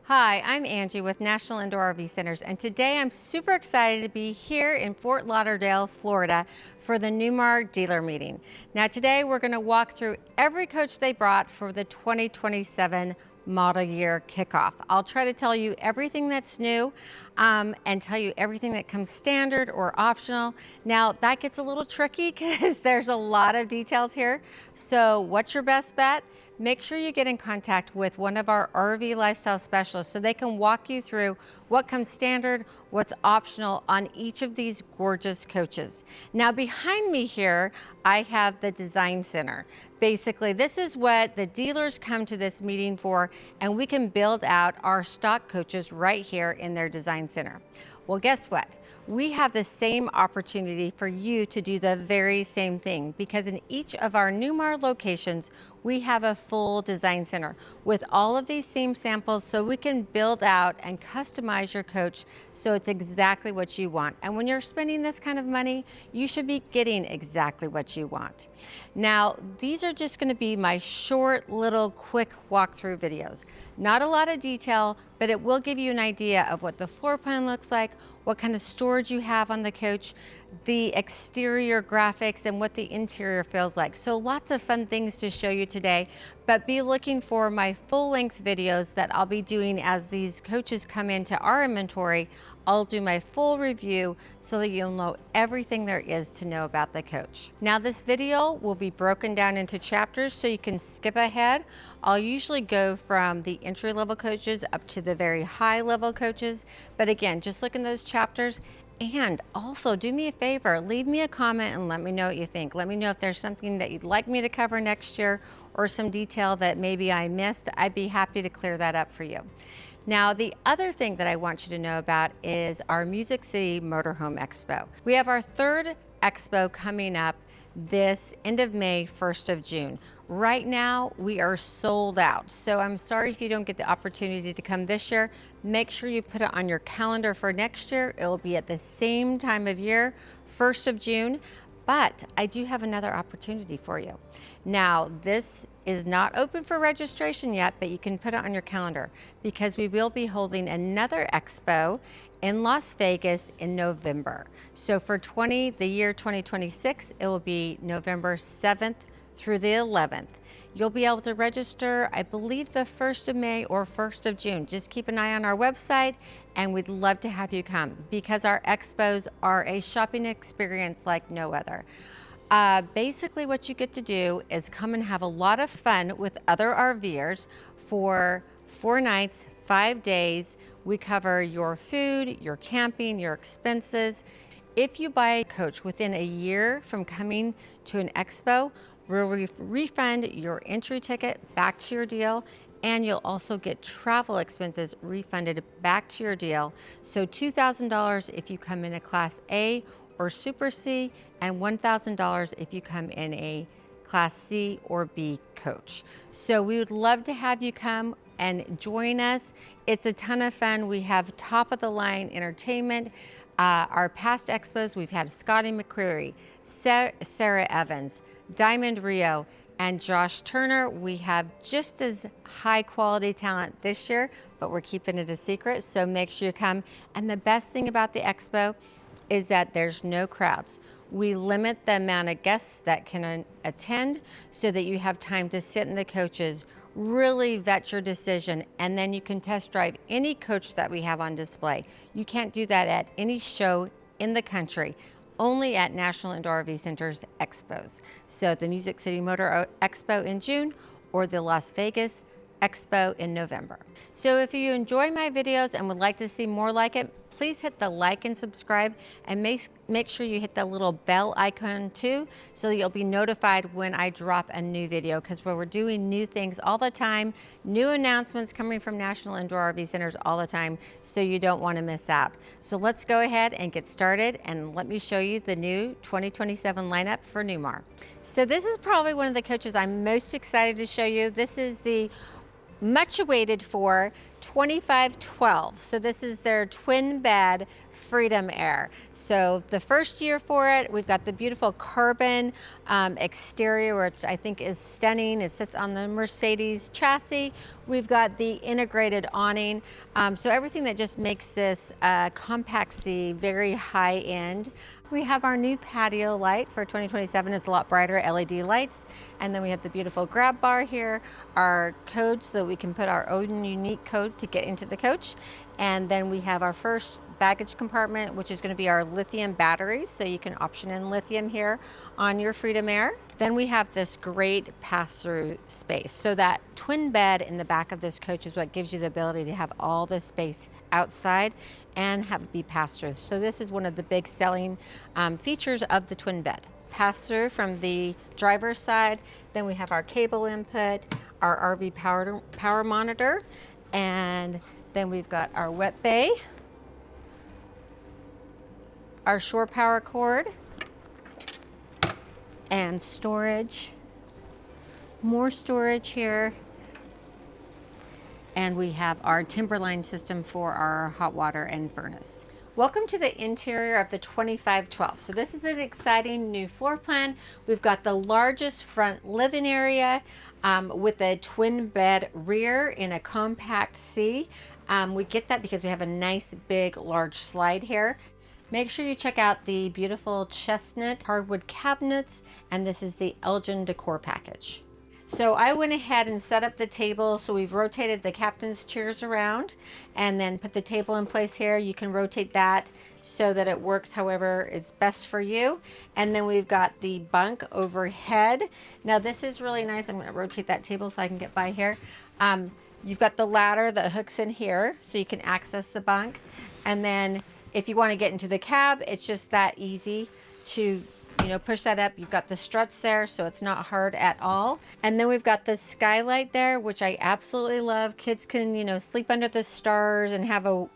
Hi, I'm Angie with National Indoor RV Centers, and today I'm super excited to be here in Fort Lauderdale, Florida for the Newmar Dealer meeting. Now today we're going to walk through every coach they brought for the 2027 model year kickoff. I'll try to tell you everything that's new and tell you everything that comes standard or optional. Now that gets a little tricky because there's a lot of details here. So what's your best bet? Make sure you get in contact with one of our RV lifestyle specialists so they can walk you through what comes standard, what's optional on each of these gorgeous coaches. Now behind me here, I have the design center. Basically, this is what the dealers come to this meeting for, and we can build out our stock coaches right here in their design center. Well, guess what? We have the same opportunity for you to do the very same thing, because in each of our Newmar locations, we have a full design center with all of these same samples so we can build out and customize your coach so it's exactly what you want. And when you're spending this kind of money, you should be getting exactly what you want. Now, these are just going to be my short little quick walkthrough videos. Not a lot of detail, but it will give you an idea of what the floor plan looks like, what kind of storage you have on the coach, the exterior graphics, and what the interior feels like. So lots of fun things to show you today, but be looking for my full-length videos that I'll be doing as these coaches come into our inventory. I'll do my full review so that you'll know everything there is to know about the coach. Now this video will be broken down into chapters so you can skip ahead. I'll usually go from the entry-level coaches up to the very high-level coaches, but again, just look in those chapters. And also do me a favor, leave me a comment and let me know what you think. Let me know if there's something that you'd like me to cover next year or some detail that maybe I missed. I'd be happy to clear that up for you. Now, the other thing that I want you to know about is our Music City Motorhome Expo. We have our third expo coming up this end of May, 1st of June. Right now, we are sold out. So I'm sorry if you don't get the opportunity to come this year. Make sure you put it on your calendar for next year. It will be at the same time of year, 1st of June. But I do have another opportunity for you. Now, this is not open for registration yet, but you can put it on your calendar because we will be holding another expo in Las Vegas in November. So for the year 2026, it will be November 7th through the 11th. You'll be able to register, I believe, the 1st of May or 1st of June. Just keep an eye on our website, and we'd love to have you come because our expos are a shopping experience like no other. Basically, what you get to do is come and have a lot of fun with other RVers for 4 nights, 5 days. We cover your food, your camping, your expenses. If you buy a coach within a year from coming to an expo, we'll refund your entry ticket back to your deal, and you'll also get travel expenses refunded back to your deal. So $2,000 if you come in a Class A or Super C, and $1,000 if you come in a Class C or B coach. So we would love to have you come and join us. It's a ton of fun. We have top of the line entertainment. Our past expos, we've had Scotty McCreery, Sarah Evans, Diamond Rio, and Josh Turner. We have just as high quality talent this year, but we're keeping it a secret, so make sure you come. And the best thing about the expo is that there's no crowds. We limit the amount of guests that can attend so that you have time to sit in the coaches, really vet your decision, and then you can test drive any coach that we have on display. You can't do that at any show in the country, only at National Indoor RV Centers expos. So the Music City Motor Expo in June or the Las Vegas Expo in November. So if you enjoy my videos and would like to see more like it, please hit the like and subscribe, and make sure you hit the little bell icon too, so you'll be notified when I drop a new video, because we're doing new things all the time, new announcements coming from National Indoor RV Centers all the time, so you don't want to miss out. So let's go ahead and get started, and let me show you the new 2027 lineup for Newmar. So this is probably one of the coaches I'm most excited to show you. This is the much awaited for 2512. So this is their twin bed Freedom Air. So the first year for it, we've got the beautiful carbon exterior, which I think is stunning. It sits on the Mercedes chassis. We've got the integrated awning. So everything that just makes this compact C very high end. We have our new patio light for 2027. It's a lot brighter LED lights. And then we have the beautiful grab bar here, our code so that we can put our own unique code to get into the coach. And then we have our first baggage compartment, which is going to be our lithium batteries. So you can option in lithium here on your Freedom Air. Then we have this great pass-through space. So that twin bed in the back of this coach is what gives you the ability to have all this space outside and have it be pass-through. So this is one of the big selling features of the twin bed. Pass-through from the driver's side. Then we have our cable input, our RV power monitor, and then we've got our wet bay, our shore power cord, and storage. More storage here. And we have our Timberline system for our hot water and furnace. Welcome to the interior of the 2512. So this is an exciting new floor plan. We've got the largest front living area with a twin bed rear in a compact C. We get that because we have a nice big large slide here. Make sure you check out the beautiful chestnut hardwood cabinets, and this is the Elgin decor package. So I went ahead and set up the table. So we've rotated the captain's chairs around and then put the table in place here. You can rotate that so that it works however is best for you. And then we've got the bunk overhead. Now this is really nice. I'm going to rotate that table so I can get by here. You've got the ladder that hooks in here so you can access the bunk. And then if you want to get into the cab, it's just that easy to push that up. You've got the struts there, so it's not hard at all. And then we've got the skylight there, which I absolutely love. Kids can, sleep under the stars and have a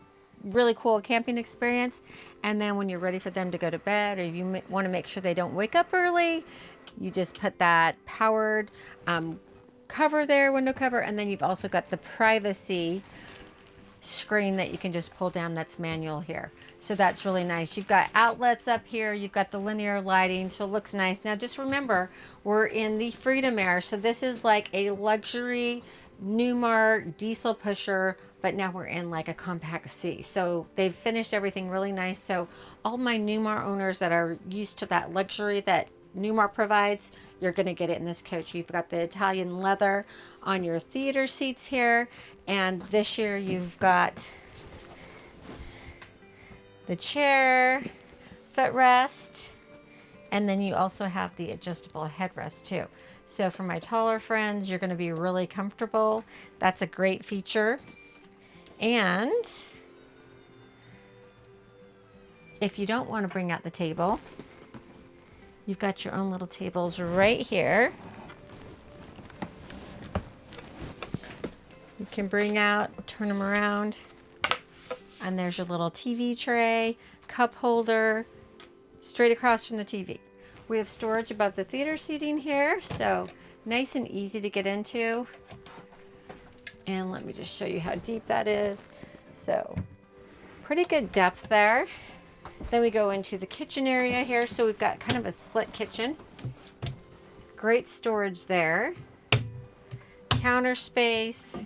really cool camping experience. And then when you're ready for them to go to bed, or if you want to make sure they don't wake up early, you just put that powered cover there, window cover. And then you've also got the privacy screen that you can just pull down that's manual here. So that's really nice. You've got outlets up here. You've got the linear lighting, so it looks nice. Now just remember, we're in the Freedom Air. So this is like a luxury Newmar diesel pusher, but now we're in like a compact C. So they've finished everything really nice. So all my Newmar owners that are used to that luxury that Newmar provides, you're going to get it in this coach. You've got the Italian leather on your theater seats here, and this year you've got the chair, footrest, and then you also have the adjustable headrest too. So for my taller friends, you're going to be really comfortable. That's a great feature. And if you don't want to bring out the table, you've got your own little tables right here. You can bring out, turn them around, and there's your little TV tray, cup holder, straight across from the TV. We have storage above the theater seating here, so nice and easy to get into. And let me just show you how deep that is. So pretty good depth there. Then we go into the kitchen area here. So we've got kind of a split kitchen. Great storage there. Counter space.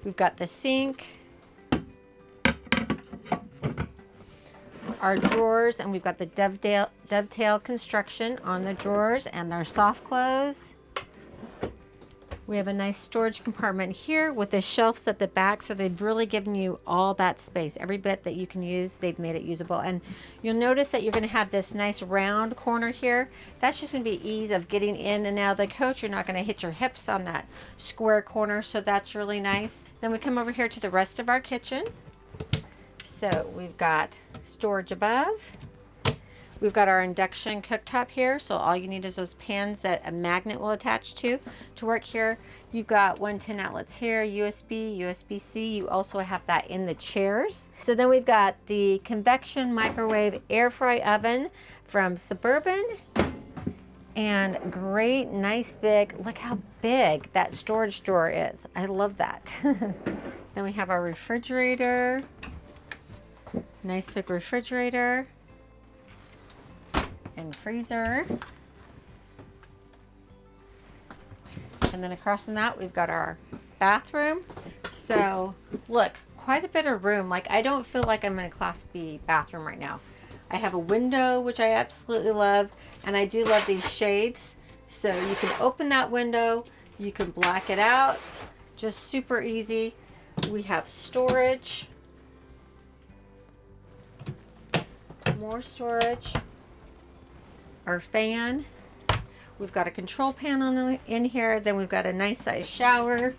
We've got the sink. Our drawers, and we've got the dovetail construction on the drawers and their soft close. We have a nice storage compartment here with the shelves at the back, so they've really given you all that space. Every bit that you can use, they've made it usable. And you'll notice that you're going to have this nice round corner here. That's just going to be ease of getting in and out of the coach. You're not going to hit your hips on that square corner, so that's really nice. Then we come over here to the rest of our kitchen. So we've got storage above. We've got our induction cooktop here, so all you need is those pans that a magnet will attach to work here. You've got 110 outlets here, USB, USB-C. You also have that in the chairs. So then we've got the convection microwave air fry oven from Suburban. And great, nice big, look how big that storage drawer is. I love that. Then we have our refrigerator. Nice big refrigerator and freezer. And then across from that, we've got our bathroom. So look, quite a bit of room. Like, I don't feel like I'm in a Class B bathroom right now. I have a window, which I absolutely love. And I do love these shades. So you can open that window, you can black it out, just super easy. We have storage, more storage, our fan. We've got a control panel in here. Then we've got a nice size shower.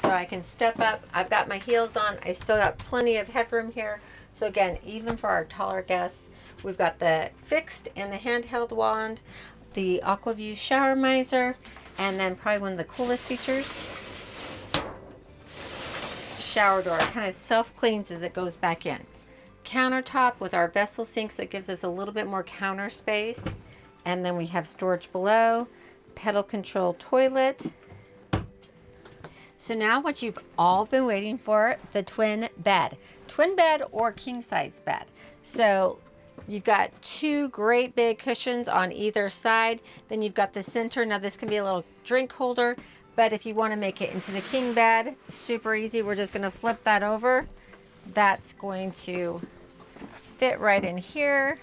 So I can step up. I've got my heels on. I still got plenty of headroom here. So again, even for our taller guests, we've got the fixed and the handheld wand, the AquaView shower miser, and then probably one of the coolest features, shower door. It kind of self-cleans as it goes back in. Countertop with our vessel sink, so it gives us a little bit more counter space. And then we have storage below, pedal control toilet. So now what you've all been waiting for, the twin bed. Twin bed or king size bed. So you've got two great big cushions on either side. Then you've got the center. Now this can be a little drink holder, but if you want to make it into the king bed, super easy. We're just going to flip that over. That's going to fit right in here.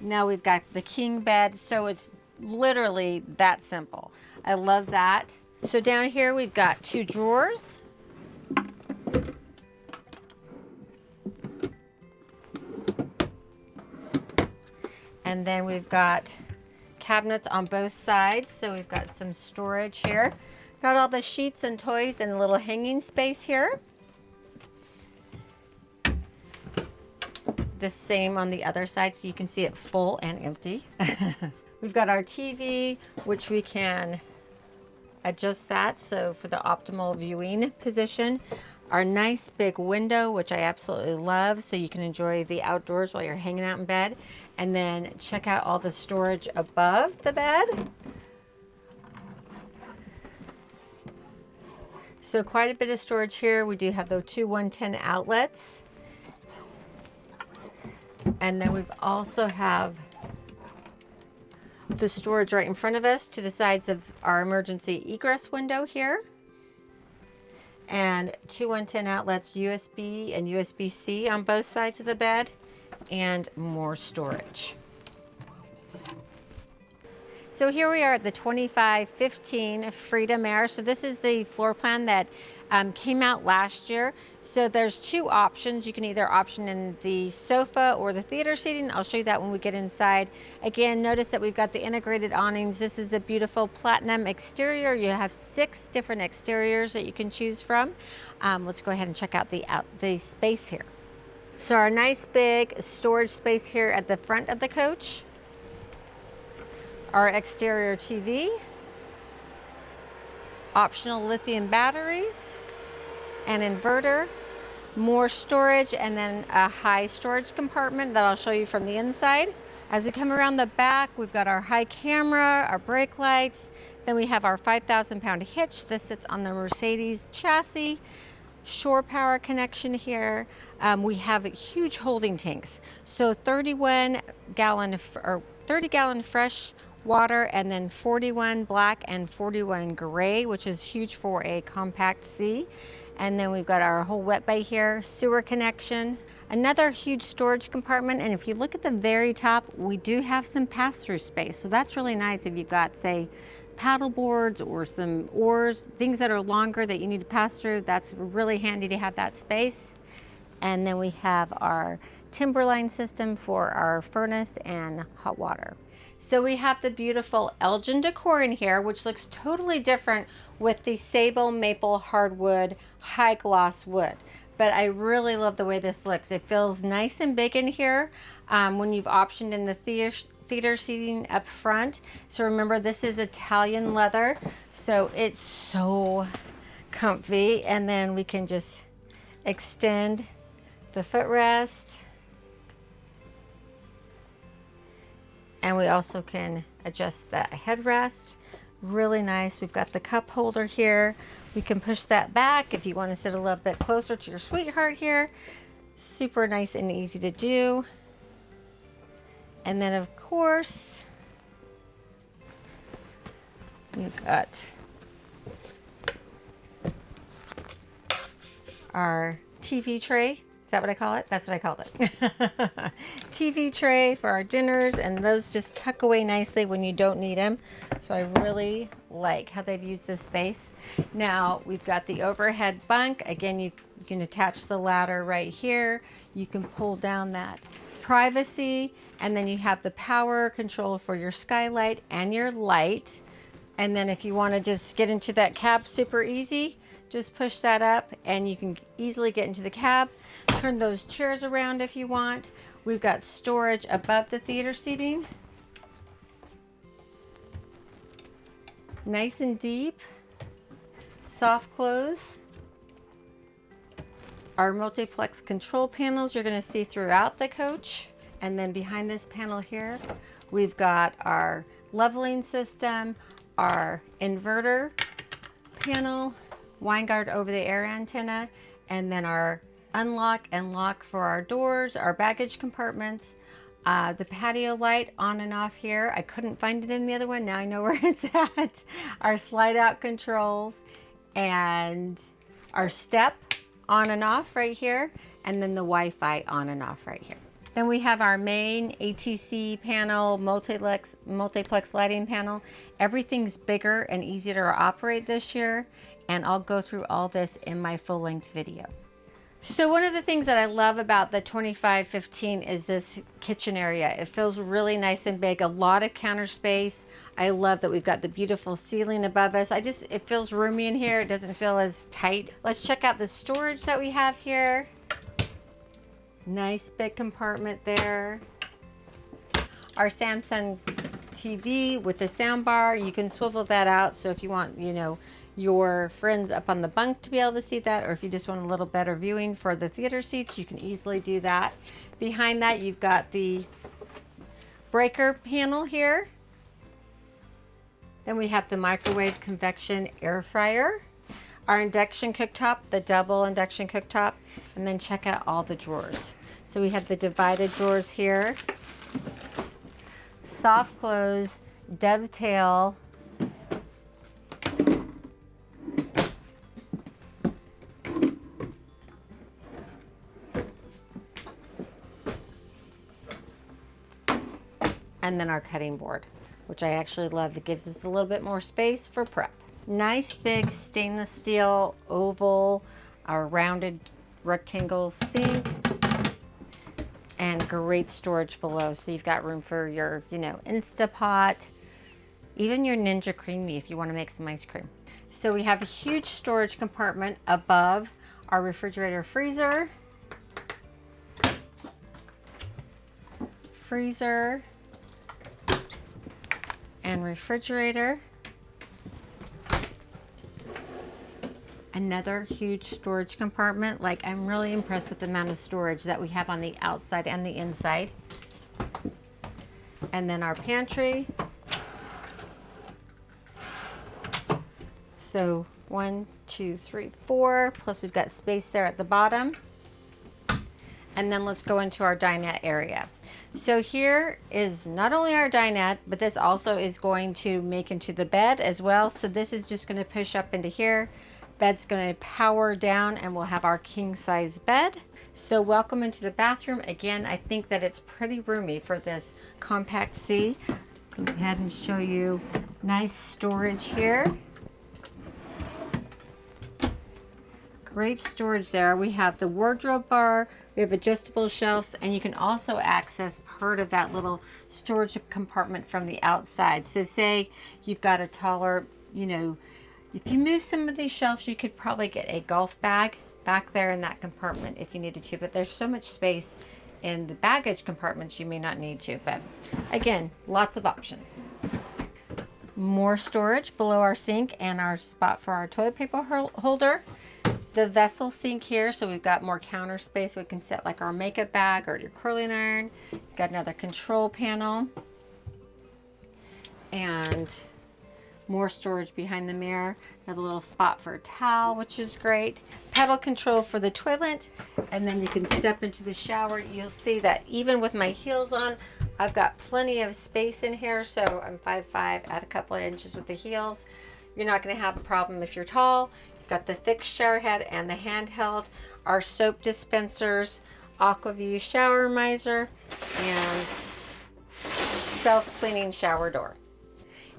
Now we've got the king bed, so it's literally that simple. I love that. So down here we've got two drawers. And then we've got cabinets on both sides, so we've got some storage here. Got all the sheets and toys and a little hanging space here. The same on the other side, so you can see it full and empty. We've got our TV, which we can adjust that, so for the optimal viewing position. Our nice big window, which I absolutely love, so you can enjoy the outdoors while you're hanging out in bed. And then check out all the storage above the bed. So quite a bit of storage here. We do have the two 110 outlets. And then we've also have the storage right in front of us to the sides of our emergency egress window here. And two 110 outlets, USB and USB-C on both sides of the bed, and more storage. So here we are at the 2515 Freedom Aire. So this is the floor plan that came out last year. So there's two options. You can either option in the sofa or the theater seating. I'll show you that when we get inside. Again, notice that we've got the integrated awnings. This is the beautiful platinum exterior. You have 6 different exteriors that you can choose from. Let's go ahead and check out the space here. So our nice big storage space here at the front of the coach. Our exterior TV, optional lithium batteries, an inverter, more storage, and then a high storage compartment that I'll show you from the inside. As we come around the back, we've got our high camera, our brake lights, then we have our 5,000-pound hitch. This sits on the Mercedes chassis. Shore power connection here. We have huge holding tanks. So 30 gallon fresh water, and then 41 black and 41 gray, which is huge for a compact C. And then we've got our whole wet bay here, sewer connection, another huge storage compartment. And if you look at the very top, we do have some pass-through space. So that's really nice if you've got, say, paddle boards or some oars, things that are longer that you need to pass through. That's really handy to have that space. And then we have our timberline system for our furnace and hot water. So we have the beautiful Elgin decor in here, which looks totally different with the sable maple hardwood high gloss wood. But I really love the way this looks. It feels nice and big in here when you've optioned in the theater seating up front. So remember, this is Italian leather, so it's so comfy. And then we can just extend the footrest. And we also can adjust that headrest. Really nice. We've got the cup holder here. We can push that back if you want to sit a little bit closer to your sweetheart here. Super nice and easy to do. And then of course, we've got our TV tray. Is that what I call it? That's what I called it. TV tray for our dinners, and those just tuck away nicely when you don't need them. So I really like how they've used this space. Now we've got the overhead bunk. Again, you can attach the ladder right here. You can pull down that privacy, and then you have the power control for your skylight and your light. And then if you want to just get into that cab super easy, just push that up and you can easily get into the cab. Turn those chairs around if you want. We've got storage above the theater seating. Nice and deep. Soft close. Our multiplex control panels you're going to see throughout the coach. And then behind this panel here, we've got our leveling system, our inverter panel, wine guard over the air antenna, and then our unlock and lock for our doors, our baggage compartments, the patio light on and off here. I couldn't find it in the other one. Now I know where it's at. Our slide out controls and our step on and off right here, and then the Wi-Fi on and off right here. Then we have our main ATC panel, multiplex lighting panel. Everything's bigger and easier to operate this year, and I'll go through all this in my full-length video. So one of the things that I love about the 2515 is this kitchen area. It feels really nice and big, a lot of counter space. I love that we've got the beautiful ceiling above us. It feels roomy in here. It doesn't feel as tight. Let's check out the storage that we have here. Nice big compartment there. Our Samsung TV with the sound bar, you can swivel that out. So if you want, your friends up on the bunk to be able to see that, or if you just want a little better viewing for the theater seats, you can easily do that. Behind that, you've got the breaker panel here. Then we have the microwave convection air fryer, our induction cooktop, the double induction cooktop, and then check out all the drawers. So we have the divided drawers here, soft close, dovetail, and then our cutting board, which I actually love. It gives us a little bit more space for prep. Nice big stainless steel oval, our rounded rectangle sink, and great storage below. So you've got room for your, Instapot, even your Ninja Creamy if you want to make some ice cream. So we have a huge storage compartment above our refrigerator freezer, and refrigerator. Another huge storage compartment. Like, I'm really impressed with the amount of storage that we have on the outside and the inside. And then our pantry. So 1, 2, 3, 4, plus we've got space there at the bottom. And then let's go into our dinette area. So here is not only our dinette, but this also is going to make into the bed as well. So this is just going to push up into here. Bed's going to power down and we'll have our king size bed. So welcome into the bathroom. Again, I think that it's pretty roomy for this compact C. Go ahead and show you nice storage here. Great storage there. We have the wardrobe bar, we have adjustable shelves, and you can also access part of that little storage compartment from the outside. So say you've got a taller, if you move some of these shelves, you could probably get a golf bag back there in that compartment if you needed to, but there's so much space in the baggage compartments you may not need to. But again, lots of options. More storage below our sink and our spot for our toilet paper holder. The vessel sink here, so we've got more counter space. We can set like our makeup bag or your curling iron. You've got another control panel. And more storage behind the mirror. Have a little spot for a towel, which is great. Pedal control for the toilet, and then you can step into the shower. You'll see that even with my heels on, I've got plenty of space in here. So I'm 5'5", add a couple of inches with the heels. You're not going to have a problem if you're tall. You've got the fixed shower head and the handheld, our soap dispensers, AquaView shower miser, and self-cleaning shower door.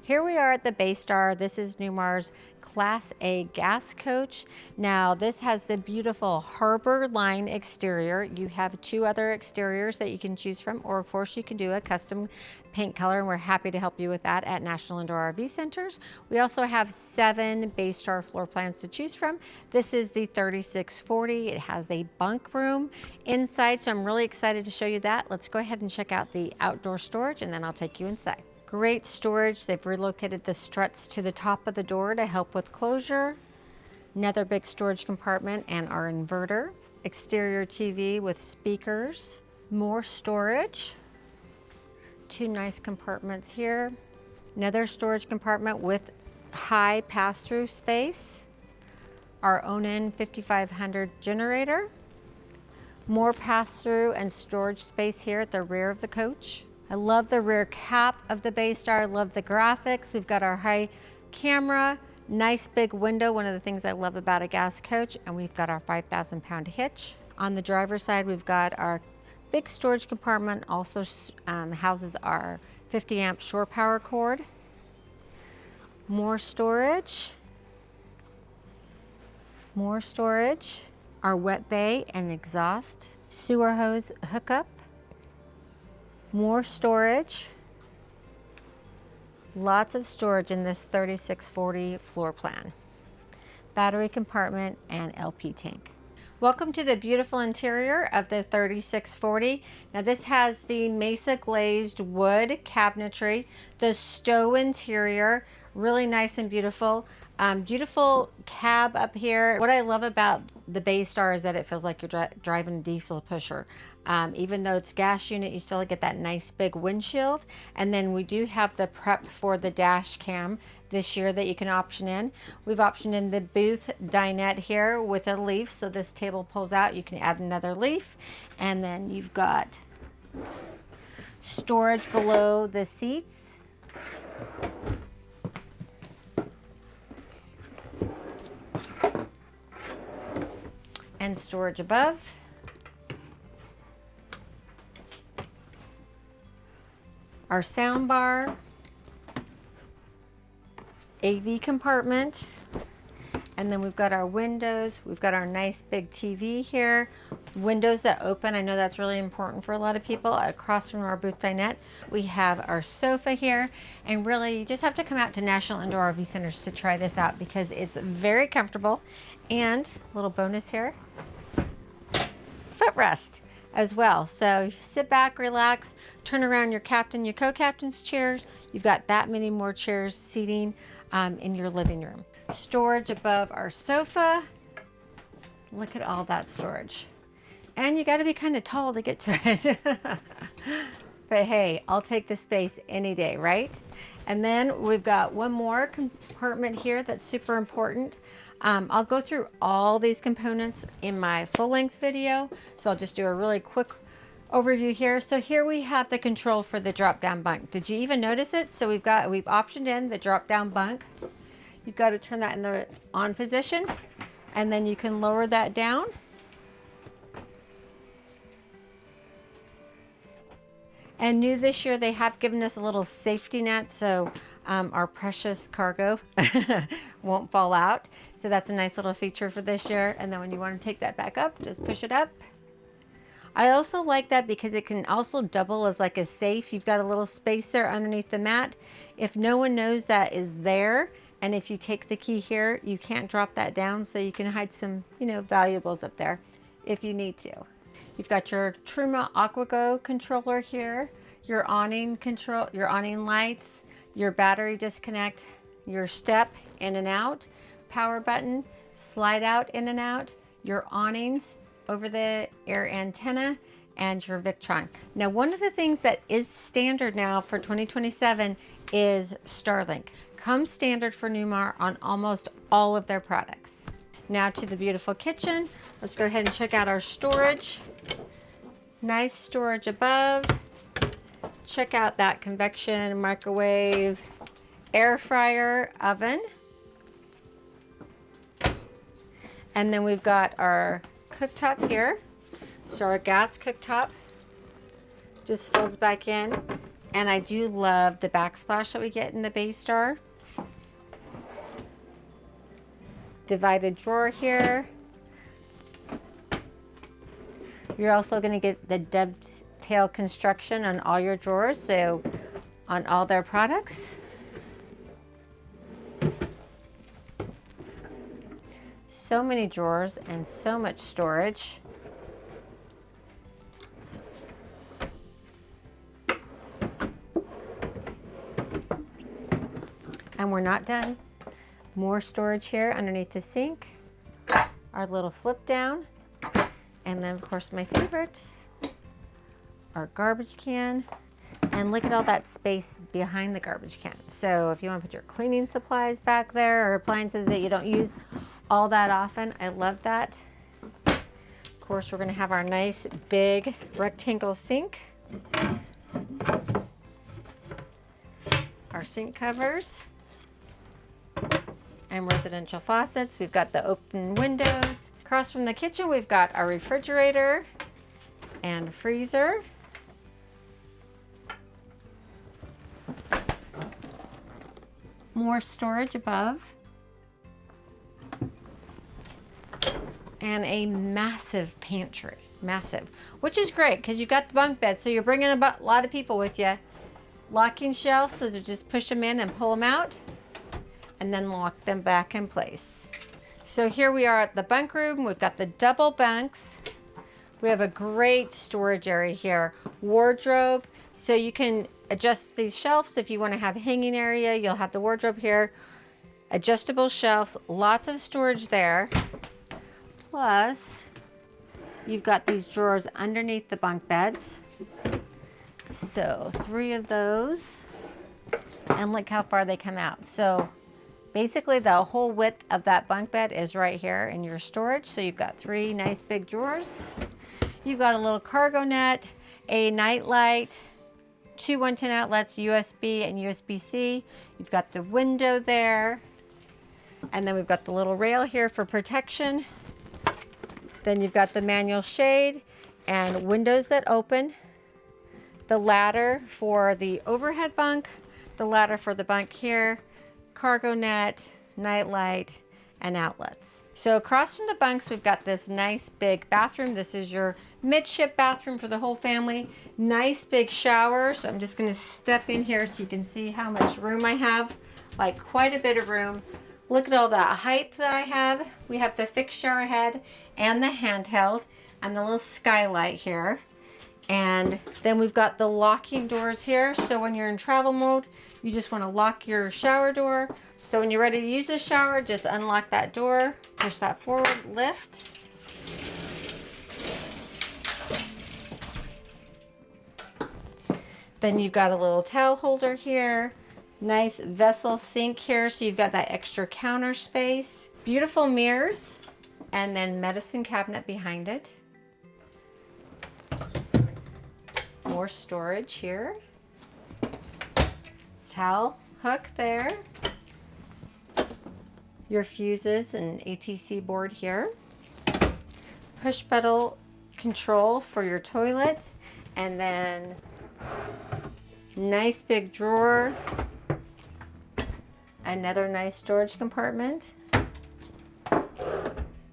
Here we are at the Baystar. This is Newmar's Class A gas coach. Now this has the beautiful harbor line exterior. You have 2 other exteriors that you can choose from, or of course you can do a custom paint color, and we're happy to help you with that at National Indoor RV Centers. We also have 7 Baystar floor plans to choose from. This is the 3640. It has a bunk room inside, so I'm really excited to show you that. Let's go ahead and check out the outdoor storage, and then I'll take you inside. Great storage. They've relocated the struts to the top of the door to help with closure. Another big storage compartment and our inverter. Exterior TV with speakers. More storage. 2 nice compartments here. Another storage compartment with high pass-through space. Our Onan 5500 generator. More pass-through and storage space here at the rear of the coach. I love the rear cap of the Baystar. I love the graphics. We've got our high camera, nice big window, one of the things I love about a gas coach, and we've got our 5,000-pound hitch. On the driver's side, we've got our big storage compartment, also houses our 50-amp shore power cord. More storage. More storage. Our wet bay and exhaust. Sewer hose hookup. More storage. Lots of storage in this 3640 floor plan. Battery compartment and LP tank. Welcome to the beautiful interior of the 3640. Now this has the mesa glazed wood cabinetry, the stow interior, really nice and beautiful. Beautiful cab up here. What I love about the Baystar is that it feels like you're driving a diesel pusher. Even though it's gas unit, you still get that nice big windshield. And then we do have the prep for the dash cam this year that you can option in. We've optioned in the booth dinette here with a leaf. So this table pulls out, you can add another leaf. And then you've got storage below the seats. And storage above. Our sound bar, AV compartment, and then we've got our windows. We've got our nice big TV here, windows that open. I know that's really important for a lot of people. Across from our booth dinette, we have our sofa here, and really you just have to come out to National Indoor RV Centers to try this out because it's very comfortable. And a little bonus here, footrest as well. So sit back, relax, turn around your captain, your co-captain's chairs. You've got that many more chairs seating in your living room. Storage above our sofa. Look at all that storage. And you got to be kind of tall to get to it. But hey, I'll take the space any day, right? And then we've got one more compartment here that's super important. I'll go through all these components in my full-length video, so I'll just do a really quick overview here. So here we have the control for the drop-down bunk. Did you even notice it? So we've optioned in the drop-down bunk. You've got to turn that in the on position, and then you can lower that down. And new this year, they have given us a little safety net, so our precious cargo won't fall out. So that's a nice little feature for this year. And then when you want to take that back up, just push it up. I also like that because it can also double as like a safe. You've got a little space there underneath the mat. If no one knows that is there, and if you take the key here, you can't drop that down, so you can hide some, valuables up there if you need to. You've got your Truma AquaGo controller here, your awning control, your awning lights, your battery disconnect, your step in and out, power button, slide out in and out, your awnings over the air antenna, and your Victron. Now, one of the things that is standard now for 2027 is Starlink. Comes standard for Newmar on almost all of their products. Now to the beautiful kitchen. Let's go ahead and check out our storage. Nice storage above. Check out that convection microwave, air fryer, oven. And then we've got our cooktop here. So our gas cooktop just folds back in. And I do love the backsplash that we get in the Bay Star. Divided drawer here. You're also going to get the dovetail construction on all your drawers, so on all their products. So many drawers and so much storage. And we're not done. More storage here underneath the sink. Our little flip down. And then of course my favorite, our garbage can. And look at all that space behind the garbage can. So if you want to put your cleaning supplies back there or appliances that you don't use all that often, I love that. Of course, we're going to have our nice big rectangle sink. Our sink covers. And residential faucets. We've got the open windows. Across from the kitchen, we've got our refrigerator and freezer. More storage above. And a massive pantry, massive, which is great because you've got the bunk bed, so you're bringing a lot of people with you. Locking shelves, so to just push them in and pull them out, and then lock them back in place. So here we are at the bunk room. We've got the double bunks. We have a great storage area here. Wardrobe, so you can adjust these shelves if you want to have a hanging area. You'll have the wardrobe here. Adjustable shelves, lots of storage there. Plus, you've got these drawers underneath the bunk beds. So 3 of those. And look how far they come out. So basically the whole width of that bunk bed is right here in your storage. So you've got 3 nice big drawers. You've got a little cargo net, a night light, 2 110 outlets, USB and USB-C. You've got the window there. And then we've got the little rail here for protection. Then you've got the manual shade and windows that open. The ladder for the overhead bunk, the ladder for the bunk here, cargo net, night light, and outlets. So across from the bunks, we've got this nice big bathroom. This is your midship bathroom for the whole family. Nice big shower. So I'm just gonna step in here so you can see how much room I have, like quite a bit of room. Look at all that height that I have. We have the fixed shower head and the handheld and the little skylight here. And then we've got the locking doors here. So when you're in travel mode, you just want to lock your shower door. So when you're ready to use the shower, just unlock that door, push that forward, lift. Then you've got a little towel holder here. Nice vessel sink here, so you've got that extra counter space. Beautiful mirrors, and then medicine cabinet behind it. More storage here. Towel hook there. Your fuses and ATC board here. Push pedal control for your toilet, and then nice big drawer. Another nice storage compartment.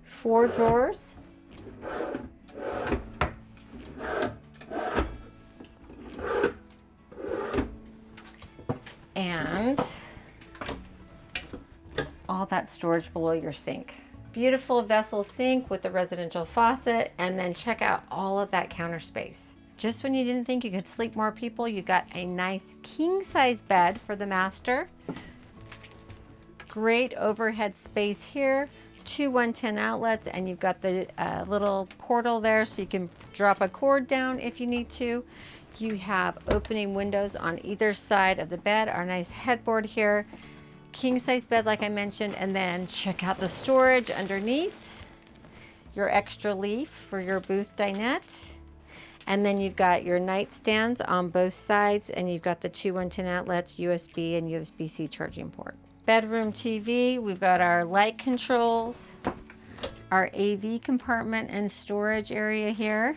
4 drawers. And all that storage below your sink. Beautiful vessel sink with the residential faucet, and then check out all of that counter space. Just when you didn't think you could sleep more people, you got a nice king size bed for the master. Great overhead space here. two 110 outlets, and you've got the little portal there so you can drop a cord down if you need to. You have opening windows on either side of the bed, our nice headboard here, king size bed like I mentioned, and then check out the storage underneath, your extra leaf for your booth dinette. And then you've got your nightstands on both sides, and you've got the two 110 outlets, USB and USB-C charging port. Bedroom TV, we've got our light controls, our AV compartment and storage area here.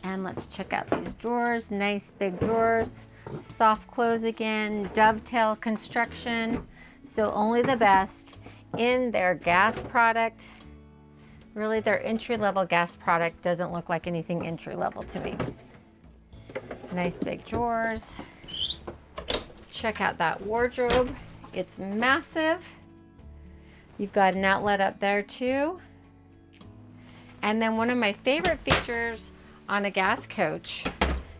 And let's check out these drawers, nice big drawers, soft close again, dovetail construction, so only the best in their gas product. Really, their entry-level gas product doesn't look like anything entry-level to me. Nice big drawers. Check out that wardrobe. It's massive. You've got an outlet up there too. And then one of my favorite features on a gas coach,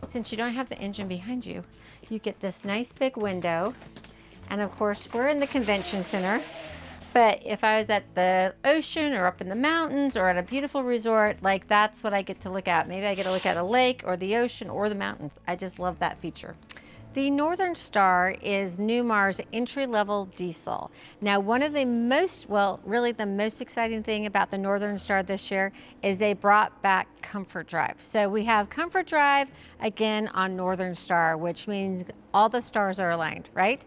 since you don't have the engine behind you, you get this nice big window. And of course, we're in the convention center. But if I was at the ocean or up in the mountains or at a beautiful resort, like that's what I get to look at. Maybe I get to look at a lake or the ocean or the mountains. I just love that feature. The Northern Star is Newmar's entry-level diesel. Now, one of the most, well, really the most exciting thing about the Northern Star this year is they brought back Comfort Drive. So we have Comfort Drive again on Northern Star, which means all the stars are aligned, right?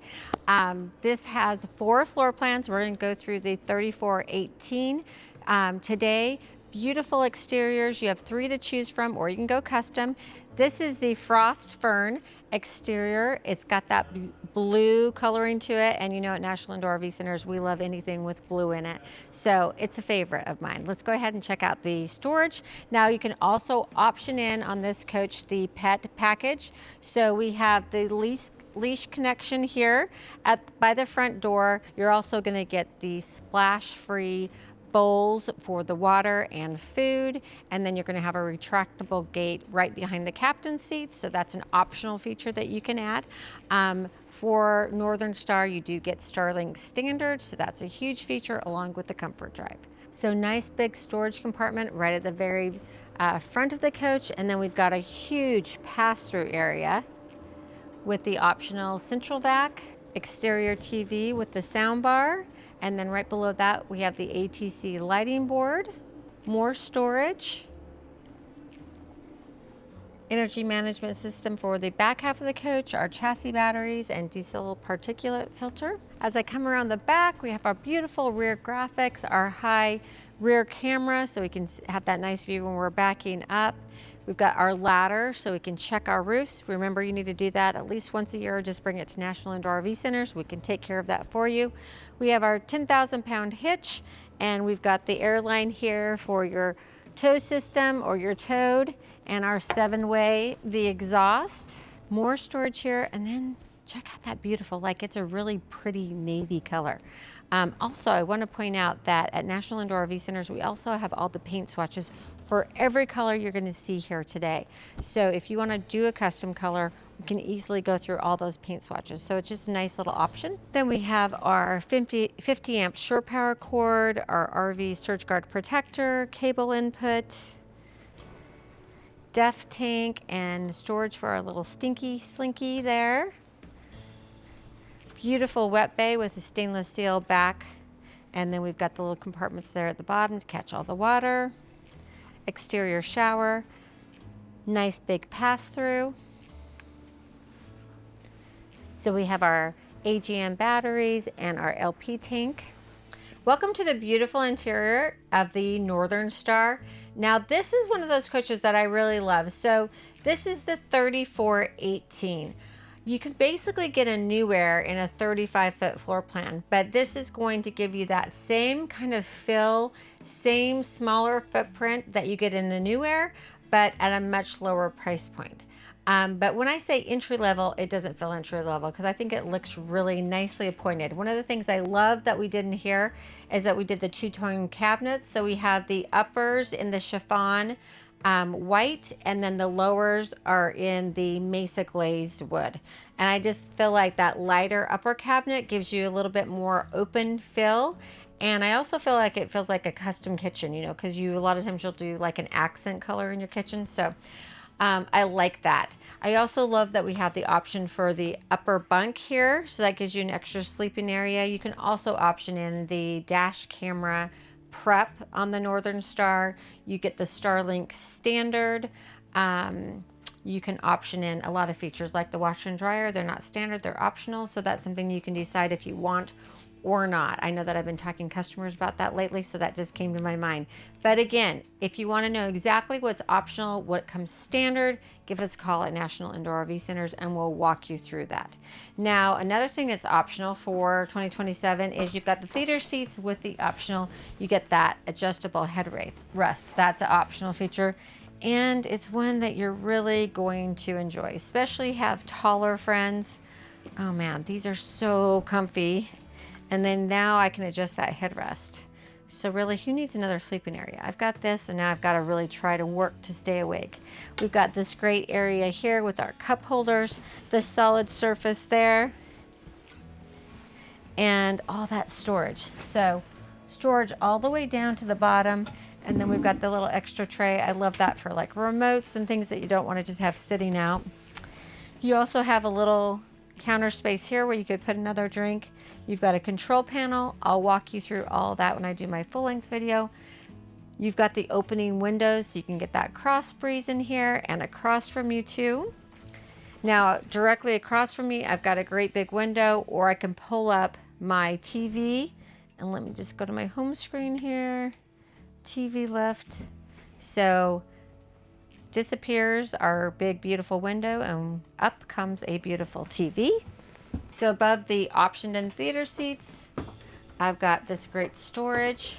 This has 4 floor plans. We're gonna go through the 3418 today. Beautiful exteriors. You have 3 to choose from, or you can go custom. This is the Frost Fern exterior. It's got that blue coloring to it, and you know at National Indoor RV Centers we love anything with blue in it, so it's a favorite of mine. Let's go ahead and check out the storage. Now you can also option in on this coach the pet package. So we have the leash connection here by the front door. You're also going to get the splash-free bowls for the water and food, and then you're going to have a retractable gate right behind the captain's seat, so that's an optional feature that you can add. For Northern Star, you do get Starlink standard, so that's a huge feature along with the Comfort Drive. So nice big storage compartment right at the very front of the coach, and then we've got a huge pass-through area with the optional central vac, exterior TV with the sound bar, and then right below that we have the ATC lighting board, more storage, energy management system for the back half of the coach, our chassis batteries, and diesel particulate filter. As I come around the back, we have our beautiful rear graphics, our high rear camera, so we can have that nice view when we're backing up. We've got our ladder so we can check our roofs. Remember, you need to do that at least once a year. Just bring it to National Indoor RV Centers. We can take care of that for you. We have our 10,000-pound hitch, and we've got the airline here for your tow system or your towed, and our 7-way, the exhaust. More storage here, and then check out that beautiful, like it's a really pretty navy color. Also, I want to point out that at National Indoor RV Centers, we also have all the paint swatches for every color you're going to see here today. So if you want to do a custom color, we can easily go through all those paint swatches. So it's just a nice little option. Then we have our 50 amp shore power cord, our RV surge guard protector, cable input, def tank, and storage for our little stinky slinky there. Beautiful wet bay with a stainless steel back, and then we've got the little compartments there at the bottom to catch all the water. Exterior shower, nice big pass-through. So we have our AGM batteries and our LP tank. Welcome to the beautiful interior of the Northern Star. Now this is one of those coaches that I really love. So this is the 3418. You can basically get a New Aire in a 35-foot floor plan, but this is going to give you that same kind of feel, same smaller footprint that you get in the New Aire, but at a much lower price point. But when I say entry level, it doesn't feel entry level because I think it looks really nicely appointed. One of the things I love that we did in here is that we did the two-tone cabinets. So we have the uppers in the chiffon white, and then the lowers are in the mesa glazed wood. And I just feel like that lighter upper cabinet gives you a little bit more open feel. And I also feel like it feels like a custom kitchen, you know, because a lot of times you'll do like an accent color in your kitchen. So I like that. I also love that we have the option for the upper bunk here. So that gives you an extra sleeping area. You can also option in the dash camera prep on the Northern Star. You get the Starlink standard. You can option in a lot of features like the washer and dryer. They're not standard, they're optional. So that's something you can decide if you want or not. I know that I've been talking to customers about that lately, so that just came to my mind. But again, if you want to know exactly what's optional, what comes standard, give us a call at National Indoor RV Centers and we'll walk you through that. Now, another thing that's optional for 2027 is you've got the theater seats with the optional, you get that adjustable headrest. That's an optional feature. And it's one that you're really going to enjoy, especially have taller friends. Oh man, these are so comfy. And then now I can adjust that headrest. So really, who needs another sleeping area? I've got this, and now I've got to really try to work to stay awake. We've got this great area here with our cup holders, the solid surface there, and all that storage. So storage all the way down to the bottom. And then we've got the little extra tray. I love that for like remotes and things that you don't want to just have sitting out. You also have a little counter space here where you could put another drink. You've got a control panel. I'll walk you through all of that when I do my full length video. You've got the opening windows so you can get that cross breeze in here and across from you too. Now, directly across from me, I've got a great big window, or I can pull up my TV. And let me just go to my home screen here. TV lift. So disappears our big beautiful window and up comes a beautiful TV. So above the optioned in theater seats, I've got this great storage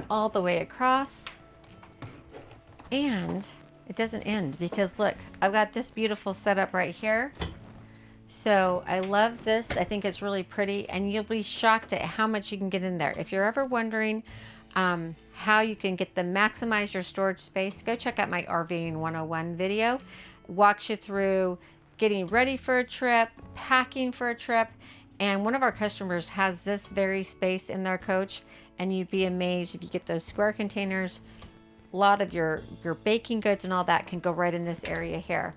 all the way across. And it doesn't end because look, I've got this beautiful setup right here. So I love this. I think it's really pretty, and you'll be shocked at how much you can get in there. If you're ever wondering how you can maximize your storage space, go check out my RVing 101 video. Walks you through getting ready for a trip, packing for a trip, and one of our customers has this very space in their coach, and you'd be amazed if you get those square containers. A lot of your baking goods and all that can go right in this area here.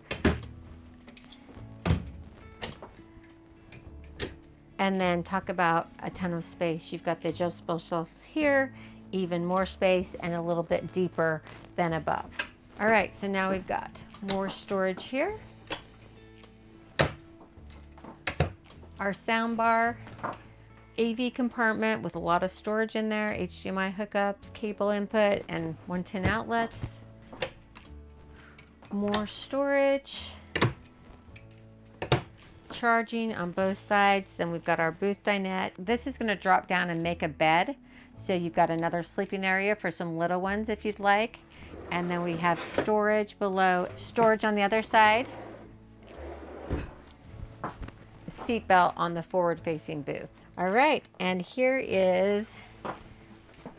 And then talk about a ton of space. You've got the adjustable shelves here, even more space, and a little bit deeper than above. All right, so now we've got more storage here. Our sound bar, AV compartment with a lot of storage in there, HDMI hookups, cable input, and 110 outlets. More storage. Charging on both sides. Then we've got our booth dinette. This is going to drop down and make a bed. So you've got another sleeping area for some little ones if you'd like. And then we have storage below, storage on the other side. Seatbelt on the forward-facing booth. All right, and here is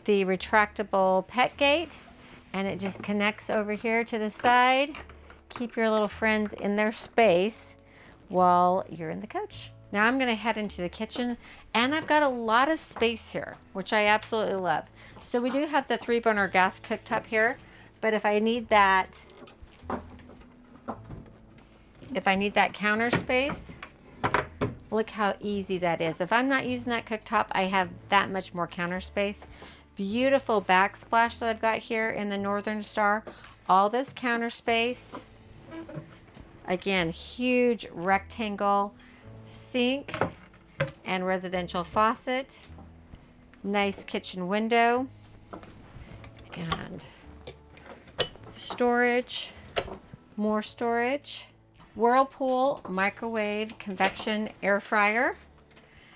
the retractable pet gate, and it just connects over here to the side. Keep your little friends in their space while you're in the coach. Now I'm gonna head into the kitchen, and I've got a lot of space here, which I absolutely love. So we do have the 3-burner gas cooktop here, but if I need that counter space, look how easy that is. If I'm not using that cooktop, I have that much more counter space. Beautiful backsplash that I've got here in the Northern Star. All this counter space. Again, huge rectangle sink and residential faucet. Nice kitchen window. And storage, more storage. Whirlpool, microwave, convection, air fryer.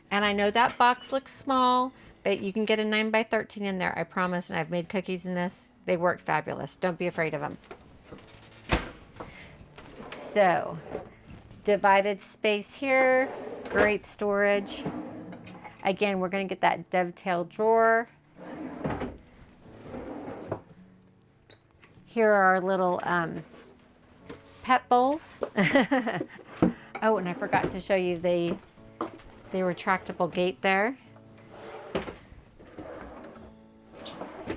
And I know that box looks small, but you can get a 9x13 in there, I promise. And I've made cookies in this. They work fabulous. Don't be afraid of them. So, divided space here, great storage. Again, we're going to get that dovetail drawer. Here are our little pet bowls. Oh, and I forgot to show you the retractable gate there.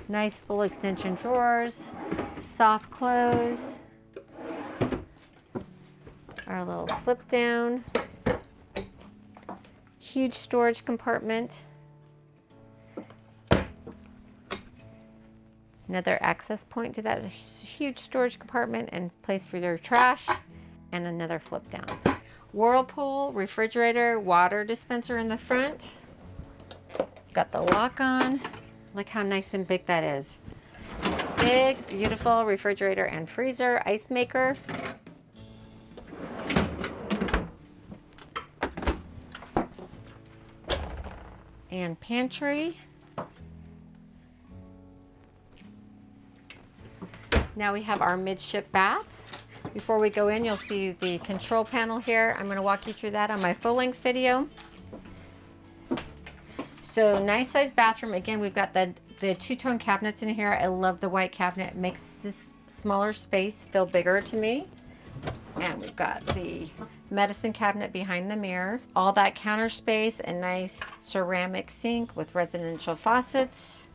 Nice full extension drawers, soft close, our little flip down, huge storage compartment, another access point to that huge storage compartment and place for your trash, and another flip down. Whirlpool, refrigerator, water dispenser in the front. Got the lock on. Look how nice and big that is. Big, beautiful refrigerator and freezer, ice maker. And pantry. Now we have our midship bath. Before we go in, you'll see the control panel here. I'm going to walk you through that on my full-length video. So nice size bathroom. Again, we've got the two-tone cabinets in here. I love the white cabinet. It makes this smaller space feel bigger to me. And we've got the medicine cabinet behind the mirror. All that counter space, a nice ceramic sink with residential faucets.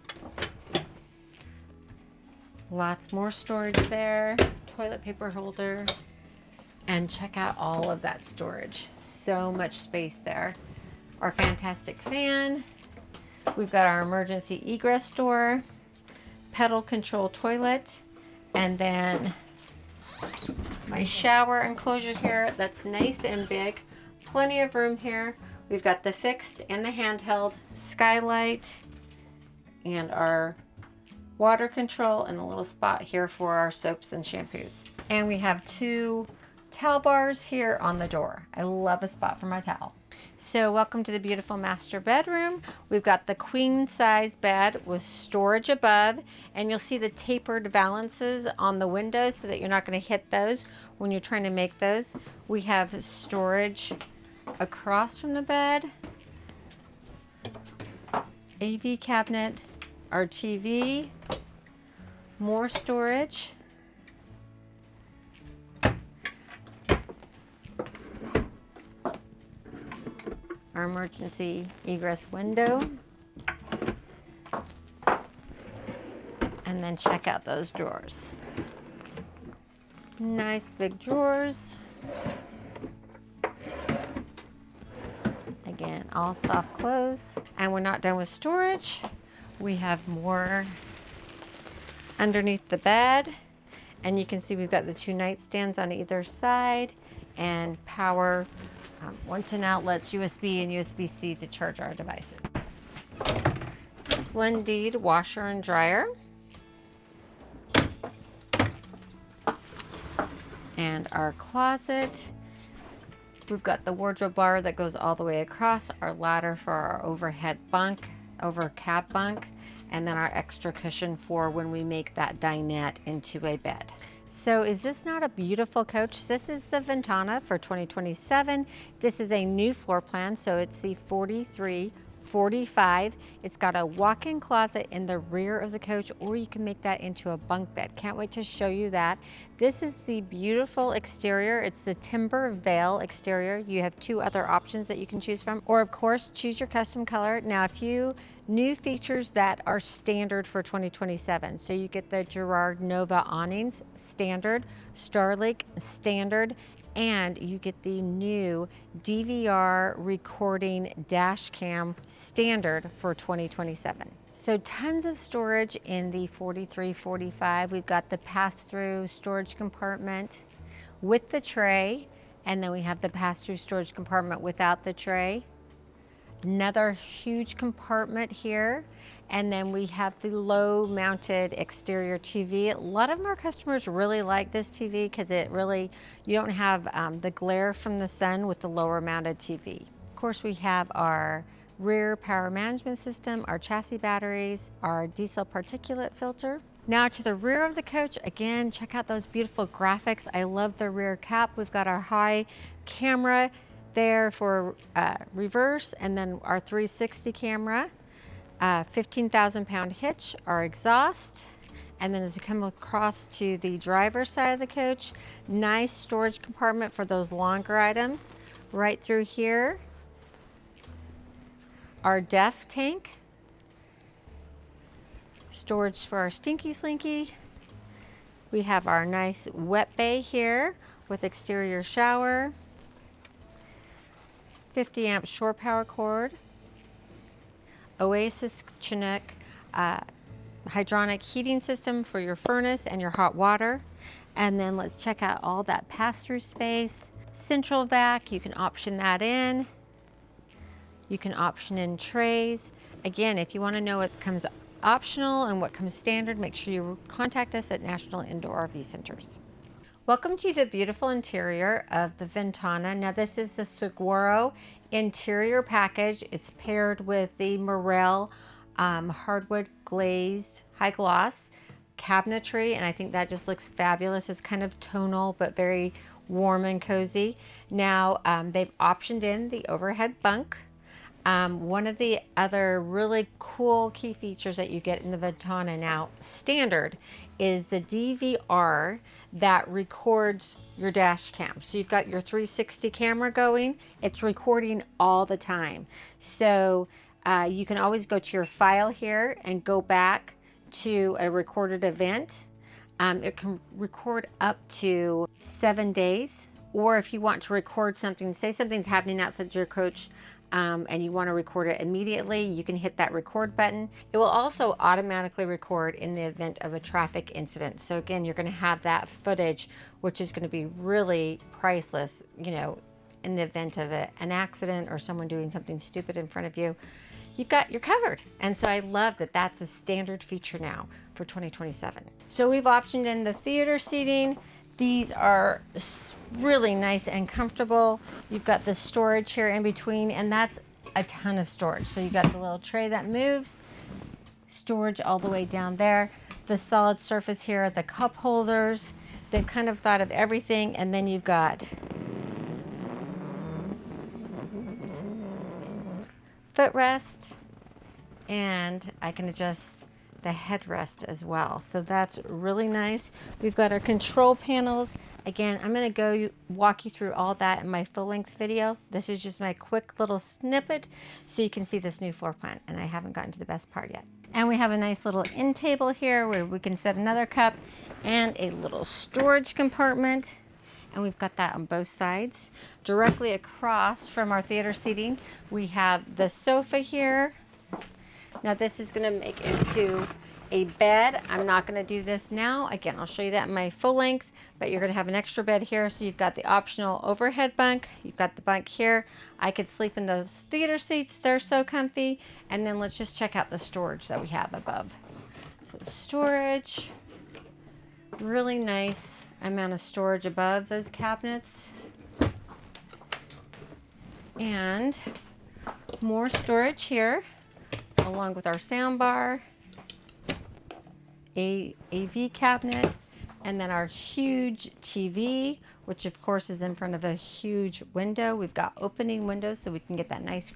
Lots more storage there. Toilet paper holder. And check out all of that storage. So much space there. Our fantastic fan. We've got our emergency egress door, pedal control toilet, and then my shower enclosure here that's nice and big. Plenty of room here. We've got the fixed and the handheld skylight and our water control and a little spot here for our soaps and shampoos. And we have 2 towel bars here on the door. I love a spot for my towel. So welcome to the beautiful master bedroom. We've got the queen size bed with storage above, and you'll see the tapered valances on the windows so that you're not going to hit those when you're trying to make those. We have storage across from the bed, AV cabinet, our TV, more storage. Our emergency egress window. And then check out those drawers. Nice big drawers. Again, all soft close. And we're not done with storage. We have more underneath the bed. And you can see we've got the 2 nightstands on either side and power 110 outlets, USB and USB-C to charge our devices. Splendid washer and dryer. And our closet. We've got the wardrobe bar that goes all the way across, our ladder for our overhead bunk, over cab bunk, and then our extra cushion for when we make that dinette into a bed. So is this not a beautiful coach? This is the Ventana for 2027. This is a new floor plan, so it's the 4345. It's got a walk-in closet in the rear of the coach, or you can make that into a bunk bed. Can't wait to show you that. This is the beautiful exterior. It's the timber veil exterior. You have 2 other options that you can choose from, or of course, choose your custom color. Now, a few new features that are standard for 2027. So you get the Girard Nova awnings, standard, Starlake, standard, and you get the new DVR recording dash cam standard for 2027. So tons of storage in the 4345. We've got the pass-through storage compartment with the tray, and then we have the pass-through storage compartment without the tray. Another huge compartment here, and then we have the low mounted exterior TV. A lot of our customers really like this TV because it really, you don't have the glare from the sun with the lower mounted TV. Of course, we have our rear power management system, our chassis batteries, our diesel particulate filter. Now to the rear of the coach, again, check out those beautiful graphics. I love the rear cap. We've got our high camera there for reverse, and then our 360 camera, 15,000 pound hitch, our exhaust, And then as we come across to the driver's side of the coach, nice storage compartment for those longer items. Right through here, our def tank, storage for our stinky slinky. We have our nice wet bay here with exterior shower, 50 amp shore power cord, Oasis Chinook hydronic heating system for your furnace and your hot water. And then let's check out all that pass-through space. Central vac, you can option that in. You can option in trays. Again, if you want to know what comes optional and what comes standard, make sure you contact us at National Indoor RV Centers. Welcome to the beautiful interior of the Ventana. Now this is the Saguaro interior package. It's paired with the Morell hardwood glazed high gloss cabinetry, and I think that just looks fabulous. It's kind of tonal but very warm and cozy. Now they've optioned in the overhead bunk. One of the other really cool key features that you get in the Ventana now standard is the DVR that records your dash cam. So you've got your 360 camera going, it's recording all the time. So you can always go to your file here and go back to a recorded event. It can record up to 7 days, or if you want to record something, say something's happening outside your coach, and you want to record it immediately, you can hit that record button. It will also automatically record in the event of a traffic incident. So again, you're going to have that footage, which is going to be really priceless, you know, in the event of an accident or someone doing something stupid in front of you. You're covered. And so I love that that's a standard feature now for 2027. So we've optioned in the theater seating. These are really nice and comfortable. You've got the storage here in between, and that's a ton of storage. So you got the little tray that moves, storage all the way down there. The solid surface here, the cup holders. They've kind of thought of everything, and then you've got footrest, and I can adjust the headrest as well. So that's really nice. We've got our control panels. Again, I'm going to walk you through all that in my full length video. This is just my quick little snippet so you can see this new floor plan, and I haven't gotten to the best part yet. And we have a nice little end table here where we can set another cup and a little storage compartment. And we've got that on both sides. Directly across from our theater seating, we have the sofa here. Now this is going to make into a bed. I'm not going to do this now. Again, I'll show you that in my full length, but you're going to have an extra bed here. So you've got the optional overhead bunk. You've got the bunk here. I could sleep in those theater seats. They're so comfy. And then let's just check out the storage that we have above. So storage, really nice amount of storage above those cabinets. And more storage here, along with our sound bar, a AV cabinet, and then our huge TV, which of course is in front of a huge window. We've got opening windows so we can get that nice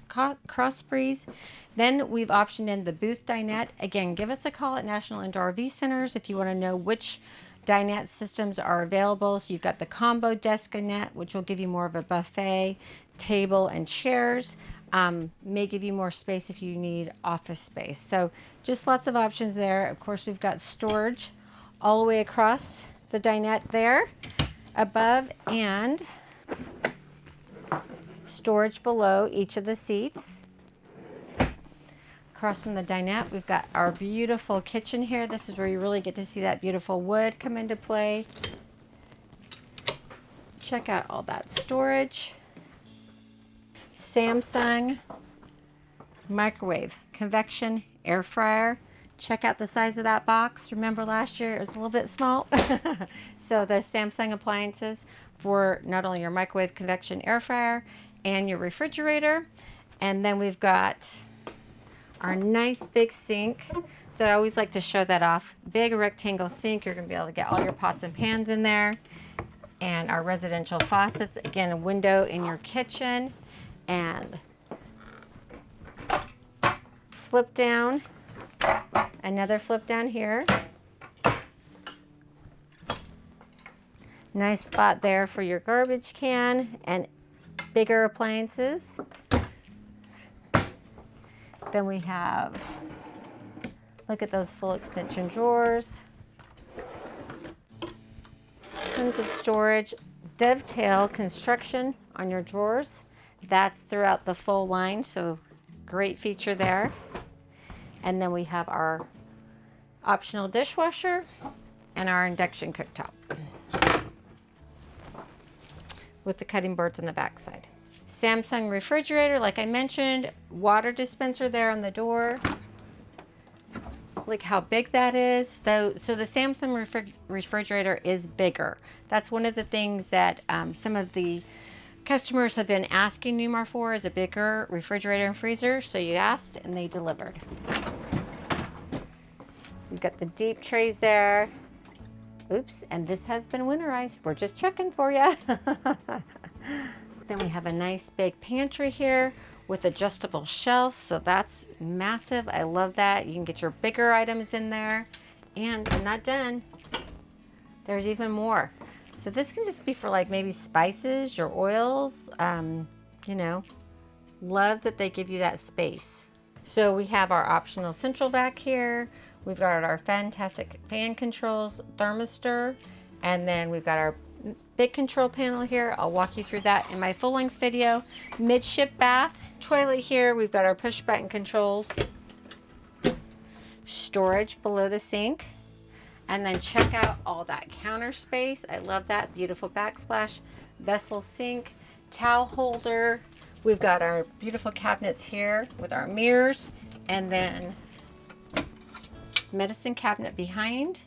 cross breeze. Then we've optioned in the booth dinette. Again, give us a call at National Indoor RV Centers if you want to know which dinette systems are available. So you've got the combo desk dinette, which will give you more of a buffet, table and chairs. May give you more space if you need office space. So just lots of options there. Of course, we've got storage all the way across the dinette there above, and storage below each of the seats. Across from the dinette, we've got our beautiful kitchen here. This is where you really get to see that beautiful wood come into play. Check out all that storage. Samsung microwave, convection air fryer. Check out the size of that box. Remember last year it was a little bit small. So the Samsung appliances for not only your microwave, convection air fryer and your refrigerator. And then we've got our nice big sink. So I always like to show that off. Big rectangle sink. You're going to be able to get all your pots and pans in there. And our residential faucets. Again, a window in your kitchen. And flip down. Another flip down here. Nice spot there for your garbage can and bigger appliances. Then we have, look at those full extension drawers. Tons of storage. Dovetail construction on your drawers. That's throughout the full line, so great feature there. And then we have our optional dishwasher and our induction cooktop with the cutting boards on the back side. Samsung refrigerator, like I mentioned, water dispenser there on the door. Look how big that is. So the Samsung refrigerator is bigger. That's one of the things that some of the customers have been asking Newmar for, is a bigger refrigerator and freezer. So you asked and they delivered. You've got the deep trays there. Oops, and this has been winterized. We're just checking for you. Then we have a nice big pantry here with adjustable shelves. So that's massive. I love that. You can get your bigger items in there. And I'm not done. There's even more. So this can just be for like maybe spices, your oils, you know, love that they give you that space. So we have our optional central vac here. We've got our fantastic fan controls, thermistor, and then we've got our big control panel here. I'll walk you through that in my full-length video. Midship bath, toilet here. We've got our push button controls, storage below the sink, and then check out all that counter space. I love that. Beautiful backsplash, vessel sink, towel holder. We've got our beautiful cabinets here with our mirrors, and then medicine cabinet behind.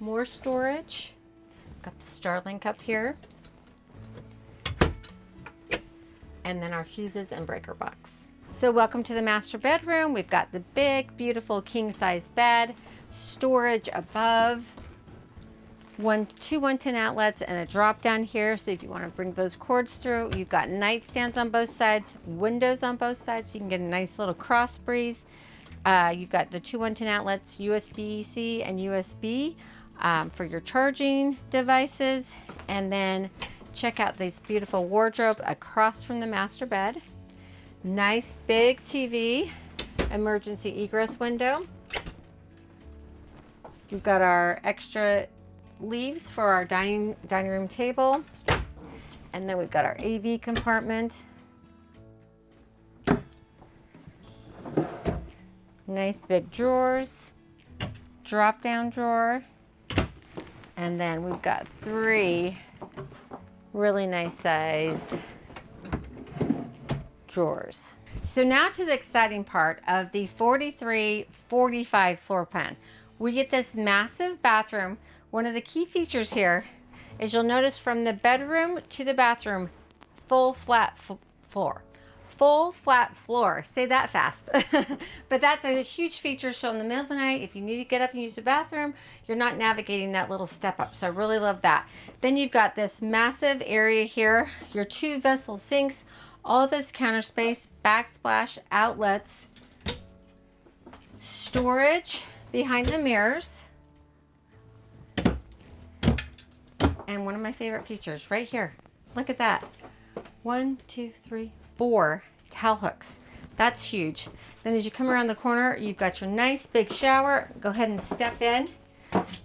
More storage. Got the Starlink up here. And then our fuses and breaker box. So welcome to the master bedroom. We've got the big, beautiful king size bed, storage above, two 110 outlets and a drop down here. So if you want to bring those cords through, you've got nightstands on both sides, windows on both sides, so you can get a nice little cross breeze. You've got the two 110 outlets, USB-C and USB for your charging devices. And then check out this beautiful wardrobe across from the master bed. Nice big TV, emergency egress window. We've got our extra leaves for our dining room table, and then we've got our AV compartment. Nice big drawers, drop down drawer, and then we've got three really nice sized drawers. So now to the exciting part of the 43-45 floor plan. We get this massive bathroom. One of the key features here is you'll notice from the bedroom to the bathroom, full flat floor. Full flat floor. Say that fast. But that's a huge feature. So in the middle of the night, if you need to get up and use the bathroom, you're not navigating that little step up. So I really love that. Then you've got this massive area here, your two vessel sinks, all this counter space, backsplash, outlets, storage behind the mirrors. And one of my favorite features right here. Look at that. 1, 2, 3, 4 towel hooks. That's huge. Then as you come around the corner, you've got your nice big shower. Go ahead and step in.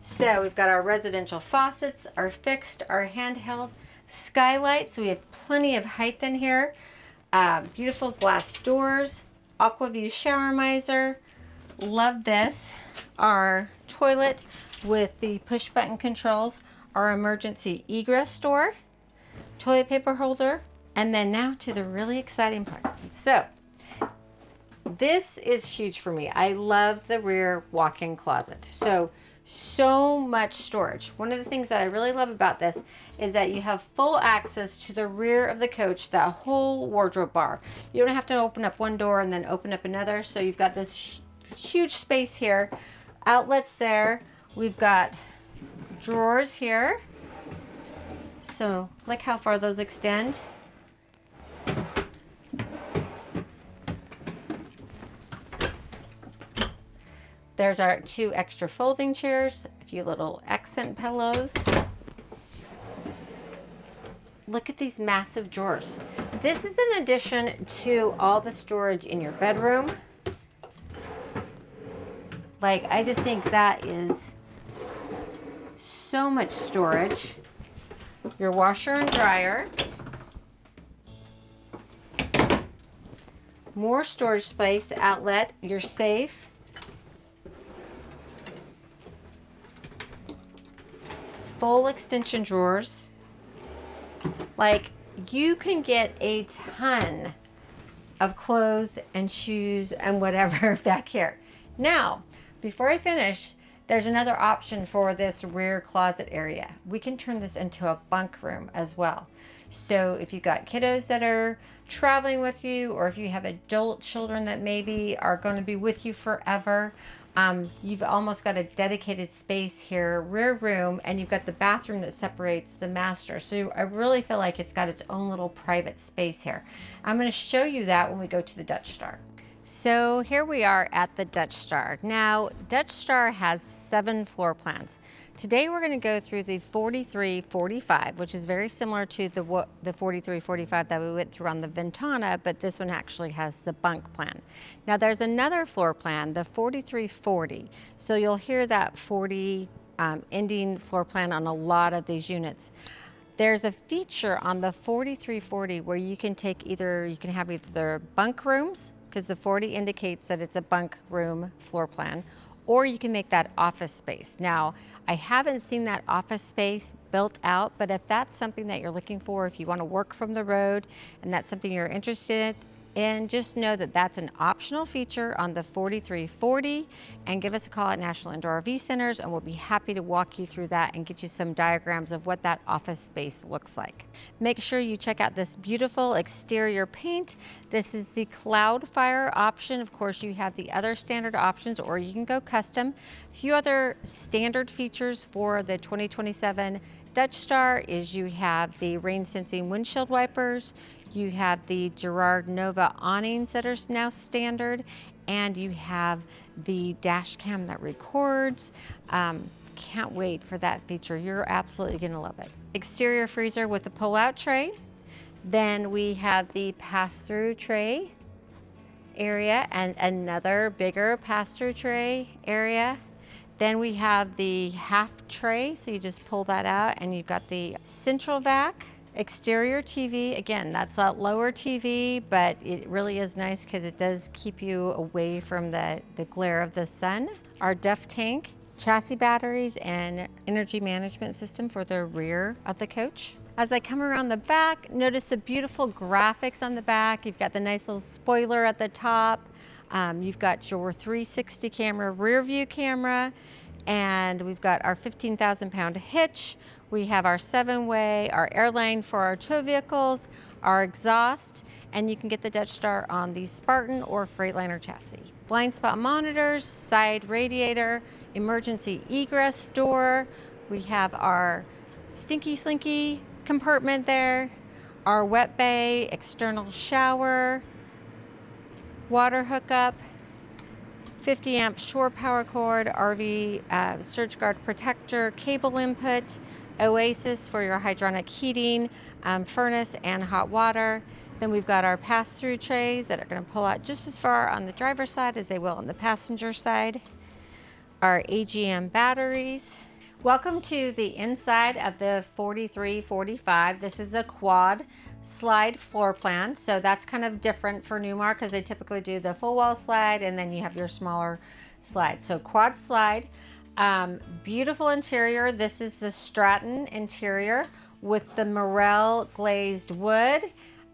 So we've got our residential faucets, our fixed, our handheld skylight. So we have plenty of height in here. Beautiful glass doors, AquaView shower miser. Love this. Our toilet with the push button controls, our emergency egress door, toilet paper holder, and then now to the really exciting part. So this is huge for me. I love the rear walk-in closet. So much storage. One of the things that I really love about this is that you have full access to the rear of the coach, that whole wardrobe bar. You don't have to open up one door and then open up another. So you've got this huge space here, outlets there. We've got drawers here. So look how far those extend. There's our 2 extra folding chairs, a few little accent pillows. Look at these massive drawers. This is in addition to all the storage in your bedroom. Like, I just think that is so much storage. Your washer and dryer. More storage space, outlet, your safe. Full extension drawers. Like, you can get a ton of clothes and shoes and whatever back here. Now, before I finish, there's another option for this rear closet area. We can turn this into a bunk room as well. So if you've got kiddos that are traveling with you, or if you have adult children that maybe are going to be with you forever, you've almost got a dedicated space here, rear room, and you've got the bathroom that separates the master. So I really feel like it's got its own little private space here. I'm going to show you that when we go to the Dutch Star. So here we are at the Dutch Star. Now, Dutch Star has 7 floor plans. Today we're going to go through the 4345, which is very similar to the 4345 that we went through on the Ventana, but this one actually has the bunk plan. Now there's another floor plan, the 4340. So you'll hear that 40 ending floor plan on a lot of these units. There's a feature on the 4340 where you can have either bunk rooms, because the 40 indicates that it's a bunk room floor plan, or you can make that office space. Now, I haven't seen that office space built out, but if that's something that you're looking for, if you want to work from the road and that's something you're interested in, just know that that's an optional feature on the 4340, and give us a call at National Indoor RV Centers and we'll be happy to walk you through that and get you some diagrams of what that office space looks like. Make sure you check out this beautiful exterior paint. This is the Cloudfire option. Of course, you have the other standard options, or you can go custom. A few other standard features for the 2027 Dutch Star is you have the rain sensing windshield wipers, you have the Girard Nova awnings that are now standard, and you have the dash cam that records. Can't wait for that feature. You're absolutely gonna love it. Exterior freezer with the pull-out tray. Then we have the pass-through tray area and another bigger pass-through tray area. Then we have the half tray, so you just pull that out and you've got the central vac. Exterior TV, again, that's a lower TV, but it really is nice because it does keep you away from the glare of the sun. Our DEF tank, chassis batteries, and energy management system for the rear of the coach. As I come around the back, notice the beautiful graphics on the back. You've got the nice little spoiler at the top. You've got your 360 camera rear view camera, and we've got our 15,000 pound hitch. We have our 7-way, our airline for our tow vehicles, our exhaust, and you can get the Dutch Star on the Spartan or Freightliner chassis. Blind spot monitors, side radiator, emergency egress door. We have our Stinky Slinky compartment there, our wet bay, external shower, water hookup, 50 amp shore power cord, RV surge guard protector, cable input, Oasis for your hydronic heating, furnace and hot water. Then we've got our pass-through trays that are going to pull out just as far on the driver's side as they will on the passenger side. Our AGM batteries. Welcome to the inside of the 4345. This is a quad slide floor plan. So that's kind of different for Newmar because they typically do the full wall slide and then you have your smaller slide. So quad slide, beautiful interior. This is the Stratton interior with the Morell glazed wood,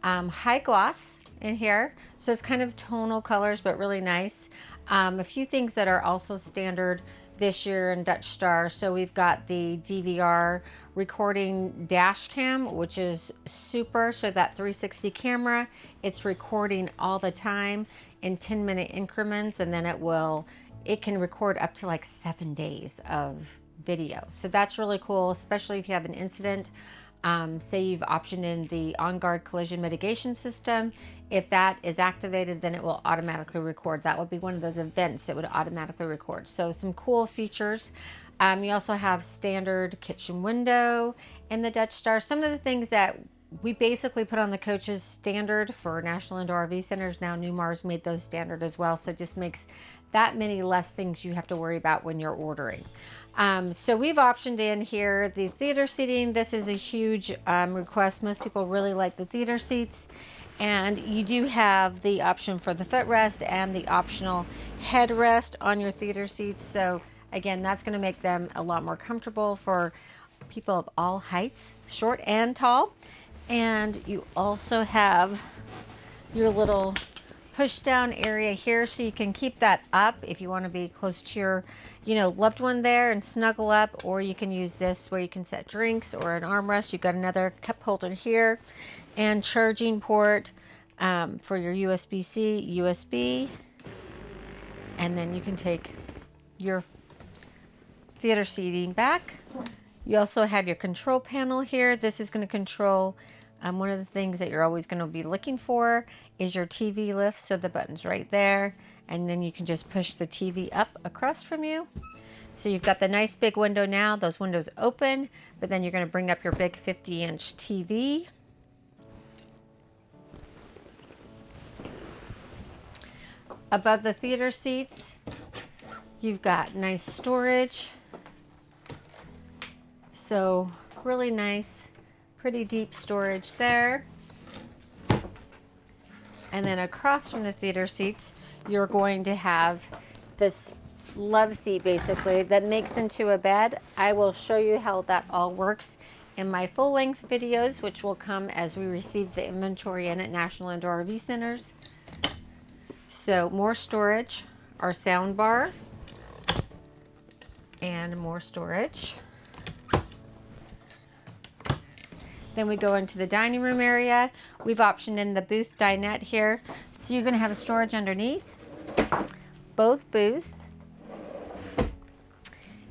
high gloss in here. So it's kind of tonal colors, but really nice. A few things that are also standard this year in Dutch Star. So we've got the DVR recording dash cam, which is super. So that 360 camera, it's recording all the time in 10-minute increments, and then it can record up to like 7 days of video. So that's really cool, especially if you have an incident. Say you've optioned in the on-guard collision mitigation system. If that is activated, then it will automatically record. That would be one of those events that would automatically record. So some cool features. You also have standard kitchen window in the Dutch Star. Some of the things that we basically put on the coaches standard for National Indoor RV Centers. Now Newmar's made those standard as well. So it just makes that many less things you have to worry about when you're ordering. So we've optioned in here the theater seating. This is a huge request. Most people really like the theater seats. And you do have the option for the footrest and the optional headrest on your theater seats. So again, that's going to make them a lot more comfortable for people of all heights, short and tall. And you also have your little push down area here, so you can keep that up if you want to be close to your, loved one there and snuggle up, or you can use this where you can set drinks or an armrest. You've got another cup holder here and charging port for your USB-C, USB, and then you can take your theater seating back. You also have your control panel here. This is going to control one of the things that you're always going to be looking for is your TV lift. So the button's right there, and then you can just push the TV up across from you. So you've got the nice big window now. Those windows open, but then you're going to bring up your big 50-inch TV. Above the theater seats, you've got nice storage. So really nice, pretty deep storage there. And then across from the theater seats, you're going to have this love seat basically that makes into a bed. I will show you how that all works in my full length videos, which will come as we receive the inventory in at National Indoor RV Centers. So more storage, our sound bar, and more storage. Then we go into the dining room area. We've optioned in the booth dinette here. So you're going to have a storage underneath both booths.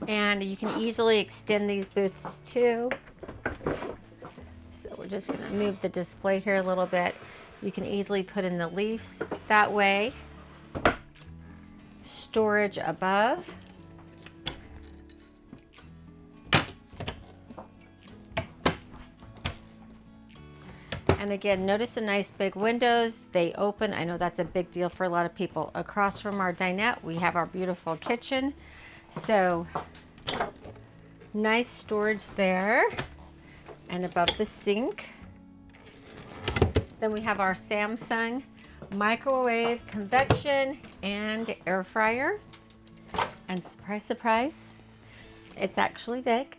And you can easily extend these booths too. So we're just going to move the display here a little bit. You can easily put in the leaves that way. Storage above. And again, notice the nice big windows. They open. I know that's a big deal for a lot of people. Across from our dinette, we have our beautiful kitchen. So nice storage there. And above the sink. Then we have our Samsung microwave, convection, and air fryer. And surprise, surprise, it's actually big.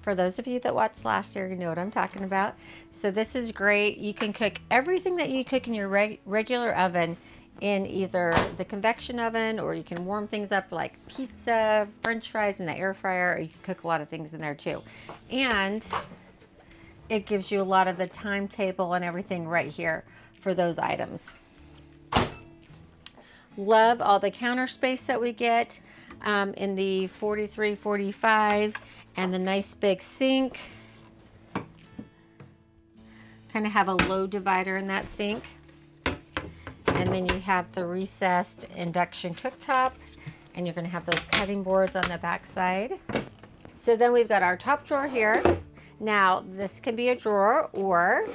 For those of you that watched last year, you know what I'm talking about. So this is great. You can cook everything that you cook in your regular oven in either the convection oven, or you can warm things up like pizza, french fries in the air fryer, or you can cook a lot of things in there too. And it gives you a lot of the timetable and everything right here for those items. Love all the counter space that we get in the 43, 45, and the nice big sink. Kind of have a low divider in that sink. And then you have the recessed induction cooktop, and you're going to have those cutting boards on the back side. So then we've got our top drawer here. Now this can be a drawer, or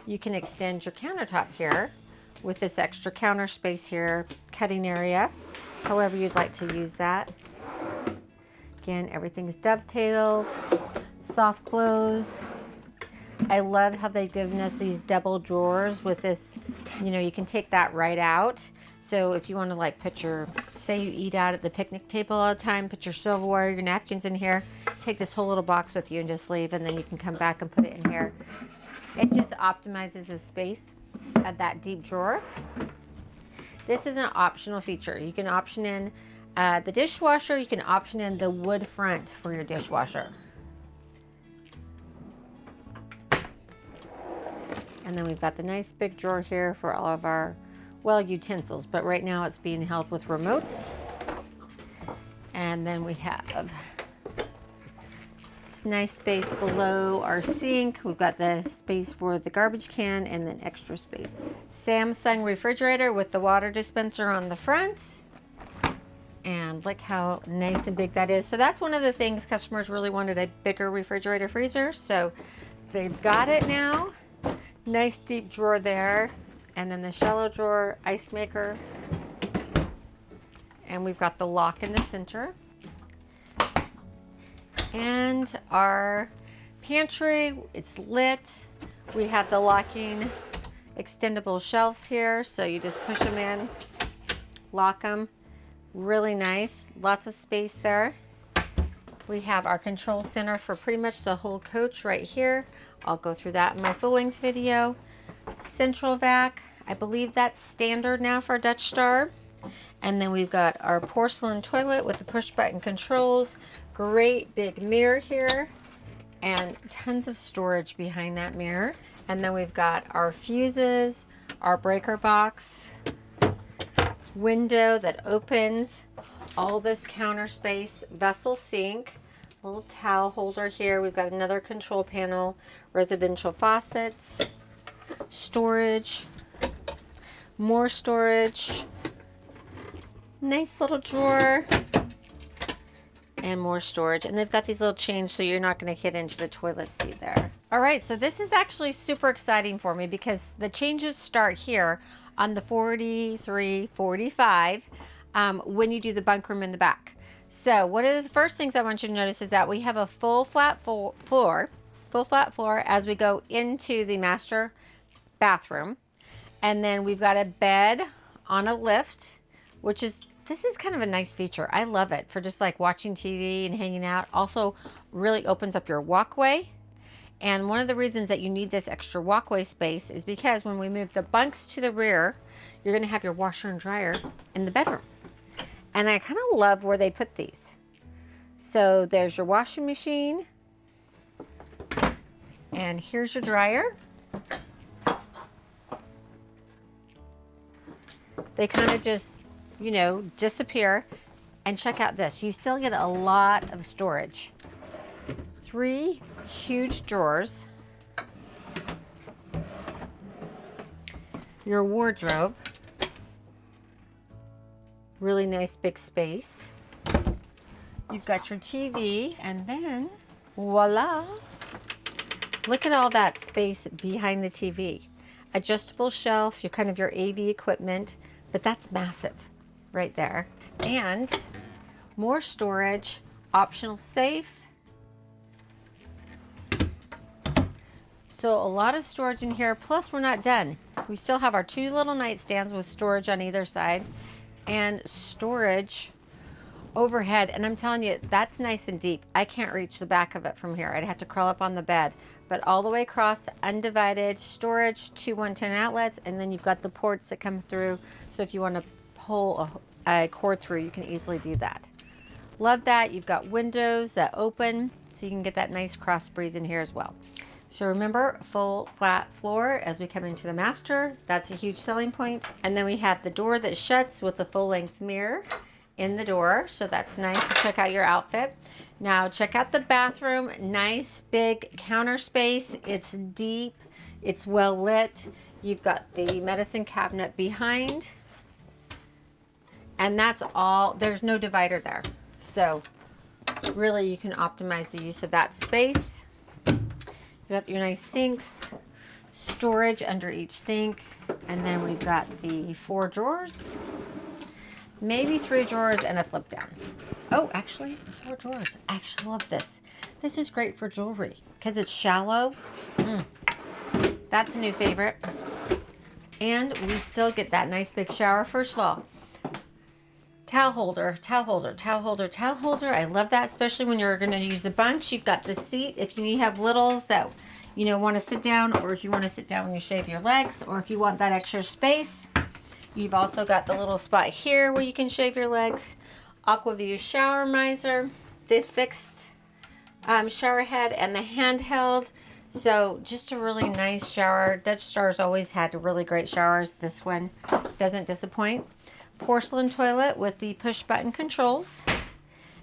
you can extend your countertop here with this extra counter space here, cutting area, however you'd like to use that. Again, everything's dovetailed, soft close. I love how they've given us these double drawers with this, you can take that right out. So if you want to like put your, say you eat out at the picnic table all the time, put your silverware, your napkins in here, take this whole little box with you and just leave, and then you can come back and put it in here. It just optimizes the space of that deep drawer. This is an optional feature. You can option in the dishwasher. You can option in the wood front for your dishwasher. And then we've got the nice big drawer here for all of our, utensils, but right now it's being held with remotes. And then we have nice space below our sink. We've got the space for the garbage can and then extra space. Samsung refrigerator with the water dispenser on the front. And look how nice and big that is. So that's one of the things customers really wanted, a bigger refrigerator freezer. So they've got it now. Nice deep drawer there. And then the shallow drawer, ice maker. And we've got the lock in the center. And our pantry, it's lit. We have the locking extendable shelves here. So you just push them in, lock them. Really nice, lots of space there. We have our control center for pretty much the whole coach right here. I'll go through that in my full length video. Central vac, I believe that's standard now for Dutch Star. And then we've got our porcelain toilet with the push button controls. Great big mirror here and tons of storage behind that mirror. And then we've got our fuses, our breaker box, window that opens, all this counter space, vessel sink, little towel holder here. We've got another control panel, residential faucets, storage, more storage, nice little drawer, and more storage. And they've got these little chains so you're not going to hit into the toilet seat there. All right, so this is actually super exciting for me because the changes start here on the 4345 when you do the bunk room in the back. So one of the first things I want you to notice is that we have a full flat floor as we go into the master bathroom. And then we've got a bed on a lift, which is, this is kind of a nice feature. I love it for just like watching TV and hanging out. Also really opens up your walkway. And one of the reasons that you need this extra walkway space is because when we move the bunks to the rear, you're going to have your washer and dryer in the bedroom. And I kind of love where they put these. So there's your washing machine. And here's your dryer. They kind of just, you know, disappear. And check out this. You still get a lot of storage. 3 huge drawers. Your wardrobe. Really nice big space. You've got your TV, and then voila. Look at all that space behind the TV. Adjustable shelf, your kind of your AV equipment, but that's massive right there. And more storage, optional safe. So a lot of storage in here, plus we're not done. We still have our 2 little nightstands with storage on either side and storage overhead. And I'm telling you, that's nice and deep. I can't reach the back of it from here. I'd have to crawl up on the bed. But all the way across, undivided storage, 2 110 outlets, and then you've got the ports that come through. So if you want to pull a cord through, you can easily do that. Love that. You've got windows that open, so you can get that nice cross breeze in here as well. So remember, full flat floor as we come into the master. That's a huge selling point. And then we have the door that shuts with the full length mirror in the door. So that's nice to check out your outfit. Now check out the bathroom. Nice big counter space. It's deep. It's well lit. You've got the medicine cabinet behind. And that's all. There's no divider there. So really you can optimize the use of that space. You got your nice sinks, storage under each sink, and then we've got the 4 drawers, maybe 3 drawers and a flip down. Oh, actually 4 drawers. I actually love this. This is great for jewelry because it's shallow. That's a new favorite. And we still get that nice big shower. First of all, towel holder, towel holder, towel holder, towel holder. I love that, especially when you're going to use the bunks. You've got the seat. If you have littles that, you know, want to sit down, or if you want to sit down when you shave your legs, or if you want that extra space, you've also got the little spot here where you can shave your legs. AquaView shower miser, the fixed shower head, and the handheld. So just a really nice shower. Dutch Star's always had really great showers. This one doesn't disappoint. Porcelain toilet with the push button controls.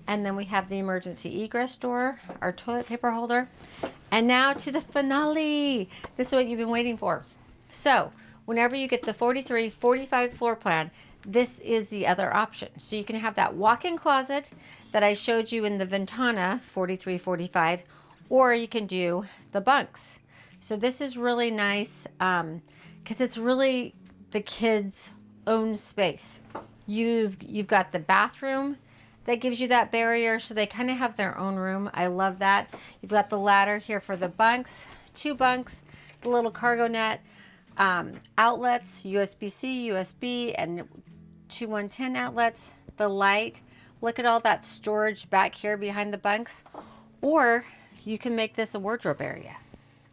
And then we have the emergency egress door, our toilet paper holder. And now to the finale. This is what you've been waiting for. So whenever you get the 43-45 floor plan, this is the other option. So you can have that walk-in closet that I showed you in the Ventana 43-45, or you can do the bunks. So this is really nice because it's really the kids' own space. You've got the bathroom that gives you that barrier, so they kind of have their own room. I love that. You've got the ladder here for the bunks, 2 bunks, the little cargo net, outlets, USB-C, USB, and 2 110 outlets, the light. Look at all that storage back here behind the bunks. Or you can make this a wardrobe area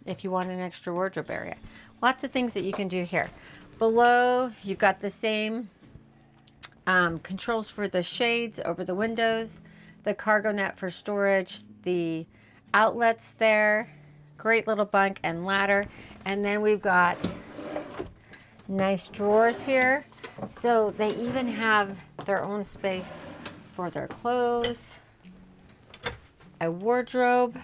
if you want an extra wardrobe area. Lots of things that you can do here. Below, you've got the same controls for the shades over the windows, the cargo net for storage, the outlets there, great little bunk and ladder. And then we've got nice drawers here. So they even have their own space for their clothes, a wardrobe.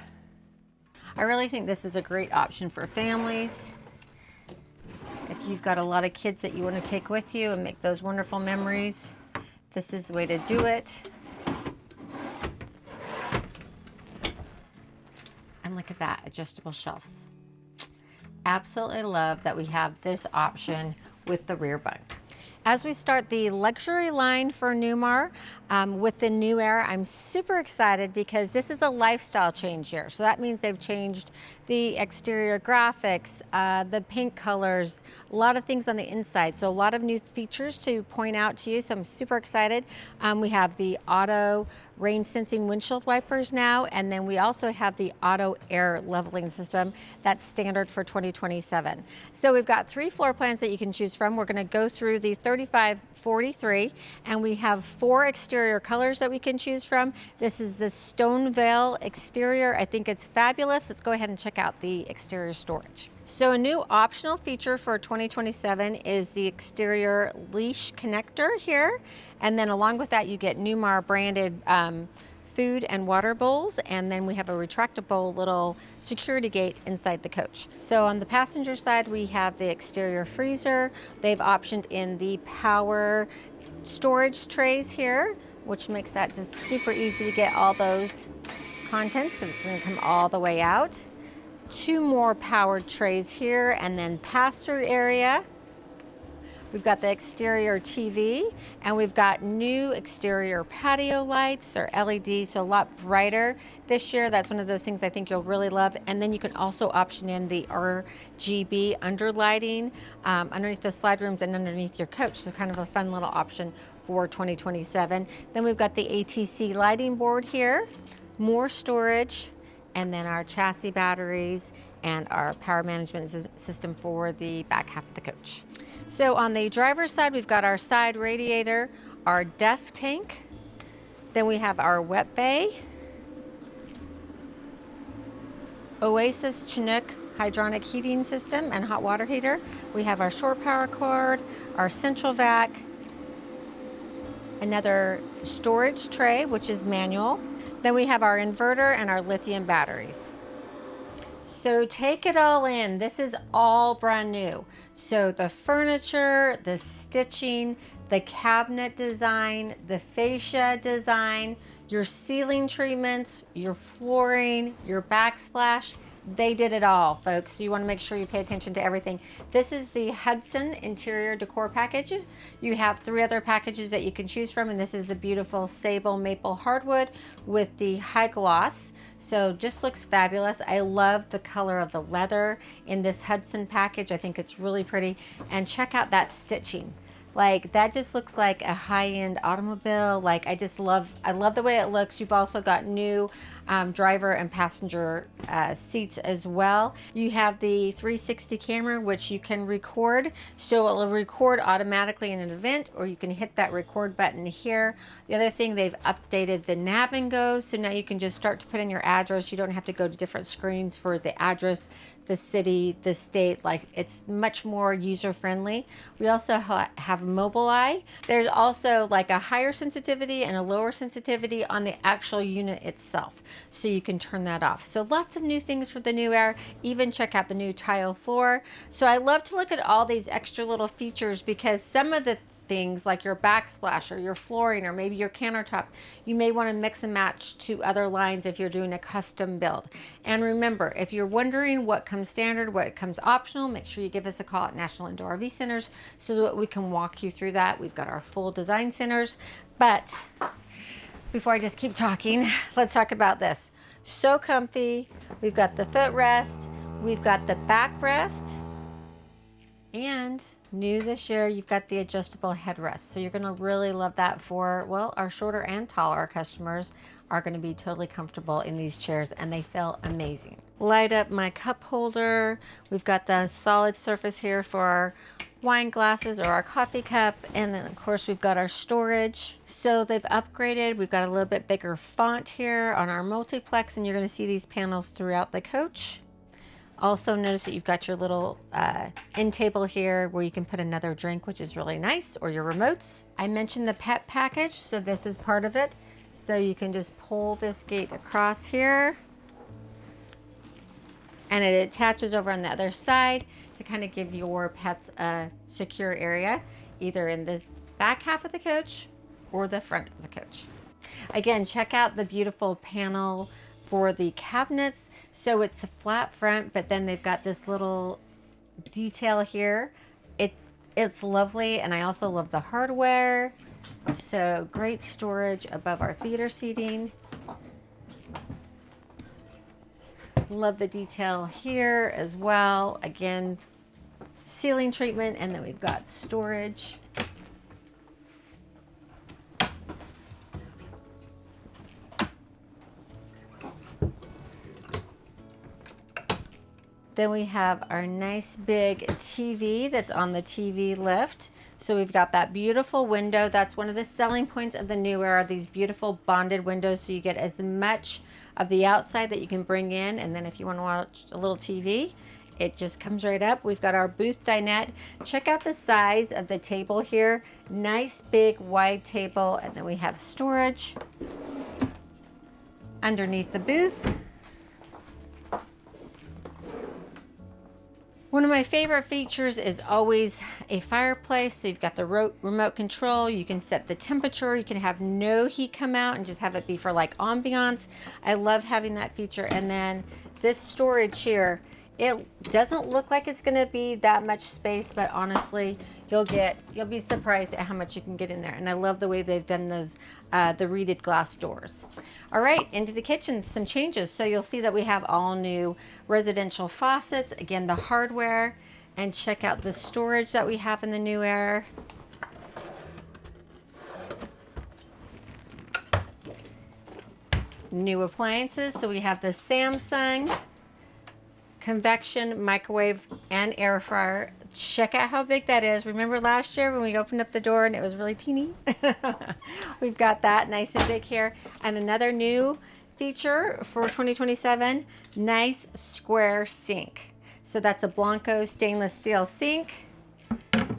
I really think this is a great option for families. If you've got a lot of kids that you want to take with you and make those wonderful memories, this is the way to do it. And look at that, adjustable shelves. Absolutely love that we have this option with the rear bunk. As we start the luxury line for Newmar with the new Aire, I'm super excited because this is a lifestyle change here. So that means they've changed the exterior graphics, the paint colors, a lot of things on the inside. So a lot of new features to point out to you. So I'm super excited. We have the auto rain sensing windshield wipers now, and then we also have the auto air leveling system that's standard for 2027. So we've got 3 floor plans that you can choose from. We're going to go through the 35-43, and we have 4 exterior colors that we can choose from. This is the Stone Veil exterior. I think it's fabulous. Let's go ahead and check out the exterior storage. So a new optional feature for 2027 is the exterior leash connector here. And then along with that, you get Newmar branded food and water bowls. And then we have a retractable little security gate inside the coach. So on the passenger side, we have the exterior freezer. They've optioned in the power storage trays here, which makes that just super easy to get all those contents because it's going to come all the way out. 2 more powered trays here, and then pass-through area. We've got the exterior TV, and we've got new exterior patio lights. They're LED, so a lot brighter this year. That's one of those things I think you'll really love. And then you can also option in the RGB underlighting underneath the slide rooms and underneath your coach. So kind of a fun little option for 2027. Then we've got the ATC lighting board here, more storage, and then our chassis batteries and our power management system for the back half of the coach. So on the driver's side, we've got our side radiator, our DEF tank, then we have our wet bay, Oasis Chinook hydronic heating system and hot water heater. We have our shore power cord, our central vac, another storage tray, which is manual. Then we have our inverter and our lithium batteries. So take it all in. This is all brand new. So the furniture, the stitching, the cabinet design, the fascia design, your ceiling treatments, your flooring, your backsplash, they did it all, folks. So you want to make sure you pay attention to everything. This is the Hudson interior decor package. You have 3 other packages that you can choose from, and this is the beautiful sable maple hardwood with the high gloss. So just looks fabulous. I love the color of the leather in this Hudson package. I think it's really pretty. And check out that stitching. Like, that just looks like a high-end automobile. Like, I love the way it looks. You've also got new driver and passenger seats as well. You have the 360 camera, which you can record. So it will record automatically in an event, or you can hit that record button here. The other thing, they've updated the Nav and Go, so now you can just start to put in your address. You don't have to go to different screens for the address, the city, the state. Like, it's much more user-friendly. We also have have Mobileye. There's also like a higher sensitivity and a lower sensitivity on the actual unit itself. So you can turn that off. So lots of new things for the new Aire. Even check out the new tile floor. So I love to look at all these extra little features because some of the things like your backsplash or your flooring or maybe your countertop, you may want to mix and match to other lines if you're doing a custom build. And remember, if you're wondering what comes standard, what comes optional, make sure you give us a call at National Indoor RV Centers so that we can walk you through that. We've got our full design centers. But before I just keep talking, let's talk about this. So comfy. We've got the footrest, we've got the backrest, and new this year, you've got the adjustable headrest. So you're gonna really love that for, well, our shorter and taller customers are gonna be totally comfortable in these chairs and they feel amazing. Light up my cup holder. We've got the solid surface here for our wine glasses or our coffee cup. And then of course we've got our storage. So they've upgraded. We've got a little bit bigger font here on our multiplex and you're gonna see these panels throughout the coach. Also notice that you've got your little end table here where you can put another drink, which is really nice, or your remotes. I mentioned the pet package, so this is part of it. So you can just pull this gate across here and it attaches over on the other side to kind of give your pets a secure area, either in the back half of the coach or the front of the coach. Again, check out the beautiful panel for the cabinets. So it's a flat front, but then they've got this little detail here. It's lovely, and I also love the hardware. So great storage above our theater seating. Love the detail here as well. Again, ceiling treatment, and then we've got storage. Then we have our nice big TV that's on the TV lift. So we've got that beautiful window. That's one of the selling points of the new Aire, these beautiful bonded windows. So you get as much of the outside that you can bring in. And then if you want to watch a little TV, it just comes right up. We've got our booth dinette. Check out the size of the table here. Nice big wide table. And then we have storage underneath the booth. One of my favorite features is always a fireplace. So you've got the remote control. You can set the temperature. You can have no heat come out and just have it be for like ambiance. I love having that feature. And then this storage here, it doesn't look like it's gonna be that much space, but honestly, you'll be surprised at how much you can get in there. And I love the way they've done those, the reeded glass doors. All right, into the kitchen, some changes. So you'll see that we have all new residential faucets. Again, the hardware, and check out the storage that we have in the new Aire. New appliances, so we have the Samsung convection microwave and air fryer. Check out how big that is. Remember last year when we opened up the door and it was really teeny? We've got that nice and big here. And another new feature for 2027, nice square sink. So that's a Blanco stainless steel sink.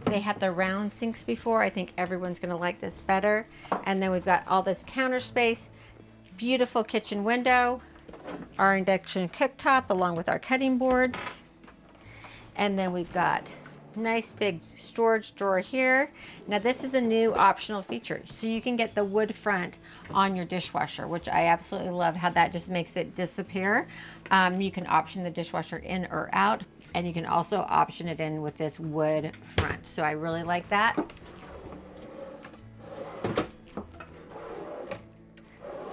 They had the round sinks before. I think everyone's gonna like this better. And then we've got all this counter space, beautiful kitchen window, our induction cooktop along with our cutting boards. And then we've got nice big storage drawer here. Now this is a new optional feature. So you can get the wood front on your dishwasher, which I absolutely love how that just makes it disappear. You can option the dishwasher in or out, and you can also option it in with this wood front. So I really like that.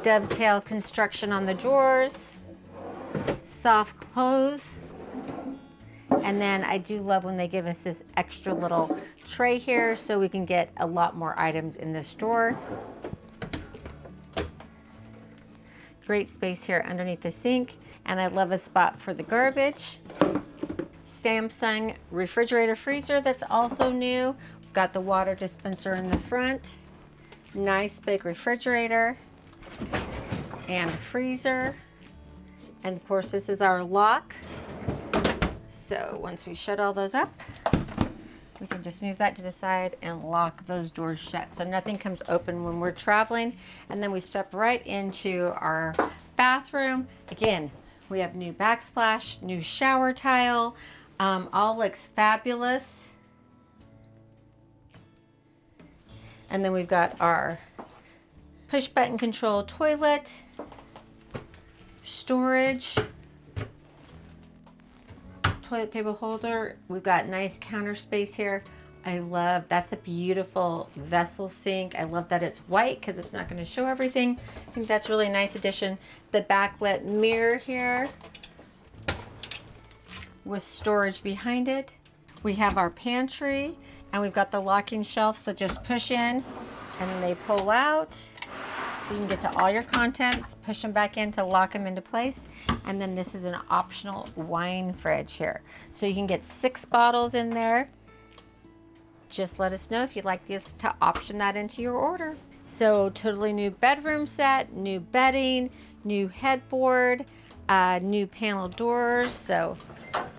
Dovetail construction on the drawers, soft close. And then I do love when they give us this extra little tray here so we can get a lot more items in this drawer. Great space here underneath the sink. And I love a spot for the garbage. Samsung refrigerator freezer that's also new. We've got the water dispenser in the front. Nice big refrigerator and freezer. And of course this is our lock. So once we shut all those up, we can can just move that to the side and lock those doors shut so nothing comes open when we're traveling. And then we step right into our bathroom. Again, we have new backsplash, new shower tile, all looks fabulous. And then we've got our push button control toilet, storage, toilet paper holder. We've got nice counter space here. I love, that's a beautiful vessel sink. I love that it's white because it's not going to show everything. I think that's really a nice addition. The backlit mirror here with storage behind it. We have our pantry and we've got the locking shelves that just push in and they pull out. So you can get to all your contents, push them back in to lock them into place. And then this is an optional wine fridge here. So you can get 6 bottles in there. Just let us know if you'd like us to option that into your order. So totally new bedroom set, new bedding, new headboard, new panel doors. So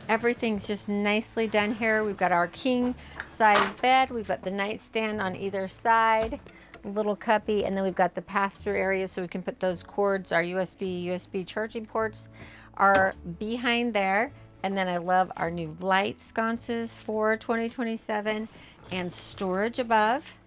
everything's just nicely done here. We've got our king size bed. We've got the nightstand on either side, little cubby, and then we've got the pass-through area so we can put those cords, our USB charging ports are behind there. And then I love our new light sconces for 2027 and storage above.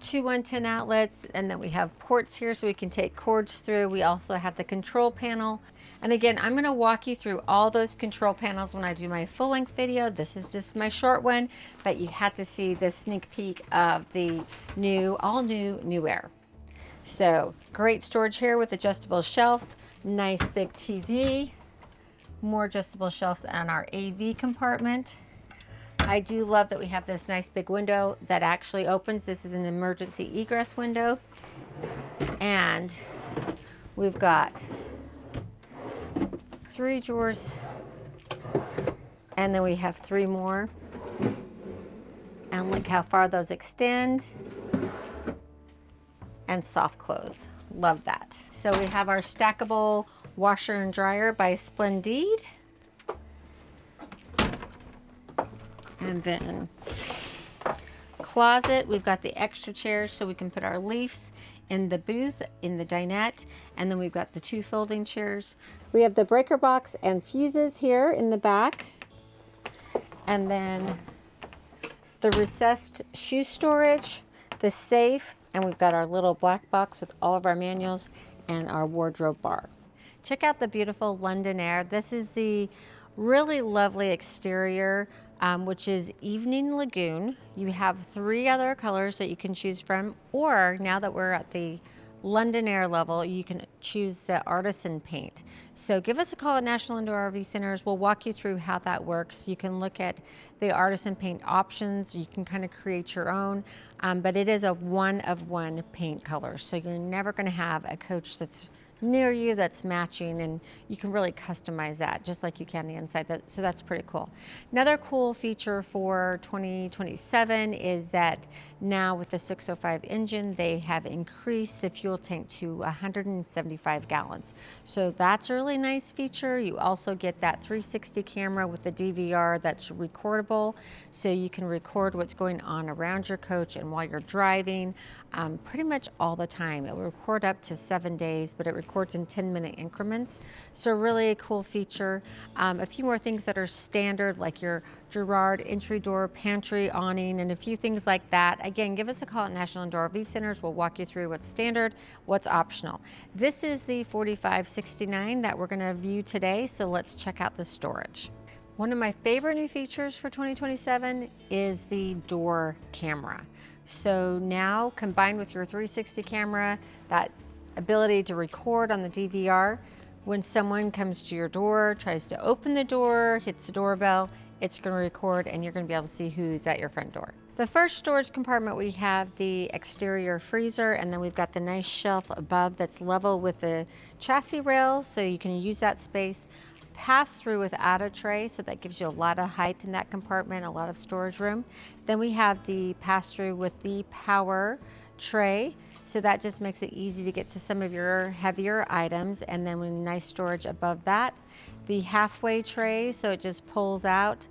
2 110 outlets, and then we have ports here so we can take cords through. We also have the control panel. And again, I'm going to walk you through all those control panels when I do my full-length video. This is just my short one, but you had to see the sneak peek of the all new Aire. So great storage here with adjustable shelves, nice big TV, more adjustable shelves on our AV compartment. I do love that we have this nice big window that actually opens. This is an emergency egress window. And we've got 3 drawers. And then we have 3 more. And look how far those extend. And soft close. Love that. So we have our stackable washer and dryer by Splendide. And then closet, we've got the extra chairs so we can put our leaves in the booth, in the dinette, and then we've got the 2 folding chairs. We have the breaker box and fuses here in the back. And then the recessed shoe storage, the safe, and we've got our little black box with all of our manuals and our wardrobe bar. Check out the beautiful London Aire. This is the really lovely exterior, which is Evening Lagoon. You have 3 other colors that you can choose from, or now that we're at the London Aire level, you can choose the artisan paint. So give us a call at National Indoor RV Centers. We'll walk you through how that works. You can look at the artisan paint options. You can kind of create your own, but it is a one-of-one paint color. So you're never going to have a coach that's near you that's matching, and you can really customize that just like you can the inside. So that's pretty cool. Another cool feature for 2027 is that now with the 605 engine, they have increased the fuel tank to 175 gallons. So that's a really nice feature. You also get that 360 camera with the DVR that's recordable, so you can record what's going on around your coach and while you're driving, pretty much all the time. It will record up to 7 days, but it records in 10-minute increments. So really a cool feature. A few more things that are standard, like your Girard entry door, pantry, awning, and a few things like that. Again, give us a call at National Indoor RV Centers. We'll walk you through what's standard, what's optional. This is the 4569 that we're going to view today, so let's check out the storage. One of my favorite new features for 2027 is the door camera. So now, combined with your 360 camera, that ability to record on the DVR, when someone comes to your door, tries to open the door, hits the doorbell, it's going to record and you're going to be able to see who's at your front door. The first storage compartment, we have the exterior freezer, and then we've got the nice shelf above that's level with the chassis rail, so you can use that space. Pass through without a tray, so that gives you a lot of height in that compartment, a lot of storage room. Then we have the pass through with the power tray. So that just makes it easy to get to some of your heavier items, and then with nice storage above that. The halfway tray, so it just pulls out,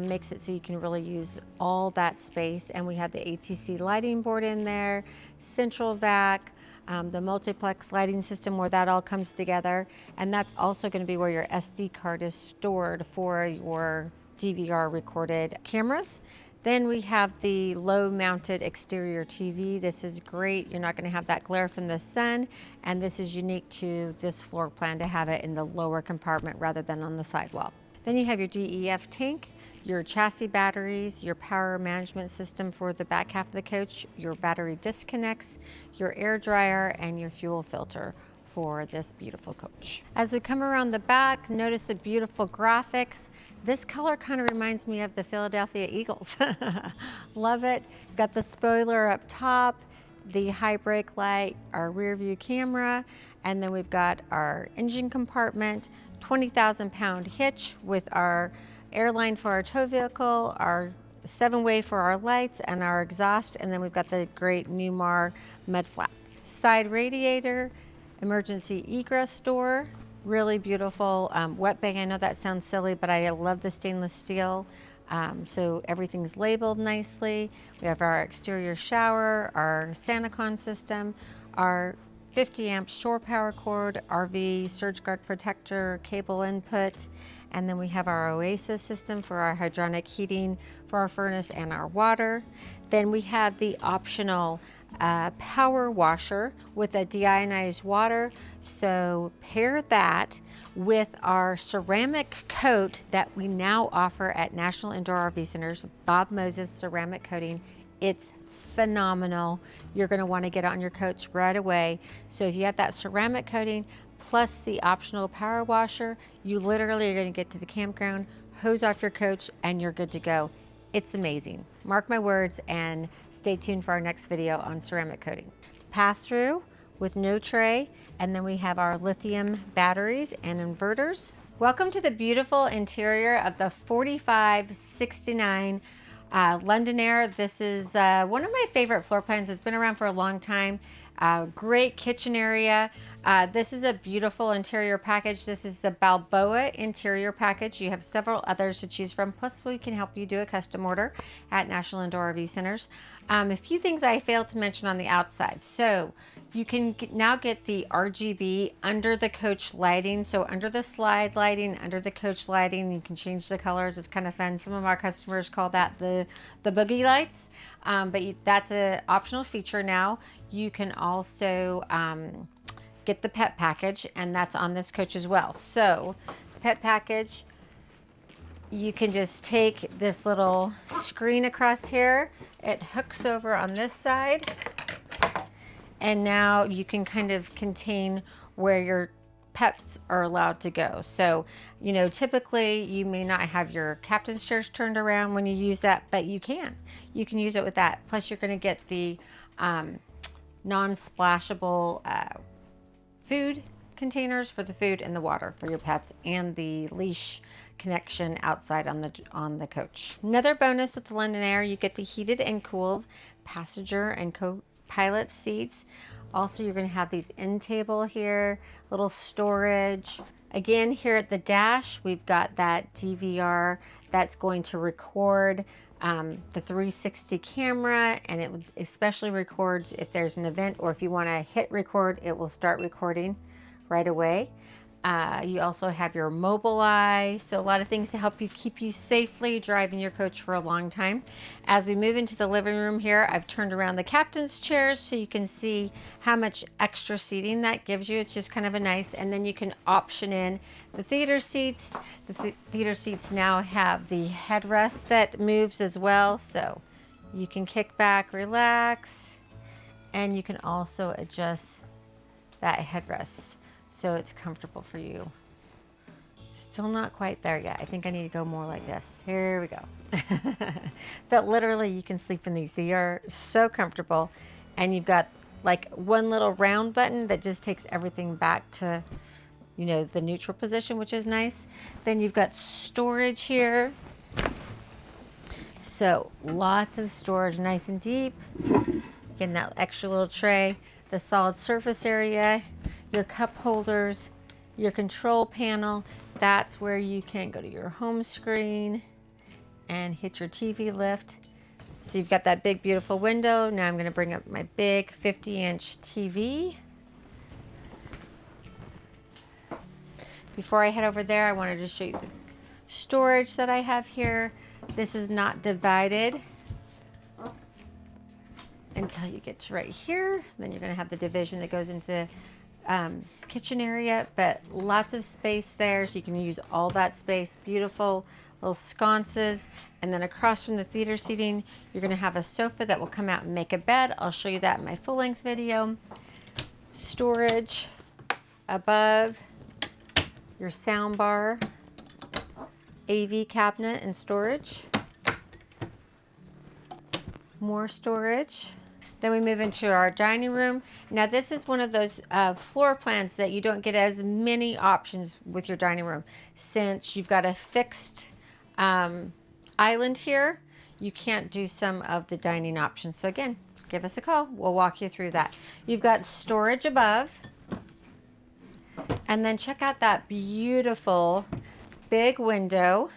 makes it so you can really use all that space. And we have the ATC lighting board in there, central vac, the multiplex lighting system where that all comes together. And that's also going to be where your SD card is stored for your DVR recorded cameras. Then we have the low mounted exterior TV. This is great. You're not going to have that glare from the sun. And this is unique to this floor plan to have it in the lower compartment rather than on the sidewall. Then you have your DEF tank, your chassis batteries, your power management system for the back half of the coach, your battery disconnects, your air dryer, and your fuel filter for this beautiful coach. As we come around the back, notice the beautiful graphics. This color kind of reminds me of the Philadelphia Eagles. Love it. Got the spoiler up top, the high brake light, our rear view camera, and then we've got our engine compartment, 20,000 pound hitch with our airline for our tow vehicle, our 7-way for our lights and our exhaust, and then we've got the great Newmar mud flap. Side radiator, emergency egress door, really beautiful wet bag. I know that sounds silly, but I love the stainless steel. So everything's labeled nicely. We have our exterior shower, our SantaCon system, our 50 amp shore power cord, RV surge guard protector, cable input, and then we have our Oasis system for our hydronic heating for our furnace and our water. Then we have the optional power washer with a deionized water. So pair that with our ceramic coat that we now offer at National Indoor RV Centers, Bob Moses ceramic coating. It's phenomenal. You're going to want to get on your coach right away. So if you have that ceramic coating plus the optional power washer, you literally are going to get to the campground, hose off your coach, and you're good to go. It's amazing. Mark my words and stay tuned for our next video on ceramic coating. Pass through with no tray, and then we have our lithium batteries and inverters. Welcome to the beautiful interior of the 4569 London Aire. This is one of my favorite floor plans. It's been around for a long time. Great kitchen area. This is a beautiful interior package. This is the Balboa interior package. You have several others to choose from. Plus, we can help you do a custom order at National Indoor RV Centers. A few things I failed to mention on the outside. So you can now get the RGB under the coach lighting. So under the slide lighting, under the coach lighting, you can change the colors. It's kind of fun. Some of our customers call that the boogie lights, but that's an optional feature now. You can also get the pet package, and that's on this coach as well. So the pet package, you can just take this little screen across here. It hooks over on this side, and now you can kind of contain where your pets are allowed to go. So, you know, typically you may not have your captain's chairs turned around when you use that, but you can use it with that. Plus you're going to get the non-splashable food containers for the food and the water for your pets, and the leash connection outside on the coach. Another bonus with the London Aire, you get the heated and cooled passenger and co-pilot seats. Also, you're going to have these end table here, little storage. Again, here at the dash, we've got that DVR that's going to record the 360 camera, and it especially records if there's an event, or if you want to hit record, it will start recording right away. You also have your Mobileye, so a lot of things to help you keep you safely driving your coach for a long time. As we move into the living room here, I've turned around the captain's chairs so you can see how much extra seating that gives you. It's just kind of a nice, and then you can option in the theater seats. The theater seats now have the headrest that moves as well, so you can kick back, relax, and you can also adjust that headrest so it's comfortable for you. Still not quite there yet. I think I need to go more like this. Here we go. But literally you can sleep in these. They are so comfortable. And you've got like one little round button that just takes everything back to, you know, the neutral position, which is nice. Then you've got storage here. So lots of storage, nice and deep. Getting that extra little tray. the solid surface area, your cup holders, your control panel. That's where you can go to your home screen and hit your TV lift. So you've got that big, beautiful window. Now I'm going to bring up my big 50-inch TV. Before I head over there, I wanted to show you the storage that I have here. This is not divided until you get to right here. Then you're going to have the division that goes into the kitchen area, but lots of space there, so you can use all that space. Beautiful little sconces. And then across from the theater seating, you're going to have a sofa that will come out and make a bed. I'll show you that in my full-length video. Storage above, your sound bar, AV cabinet and storage, more storage. Then we move into our dining room. Now this is one of those floor plans that you don't get as many options with your dining room. Since you've got a fixed island here, you can't do some of the dining options. So again, give us a call. We'll walk you through that. You've got storage above. And then check out that beautiful big window.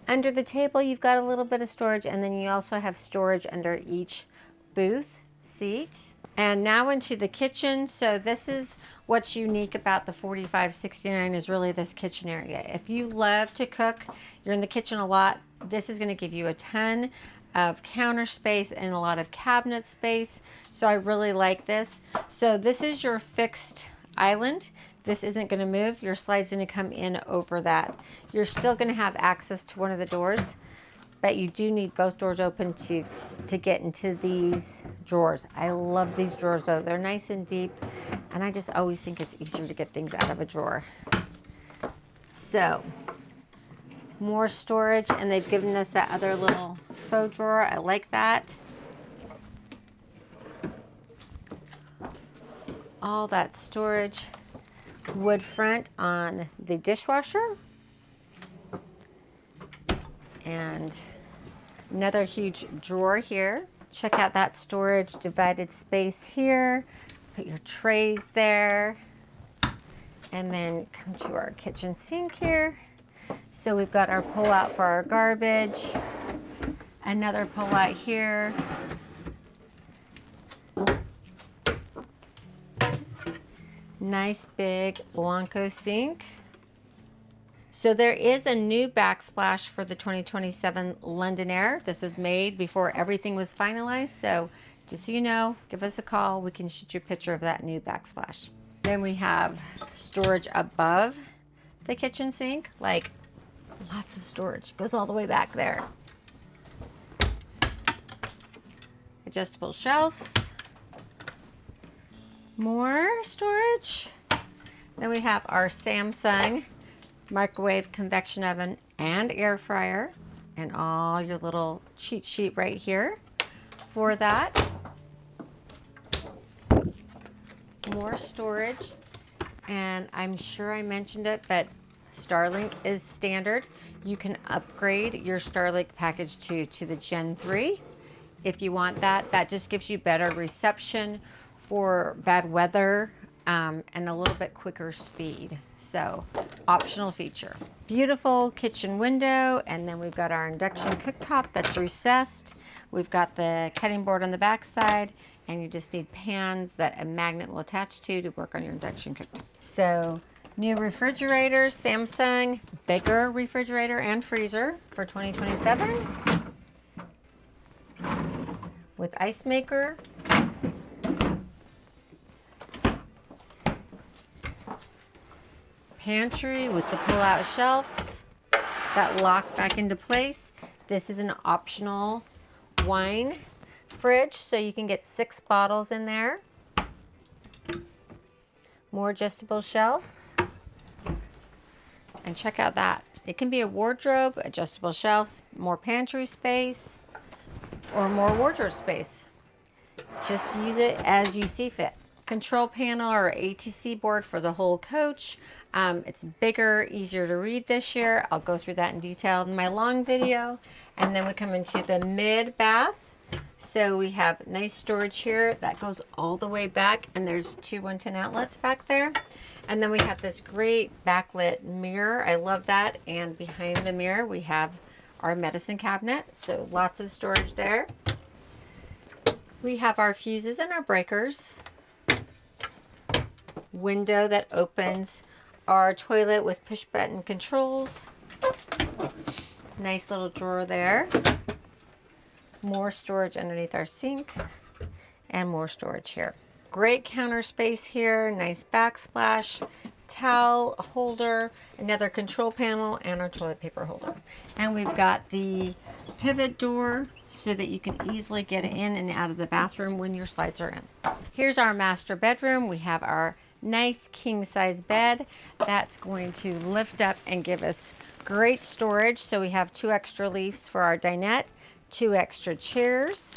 Under the table, you've got a little bit of storage, and then you also have storage under each booth seat. And now into the kitchen. So this is what's unique about the 4569 is really this kitchen area. If you love to cook, you're in the kitchen a lot, this is going to give you a ton of counter space and a lot of cabinet space. So I really like this. So this is your fixed island. This isn't going to move. Your slide's going to come in over that. You're still going to have access to one of the doors, but you do need both doors open to get into these drawers. I love these drawers though. They're nice and deep, and I just always think it's easier to get things out of a drawer. So more storage, and they've given us that other little faux drawer. I like that. All that storage. Wood front on the dishwasher. And another huge drawer here. Check out that storage divided space here. Put your trays there. And then come to our kitchen sink here. So we've got our pull out for our garbage. Another pull out here. Nice big Blanco sink. So there is a new backsplash for the 2027 London Aire. This was made before everything was finalized. So just so you know, give us a call. We can shoot you a picture of that new backsplash. Then we have storage above the kitchen sink, like lots of storage. Goes all the way back there. Adjustable shelves. More storage. Then we have our Samsung microwave, convection oven, and air fryer, and all your little cheat sheet right here for that. More storage, and I'm sure I mentioned it, but Starlink is standard. You can upgrade your Starlink package to the Gen 3 if you want that. That just gives you better reception for bad weather and a little bit quicker speed. So optional feature. Beautiful kitchen window, and then we've got our induction cooktop that's recessed. We've got the cutting board on the back side, and you just need pans that a magnet will attach to work on your induction cooktop. So new refrigerators, Samsung, bigger refrigerator and freezer for 2027 with ice maker. Pantry with the pull-out shelves that lock back into place. This is an optional wine fridge, so you can get 6 bottles in there. More adjustable shelves. And check out that. It can be a wardrobe, adjustable shelves, more pantry space, or more wardrobe space. Just use it as you see fit. Control panel or ATC board for the whole coach. It's bigger, easier to read this year. I'll go through that in detail in my long video. And then we come into the mid bath. So we have nice storage here that goes all the way back, and there's 2 110 outlets back there. And then we have this great backlit mirror. I love that. And behind the mirror, we have our medicine cabinet. So lots of storage there. We have our fuses and our breakers. Window that opens. Our toilet with push button controls. Nice little drawer there. More storage underneath our sink. And more storage here. Great counter space here, nice backsplash, towel holder, another control panel, and our toilet paper holder. And we've got the pivot door so that you can easily get in and out of the bathroom when your slides are in. Here's our master bedroom. We have our nice king size bed that's going to lift up and give us great storage. So we have 2 extra leaves for our dinette, 2 extra chairs.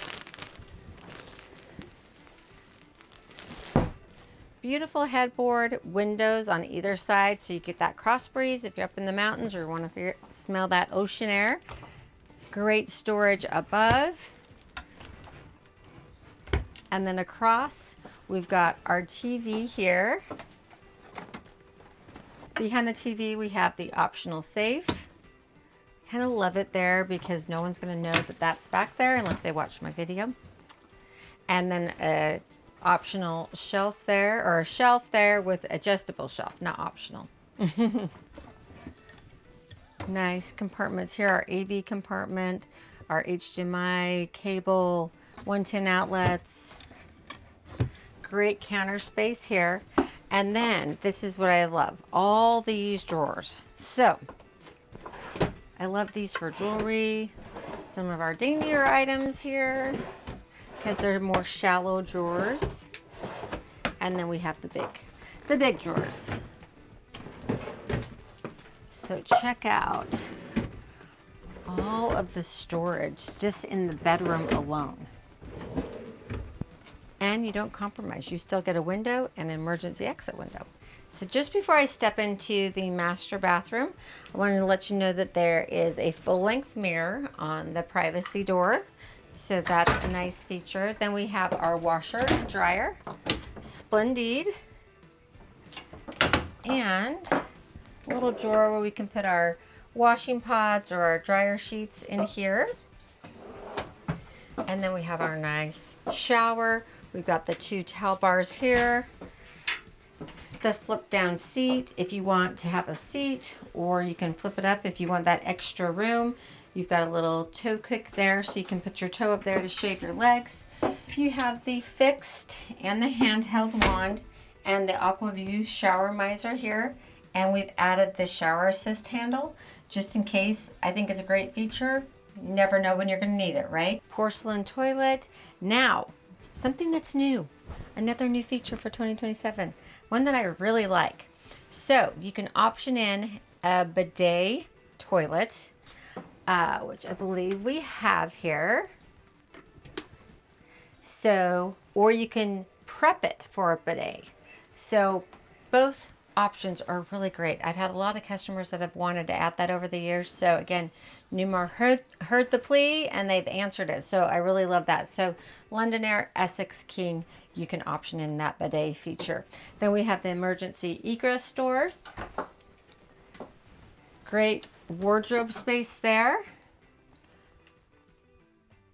Beautiful headboard, windows on either side so you get that cross breeze if you're up in the mountains or want to smell that ocean air. Great storage above. And then across, we've got our TV here. Behind the TV, we have the optional safe. Kind of love it there because no one's going to know that that's back there unless they watch my video. And then a optional shelf there, or a shelf there with adjustable shelf, not optional. Nice compartments here, our AV compartment, our HDMI cable, 110 outlets, great counter space here. And then this is what I love, all these drawers. So I love these for jewelry, some of our daintier items here, because they're more shallow drawers. And then we have the big drawers. So check out all of the storage just in the bedroom alone. And you don't compromise. You still get a window and an emergency exit window. So just before I step into the master bathroom, I wanted to let you know that there is a full-length mirror on the privacy door. So that's a nice feature. Then we have our washer and dryer, Splendid, and a little drawer where we can put our washing pods or our dryer sheets in here. And then we have our nice shower. We've got the 2 towel bars here, the flip down seat if you want to have a seat, or you can flip it up if you want that extra room. You've got a little toe kick there so you can put your toe up there to shave your legs. You have the fixed and the handheld wand and the AquaView shower miser here. And we've added the shower assist handle just in case. I think it's a great feature. You never know when you're going to need it, right? Porcelain toilet. Now, something that's new. Another new feature for 2027. One that I really like. So you can option in a bidet toilet, which I believe we have here. So, or you can prep it for a bidet. So both options are really great. I've had a lot of customers that have wanted to add that over the years. So again, Newmar heard the plea and they've answered it. So I really love that. So London, Essex, King, you can option in that bidet feature. Then we have the emergency egress door. Great wardrobe space there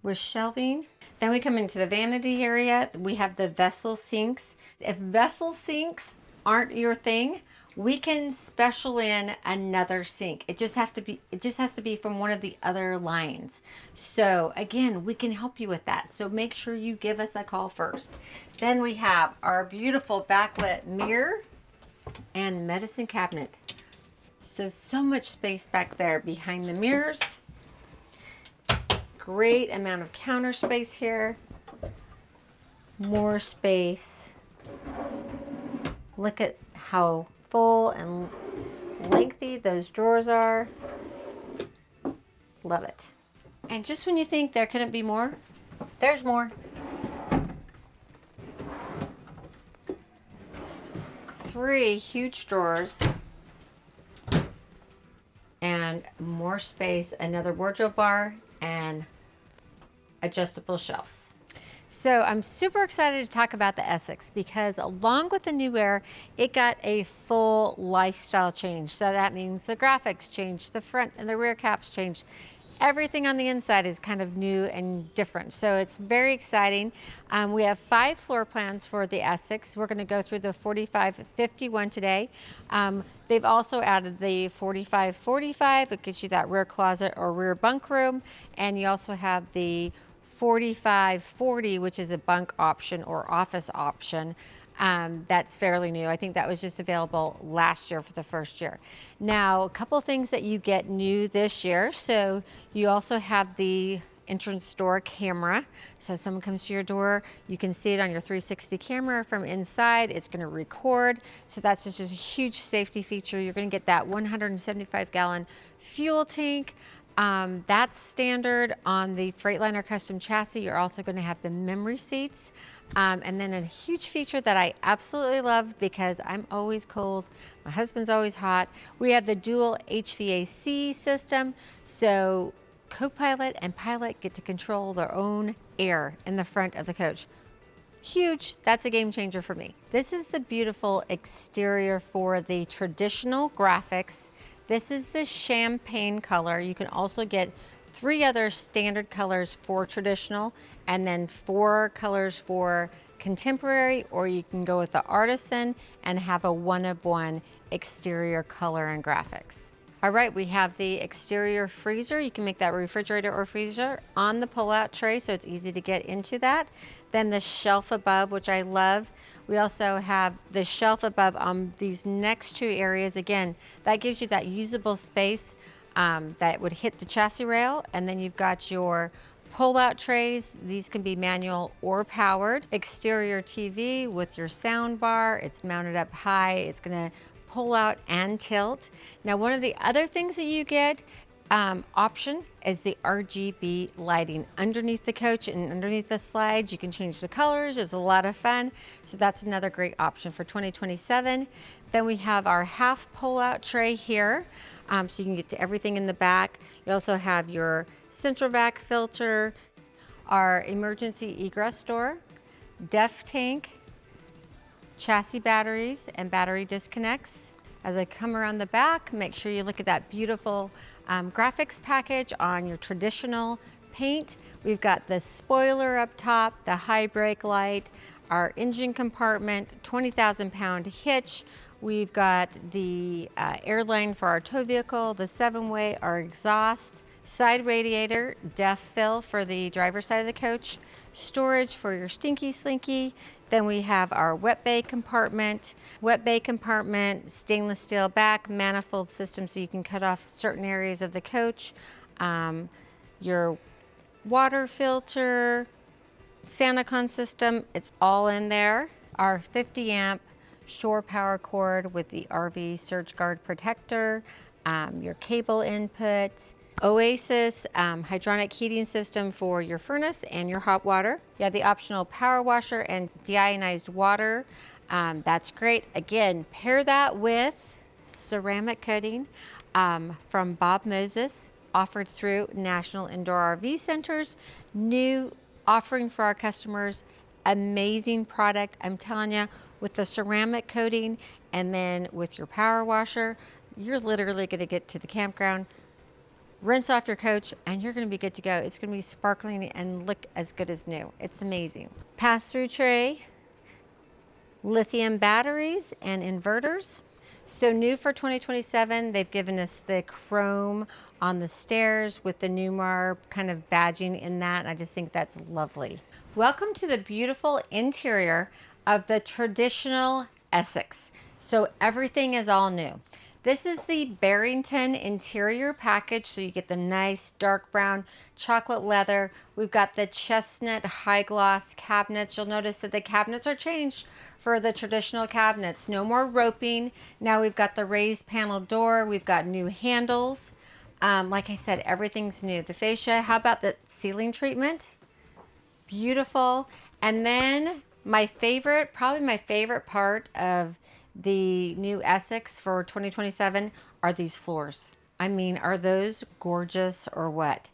with shelving. Then we come into the vanity area. We have the vessel sinks. If vessel sinks aren't your thing, we can special in another sink. It just has to be from one of the other lines. So again, we can help you with that. So make sure you give us a call first. Then we have our beautiful backlit mirror and medicine cabinet. So much space back there behind the mirrors. Great amount of counter space here. More space. Look at how full and lengthy those drawers are. Love it. And just when you think there couldn't be more, there's more. 3 huge drawers and more space, another wardrobe bar, and adjustable shelves. So I'm super excited to talk about the Essex because along with the new Aire, it got a full lifestyle change. So that means the graphics changed, the front and the rear caps changed. Everything on the inside is kind of new and different. So it's very exciting. We have 5 floor plans for the Essex. We're gonna go through the 4551 today. They've also added the 4545. It gives you that rear closet or rear bunk room. And you also have the 4540, which is a bunk option or office option. That's fairly new. I think that was just available last year for the first year. Now, a couple things that you get new this year. So you also have the entrance door camera. So if someone comes to your door, you can see it on your 360 camera from inside. It's going to record. So that's just a huge safety feature. You're going to get that 175-gallon fuel tank. That's standard on the Freightliner custom chassis. You're also going to have the memory seats. And then a huge feature that I absolutely love because I'm always cold, my husband's always hot. We have the dual HVAC system. So co-pilot and pilot get to control their own air in the front of the coach. Huge. That's a game changer for me. This is the beautiful exterior for the traditional graphics. This is the champagne color. You can also get 3 other standard colors for traditional and then 4 colors for contemporary, or you can go with the artisan and have a one-of-one exterior color and graphics. All right, we have the exterior freezer. You can make that refrigerator or freezer on the pull-out tray, so it's easy to get into that. Then the shelf above, which I love. We also have the shelf above on these next 2 areas. Again, that gives you that usable space that would hit the chassis rail. And then you've got your pull-out trays. These can be manual or powered. Exterior TV with your sound bar. It's mounted up high. It's gonna pull out and tilt. Now, one of the other things that you get option is the RGB lighting underneath the coach and underneath the slides. You can change the colors. It's a lot of fun. So that's another great option for 2027. Then we have our half pull-out tray here. So you can get to everything in the back. You also have your central vac filter, our emergency egress door, def tank, chassis batteries and battery disconnects. As I come around the back, make sure you look at that beautiful graphics package on your traditional paint. We've got the spoiler up top, the high brake light, our engine compartment, 20,000-pound hitch. We've got the airline for our tow vehicle, the 7-way, our exhaust, side radiator, def fill for the driver's side of the coach, storage for your stinky slinky. Then we have our wet bay compartment, stainless steel back, manifold system so you can cut off certain areas of the coach, your water filter, SantaCon system, it's all in there. Our 50 amp shore power cord with the RV surge guard protector, your cable input, Oasis hydronic heating system for your furnace and your hot water. You have the optional power washer and deionized water. That's great. Again, pair that with ceramic coating from Bob Moses, offered through National Indoor RV Centers. New offering for our customers. Amazing product. I'm telling you, with the ceramic coating and then with your power washer, you're literally going to get to the campground, rinse off your coach, and you're going to be good to go. It's going to be sparkling and look as good as new. It's amazing. Pass-through tray, lithium batteries and inverters. So new for 2027, they've given us the chrome on the stairs with the Newmar kind of badging in that. And I just think that's lovely. Welcome to the beautiful interior of the traditional Essex. So everything is all new. This is the Barrington interior package. So you get the nice dark brown chocolate leather. We've got the chestnut high gloss cabinets. You'll notice that the cabinets are changed for the traditional cabinets. No more roping. Now we've got the raised panel door. We've got new handles. Like I said, everything's new. The fascia, how about the ceiling treatment? Beautiful. And then my favorite, probably my favorite part of the new Essex for 2027 are these floors. I mean, are those gorgeous or what?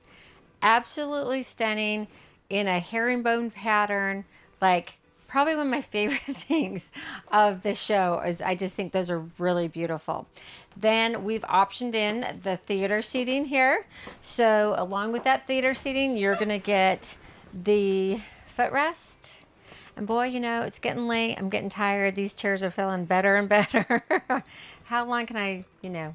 Absolutely stunning. in a herringbone pattern. Like, probably one of my favorite things of the show is I just think those are really beautiful. Then we've optioned in the theater seating here. So along with that theater seating, you're gonna get the footrest. And boy, you know, it's getting late. I'm getting tired. These chairs are feeling better and better. How long can I, you know,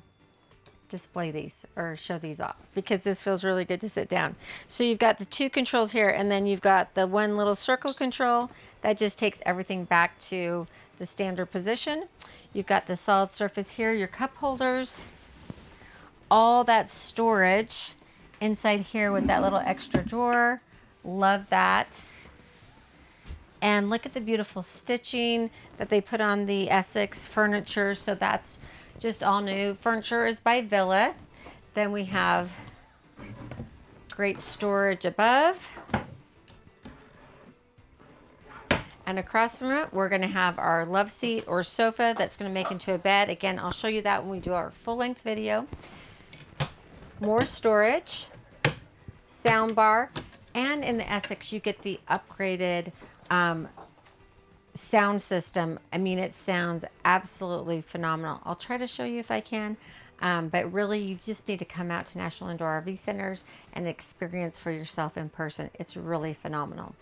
display these or show these off? Because this feels really good to sit down. So you've got the two controls here, and then you've got the one little circle control that just takes everything back to the standard position. You've got the solid surface here, your cup holders, all that storage inside here with that little extra drawer. Love that. And look at the beautiful stitching that they put on the Essex furniture. So that's just all new. Furniture is by Villa. Then we have great storage above. And across from it, we're gonna have our love seat or sofa that's gonna make into a bed. Again, I'll show you that when we do our full length video. More storage, sound bar, and in the Essex, you get the upgraded sound system. I mean, it sounds absolutely phenomenal. I'll try to show you if I can, but really you just need to come out to National Indoor RV Centers and experience for yourself in person. It's really phenomenal.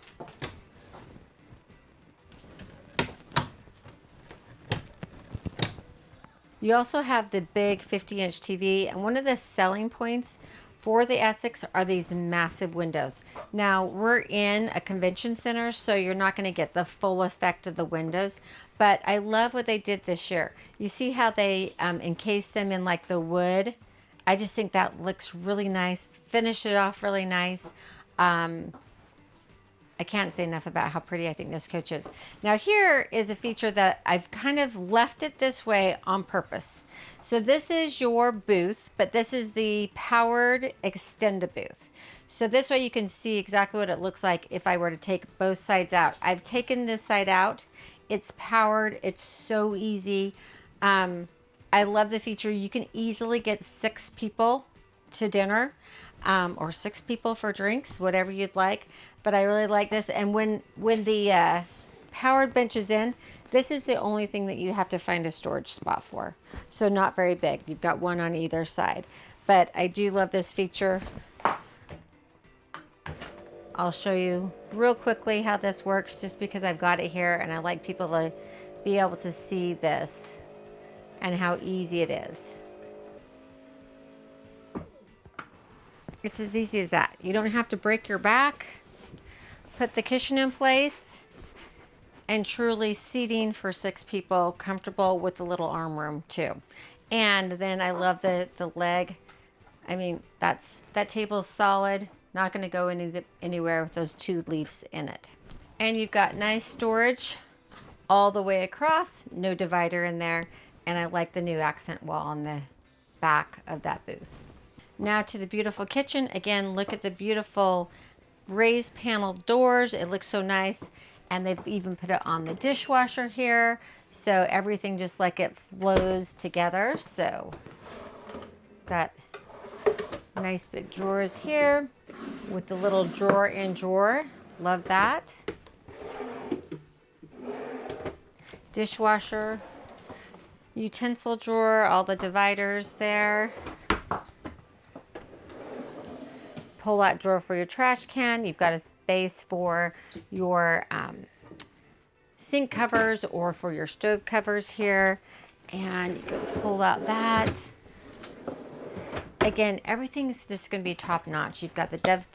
You also have the big 50-inch TV, and one of the selling points for the Essex are these massive windows. Now, we're in a convention center, so you're not going to get the full effect of the windows, but I love what they did this year. You see how they encased them in like the wood? I just think that looks really nice. Finish it off really nice. I can't say enough about how pretty I think this coach is. Now here is a feature that I've kind of left it this way on purpose. So this is your booth, but this is the powered extend booth. So this way you can see exactly what it looks like if I were to take both sides out. I've taken this side out. It's powered. It's so easy. I love the feature. You can easily get 6 people to dinner. Or 6 people for drinks, whatever you'd like. But I really like this. And when the powered bench is in, this is the only thing that you have to find a storage spot for. So not very big. You've got one on either side. But I do love this feature. I'll show you real quickly how this works just because I've got it here and I like people to be able to see this and how easy it is. It's as easy as that. You don't have to break your back. Put the cushion in place, and truly seating for 6 people, comfortable with the little arm room too. And then I love the leg. I mean, that table is solid. Not going to go anywhere with those 2 leaves in it. And you've got nice storage all the way across. No divider in there. And I like the new accent wall on the back of that booth. Now to the beautiful kitchen. Again, look at the beautiful raised panel doors. It looks so nice. And they've even put it on the dishwasher here. So everything just like it flows together. So got nice big drawers here with the little drawer in drawer. Love that. Dishwasher, utensil drawer, all the dividers there. Pull-out drawer for your trash can. You've got a space for your sink covers or for your stove covers here. And you can pull out that. Again, everything's just going to be top-notch. You've got the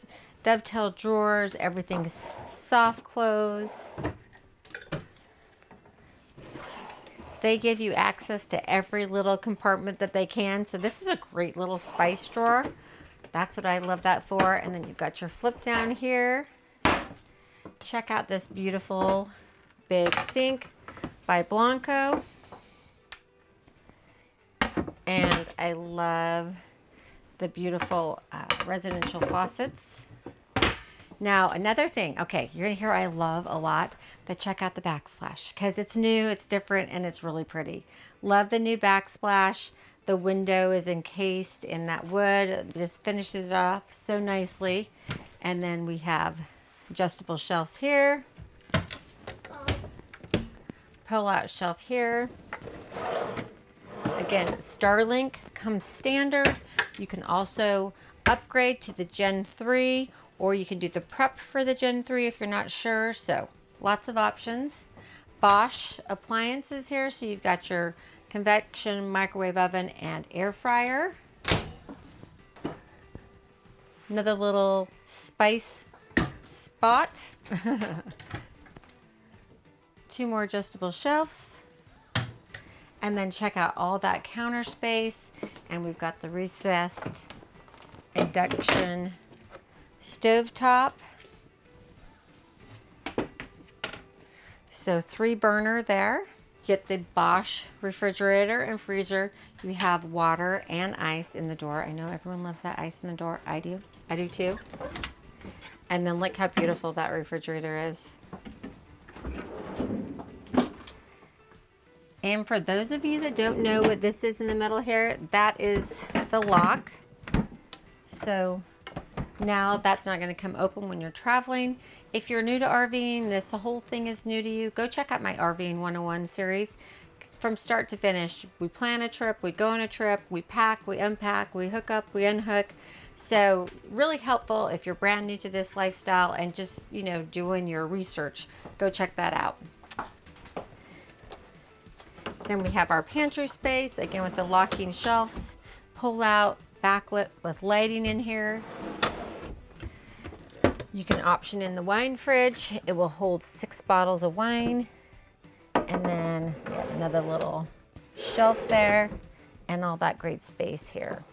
dovetail drawers. Everything's soft close. They give you access to every little compartment that they can. So this is a great little spice drawer. That's what I love that for. And then you've got your flip down here. Check out this beautiful big sink by Blanco. And I love the beautiful residential faucets. Now, another thing, okay, you're gonna hear I love a lot, but check out the backsplash because it's new, it's different, and it's really pretty. Love the new backsplash. The window is encased in that wood. It just finishes it off so nicely. And then we have adjustable shelves here. Pull out shelf here. Again, Starlink comes standard. You can also upgrade to the Gen 3, or you can do the prep for the Gen 3 if you're not sure. So lots of options. Bosch appliances here. So you've got your convection microwave oven and air fryer. Another little spice spot. 2 more adjustable shelves. And then check out all that counter space. And we've got the recessed induction stovetop. So 3 burner there. Get the Bosch refrigerator and freezer. You have water and ice in the door. I know everyone loves that ice in the door. I do. I do too. And then look how beautiful that refrigerator is. And for those of you that don't know what this is in the middle here, that is the lock. So now that's not going to come open when you're traveling. If you're new to RVing, this whole thing is new to you, go check out my RVing 101 series. From start to finish, we plan a trip, we go on a trip, we pack, we unpack, we hook up, we unhook. So really helpful if you're brand new to this lifestyle and just, you know, doing your research. Go check that out. Then we have our pantry space, again with the locking shelves, pull out, backlit with lighting in here. You can option in the wine fridge. It will hold 6 bottles of wine. And then another little shelf there and all that great space here.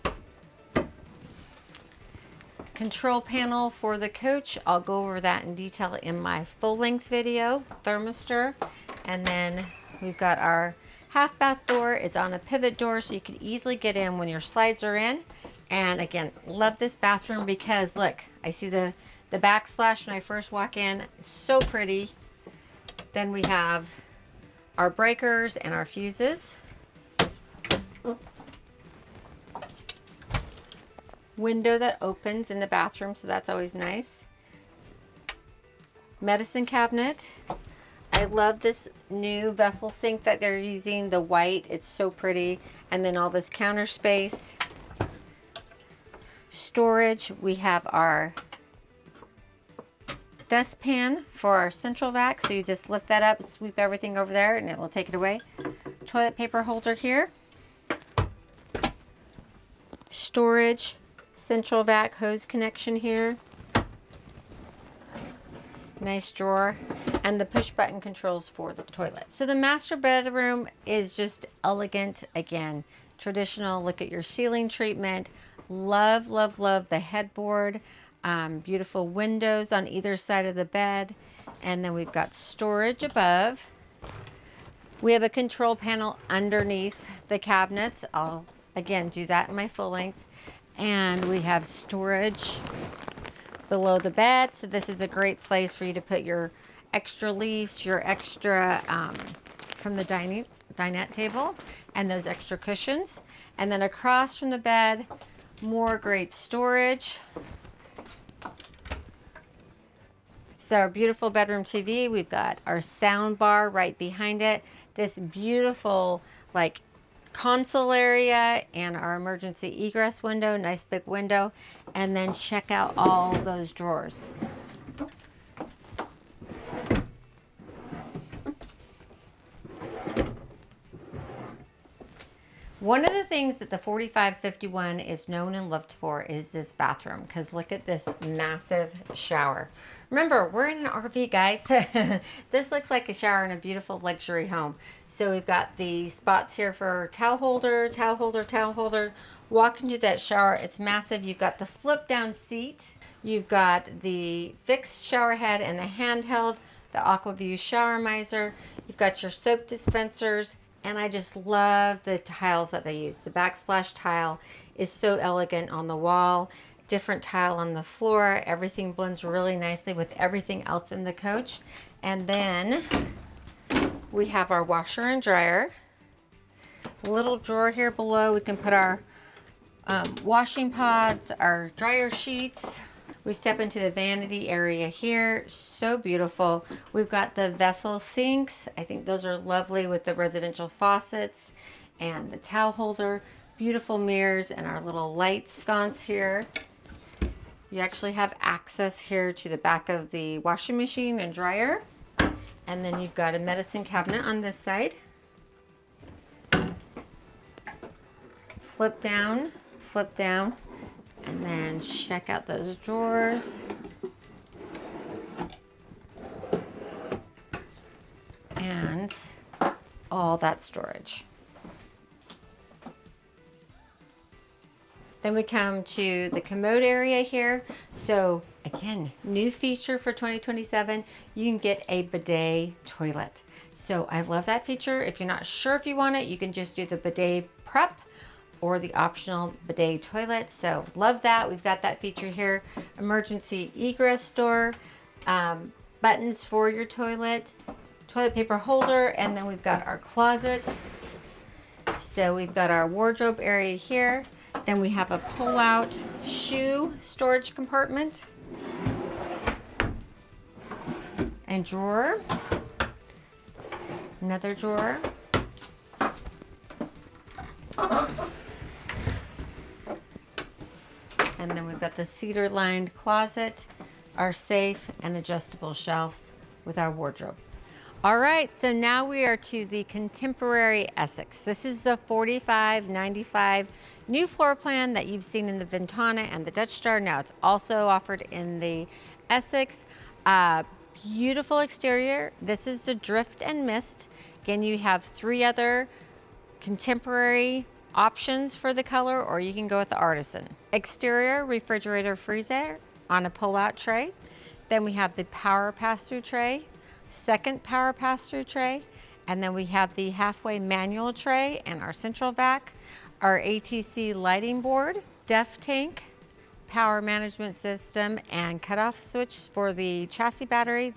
Control panel for the coach. I'll go over that in detail in my full length video. Thermistor. And then we've got our half bath door. It's on a pivot door so you can easily get in when your slides are in. And again, love this bathroom because look, I see the backsplash when I first walk in. It's so pretty. Then we have our breakers and our fuses. Window that opens in the bathroom, so that's always nice. Medicine cabinet. I love this new vessel sink that they're using, the white. It's so pretty. And then all this counter space. Storage. We have our dustpan for our central vac. So you just lift that up, sweep everything over there, and it will take it away. Toilet paper holder here. Storage. Central vac hose connection here. Nice drawer. And the push button controls for the toilet. So the master bedroom is just elegant. Again, traditional. Look at your ceiling treatment. Love, love, love the headboard. Beautiful windows on either side of the bed. And then we've got storage above. We have a control panel underneath the cabinets. I'll, again, do that in my full length. And we have storage below the bed. So this is a great place for you to put your extra leaves, your extra from the dinette table, and those extra cushions. And then across from the bed, more great storage. So our beautiful bedroom TV, we've got our sound bar right behind it. This beautiful like console area and our emergency egress window, nice big window. And then check out all those drawers. One of the things that the 4551 is known and loved for is this bathroom, because look at this massive shower. Remember, we're in an RV, guys. This looks like a shower in a beautiful luxury home. So we've got the spots here for towel holder, towel holder, towel holder. Walk into that shower. It's massive. You've got the flip down seat. You've got the fixed shower head and the handheld, the AquaView shower miser. You've got your soap dispensers. And I just love the tiles that they use. The backsplash tile is so elegant on the wall. Different tile on the floor. Everything blends really nicely with everything else in the coach. And then we have our washer and dryer. Little drawer here below. We can put our washing pods, our dryer sheets. We step into the vanity area here. So beautiful. We've got the vessel sinks. I think those are lovely with the residential faucets and the towel holder. Beautiful mirrors and our little light sconce here. You actually have access here to the back of the washing machine and dryer. And then you've got a medicine cabinet on this side. Flip down, and then check out those drawers. And all that storage. Then we come to the commode area here. So again, new feature for 2027, you can get a bidet toilet. So I love that feature. If you're not sure if you want it, you can just do the bidet prep or the optional bidet toilet. So love that. We've got that feature here. Emergency egress door, buttons for your toilet paper holder, and then we've got our closet. So we've got our wardrobe area here. Then we have a pull-out shoe storage compartment and drawer. Another drawer. And then we've got the cedar-lined closet, our safe, and adjustable shelves with our wardrobe. All right, so now we are to the contemporary Essex. This is the 4595 new floor plan that you've seen in the Ventana and the Dutch Star. Now it's also offered in the Essex. Beautiful exterior. This is the Drift and Mist. Again, you have 3 other contemporary options for the color, or you can go with the Artisan. Exterior refrigerator freezer on a pull-out tray. Then we have the power pass-through tray, second power pass-through tray, and then we have the halfway manual tray and our central vac, our ATC lighting board, def tank, power management system, and cutoff switch for the chassis battery,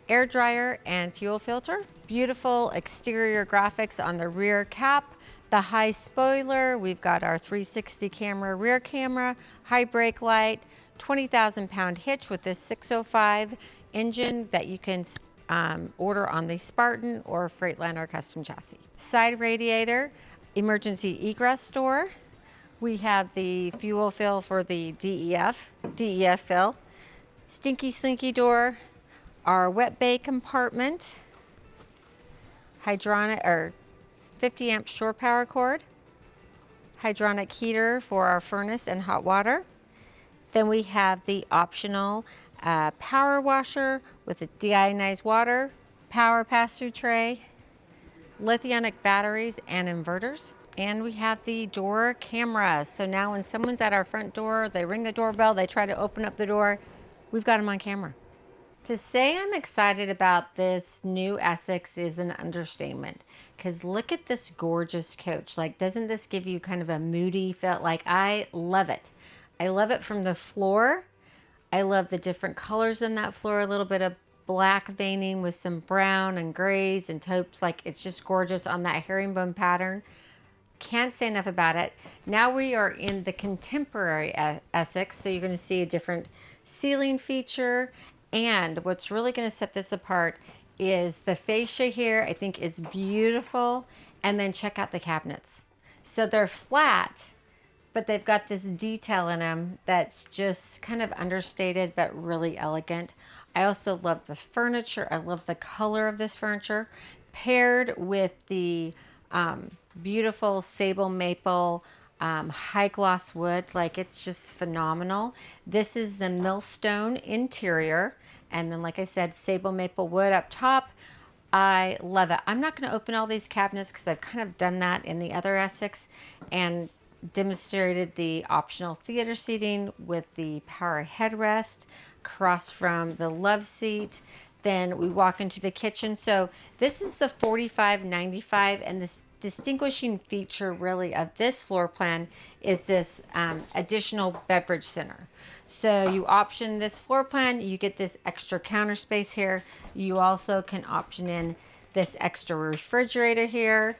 air dryer, and fuel filter. Beautiful exterior graphics on the rear cap, the high spoiler. We've got our 360 camera rear camera, high brake light, 20,000 pound hitch with this 605 engine that you can order on the Spartan or Freightliner custom chassis. Side radiator, emergency egress door. We have the fuel fill for the DEF fill. Stinky slinky door, our wet bay compartment, hydronic or 50 amp shore power cord, hydronic heater for our furnace and hot water. Then we have the optional power washer with a deionized water, power pass-through tray, lithium batteries and inverters. And we have the door camera. So now when someone's at our front door, they ring the doorbell, they try to open up the door, we've got them on camera. To say I'm excited about this new Essex is an understatement, because look at this gorgeous coach. Like, doesn't this give you kind of a moody feel? Like, I love it. I love it from the floor. I love the different colors in that floor, a little bit of black veining with some brown and grays and taupes. Like, it's just gorgeous on that herringbone pattern. Can't say enough about it. Now we are in the contemporary Essex, so you're going to see a different ceiling feature. And what's really going to set this apart is the fascia here. I think is beautiful. And then check out the cabinets. So they're flat, but they've got this detail in them that's just kind of understated but really elegant. I also love the furniture. I love the color of this furniture paired with the beautiful sable maple high gloss wood. Like, it's just phenomenal. This is the millstone interior, and then, like I said, sable maple wood up top. I love it. I'm not going to open all these cabinets because I've kind of done that in the other Essex and demonstrated the optional theater seating with the power headrest across from the love seat. Then we walk into the kitchen. So this is the 4595, and this distinguishing feature really of this floor plan is this additional beverage center. So you option this floor plan, you get this extra counter space here. You also can option in this extra refrigerator here,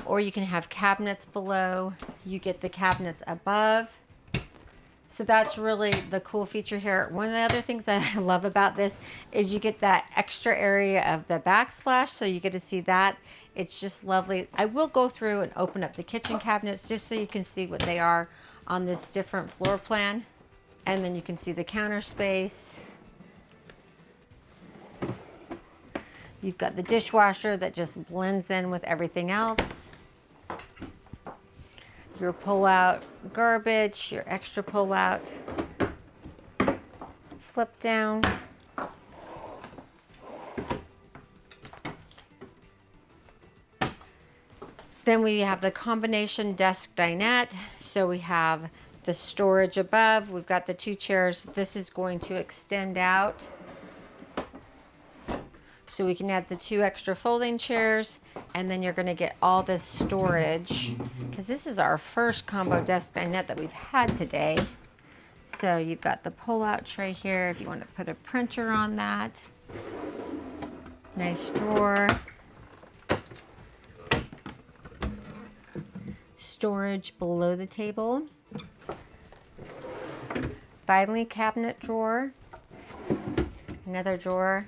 or you can have cabinets below. You get the cabinets above. So that's really the cool feature here. One of the other things that I love about this is you get that extra area of the backsplash, so you get to see that. It's just lovely. I will go through and open up the kitchen cabinets just so you can see what they are on this different floor plan. And then you can see the counter space. You've got the dishwasher that just blends in with everything else. Your pull-out garbage, your extra pull-out flip down. Then we have the combination desk dinette. So we have the storage above. We've got the 2 chairs. This is going to extend out, so we can add the 2 extra folding chairs, and then you're gonna get all this storage, because this is our first combo desk dinette that we've had today. So you've got the pull-out tray here if you want to put a printer on that. Nice drawer. Storage below the table. Filing cabinet drawer. Another drawer.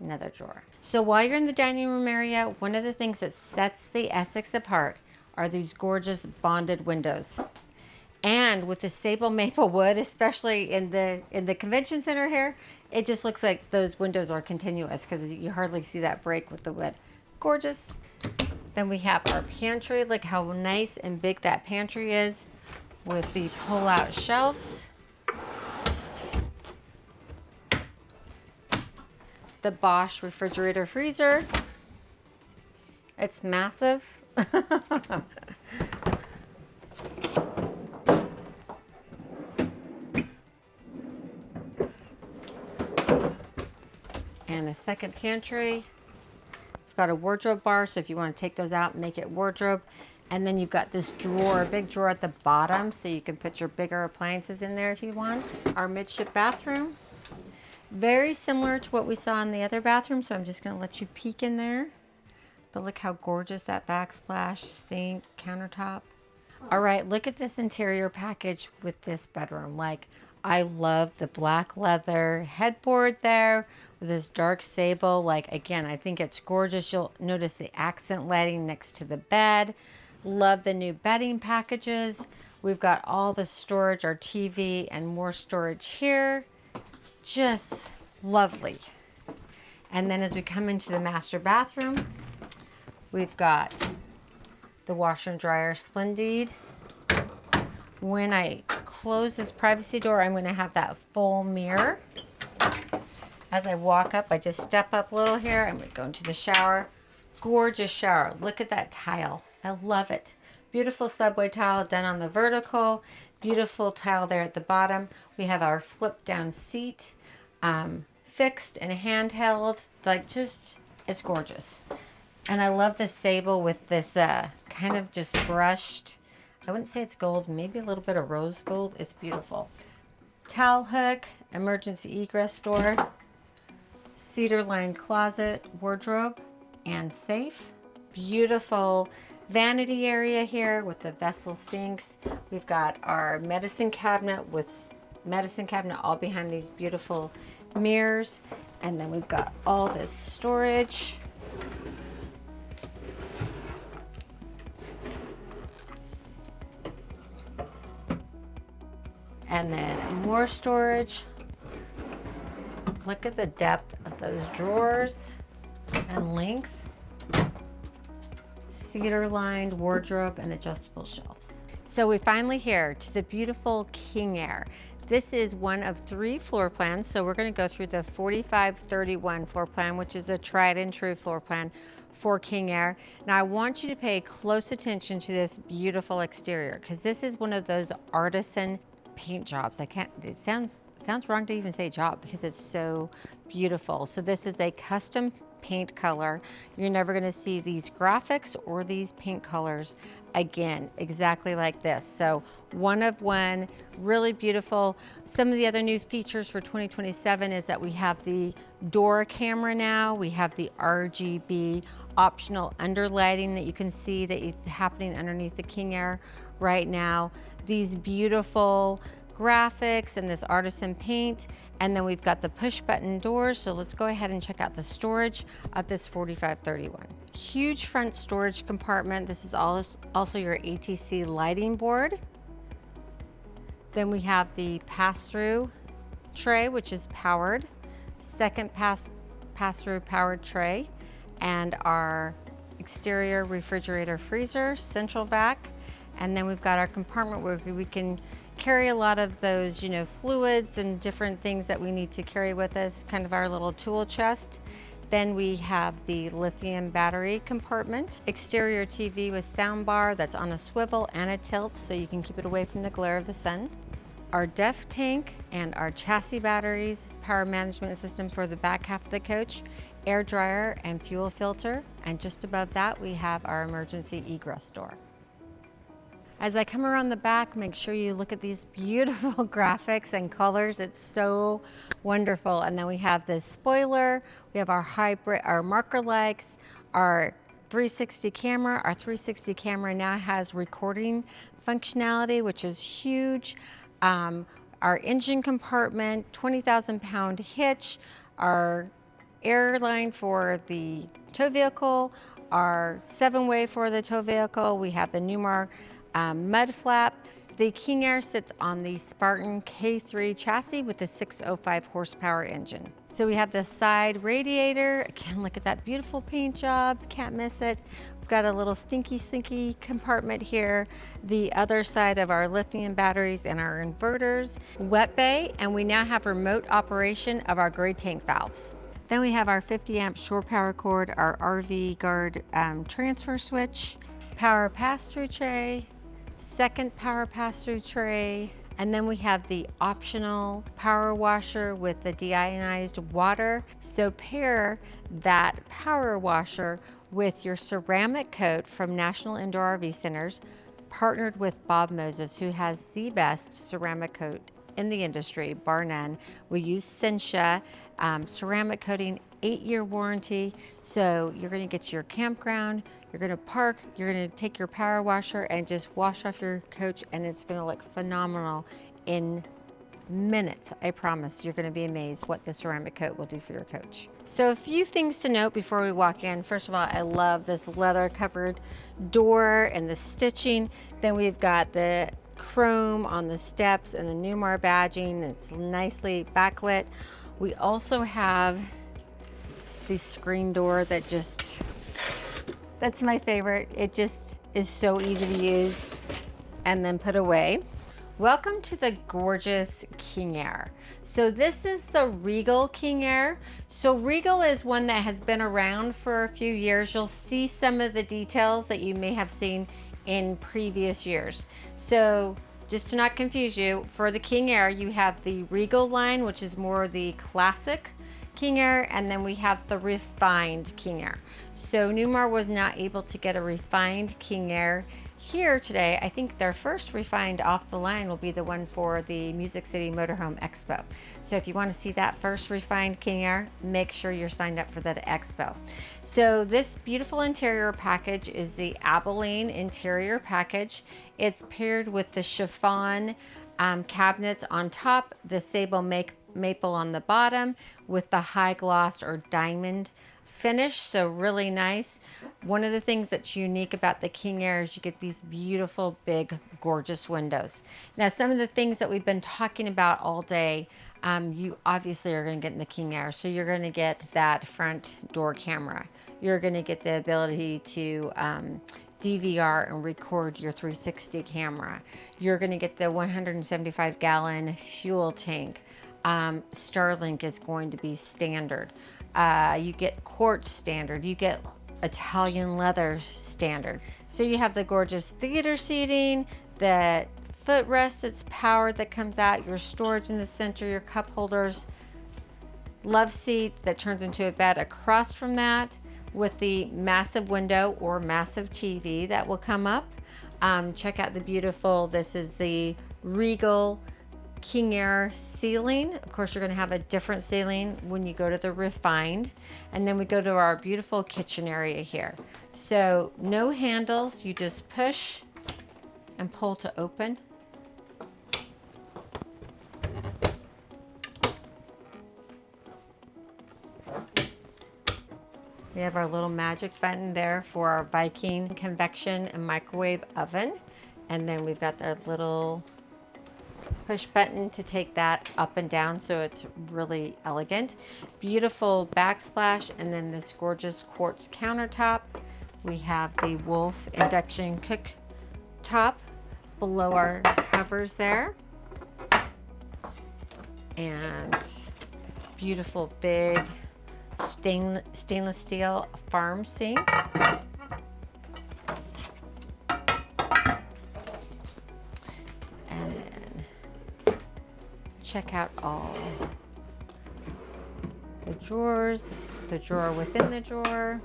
Another drawer. So while you're in the dining room area, one of the things that sets the Essex apart are these gorgeous bonded windows. And with the sable maple wood, especially in the convention center here, it just looks like those windows are continuous because you hardly see that break with the wood. Gorgeous. Then we have our pantry. Look how nice and big that pantry is with the pull-out shelves. The Bosch refrigerator freezer. It's massive. And a second pantry. It's got a wardrobe bar, so if you want to take those out and make it wardrobe. And then you've got this drawer, a big drawer at the bottom, so you can put your bigger appliances in there if you want. Our midship bathroom. Very similar to what we saw in the other bathroom, so I'm just going to let you peek in there. But look how gorgeous that backsplash, sink, countertop. All right, look at this interior package with this bedroom. Like, I love the black leather headboard there with this dark sable. Like, again, I think it's gorgeous. You'll notice the accent lighting next to the bed. Love the new bedding packages. We've got all the storage, our TV, and more storage here. Just lovely. And then as we come into the master bathroom, we've got the washer and dryer Splendid. When I close this privacy door, I'm going to have that full mirror. As I walk up, I just step up a little here. I'm going to go into the shower. Gorgeous shower. Look at that tile. I love it. Beautiful subway tile done on the vertical. Beautiful tile there at the bottom. We have our flip down seat, fixed and handheld. Like, just, it's gorgeous. And I love the sable with this kind of just brushed, I wouldn't say it's gold, maybe a little bit of rose gold. It's beautiful. Towel hook, emergency egress door, cedar lined closet, wardrobe, and safe. Beautiful vanity area here with the vessel sinks. We've got our medicine cabinet with medicine cabinet all behind these beautiful mirrors. And then we've got all this storage. And then more storage. Look at the depth of those drawers and length. Cedar lined wardrobe and adjustable shelves. So we're finally here to the beautiful King Aire. This is one of 3 floor plans. So we're going to go through the 4531 floor plan, which is a tried and true floor plan for King Aire. Now I want you to pay close attention to this beautiful exterior, because this is one of those artisan paint jobs. It sounds wrong to even say job because it's so beautiful. So this is a custom paint color. You're never going to see these graphics or these paint colors again exactly like this. So one of one, really beautiful. Some of the other new features for 2027 is that we have the door camera now. We have the RGB optional underlighting that you can see that is happening underneath the King Aire right now. These beautiful graphics and this artisan paint. And then we've got the push button doors. So let's go ahead and check out the storage of this 4531. Huge front storage compartment. This is also your ATC lighting board. Then we have the pass-through tray, which is powered. Second pass-through powered tray, and our exterior refrigerator freezer, central vac. And then we've got our compartment where we can carry a lot of those, fluids and different things that we need to carry with us, kind of our little tool chest. Then we have the lithium battery compartment, exterior TV with sound bar that's on a swivel and a tilt so you can keep it away from the glare of the sun. Our DEF tank and our chassis batteries, power management system for the back half of the coach, air dryer and fuel filter. And just above that, we have our emergency egress door. As I come around the back, make sure you look at these beautiful graphics and colors. It's so wonderful. And then we have this spoiler, we have our hybrid, our marker lights, our 360 camera. Our 360 camera now has recording functionality, which is huge. Our engine compartment, 20,000 pound hitch, our airline for the tow vehicle, our 7-way for the tow vehicle. We have the Newmar mud flap. The King Air sits on the Spartan K3 chassis with a 605 horsepower engine. So we have the side radiator. Again, look at that beautiful paint job. Can't miss it. We've got a little stinky compartment here. The other side of our lithium batteries and our inverters. Wet bay, and we now have remote operation of our gray tank valves. Then we have our 50 amp shore power cord, our RV guard transfer switch, power pass-through tray, second power pass-through tray, and then we have the optional power washer with the deionized water. So pair that power washer with your ceramic coat from National Indoor RV Centers, partnered with Bob Moses, who has the best ceramic coat in the industry, bar none. We use Sentia ceramic coating, 8-year warranty. So you're gonna get to your campground, you're gonna park, you're gonna take your power washer and just wash off your coach, and it's gonna look phenomenal in minutes. I promise. You're gonna be amazed what the ceramic coat will do for your coach. So a few things to note before we walk in. First of all, I love this leather covered door and the stitching. Then we've got the chrome on the steps and the Newmar badging. It's nicely backlit. We also have the screen door that that's my favorite. It just is so easy to use and then put away. Welcome to the gorgeous King Air. So this is the Regal King Air. So Regal is one that has been around for a few years. You'll see some of the details that you may have seen in previous years. So just to not confuse you, for the King Air, you have the Regal line, which is more the classic King Air, and then we have the refined King Air. So Newmar was not able to get a refined King Air here today. I think their first refined off the line will be the one for the Music City Motorhome Expo. So if you want to see that first refined King Air, make sure you're signed up for that expo. So this beautiful interior package is the Abilene interior package. It's paired with the chiffon cabinets on top, the sable maple on the bottom with the high gloss or diamond finish, so really nice. One of the things that's unique about the King Air is you get these beautiful, big, gorgeous windows. Now, some of the things that we've been talking about all day, you obviously are going to get in the King Air. So you're going to get that front door camera. You're going to get the ability to DVR and record your 360 camera. You're going to get the 175-gallon fuel tank. Starlink is going to be standard. You get quartz standard. You get Italian leather standard. So you have the gorgeous theater seating, the footrest that's powered that comes out, your storage in the center, your cup holders, love seat that turns into a bed across from that with the massive window or massive TV that will come up. Check out the beautiful, this is the Regal King Air ceiling. Of course, you're going to have a different ceiling when you go to the refined. And then we go to our beautiful kitchen area here. So no handles, you just push and pull to open. We have our little magic button there for our Viking convection and microwave oven. And then we've got the little push button to take that up and down, so it's really elegant. Beautiful backsplash, and then this gorgeous quartz countertop. We have the Wolf induction cooktop below our covers there. And beautiful big stainless steel farm sink. And then check out all the drawers, the drawer within the drawer.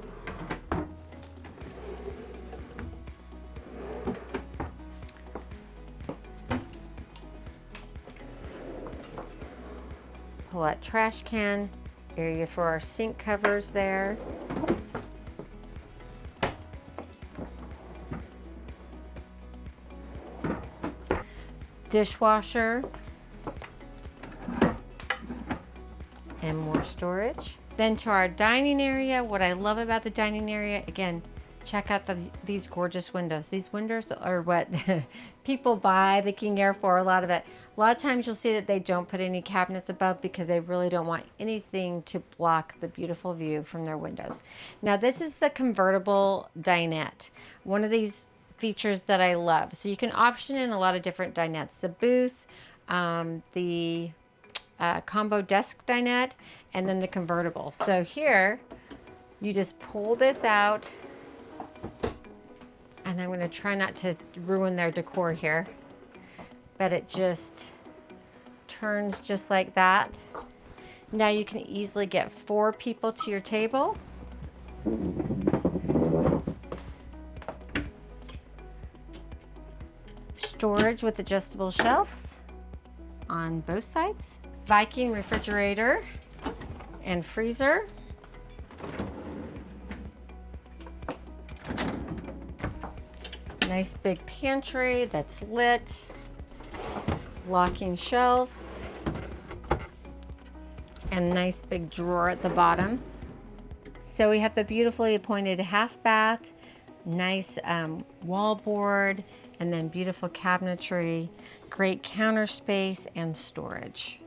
Pull out trash can, area for our sink covers there. Dishwasher. And more storage. Then to our dining area. What I love about the dining area, again, check out these gorgeous windows. These windows are what people buy the King Air for, a lot of it. A lot of times you'll see that they don't put any cabinets above because they really don't want anything to block the beautiful view from their windows. Now this is the convertible dinette. One of these features that I love. So you can option in a lot of different dinettes. The booth, the combo desk dinette, and then the convertible. So here, you just pull this out, and I'm gonna try not to ruin their decor here, but it just turns just like that. Now you can easily get 4 people to your table. Storage with adjustable shelves on both sides. Viking refrigerator and freezer. Nice big pantry that's lit. Locking shelves. And nice big drawer at the bottom. So we have the beautifully appointed half bath, nice wall board, and then beautiful cabinetry, great counter space and storage.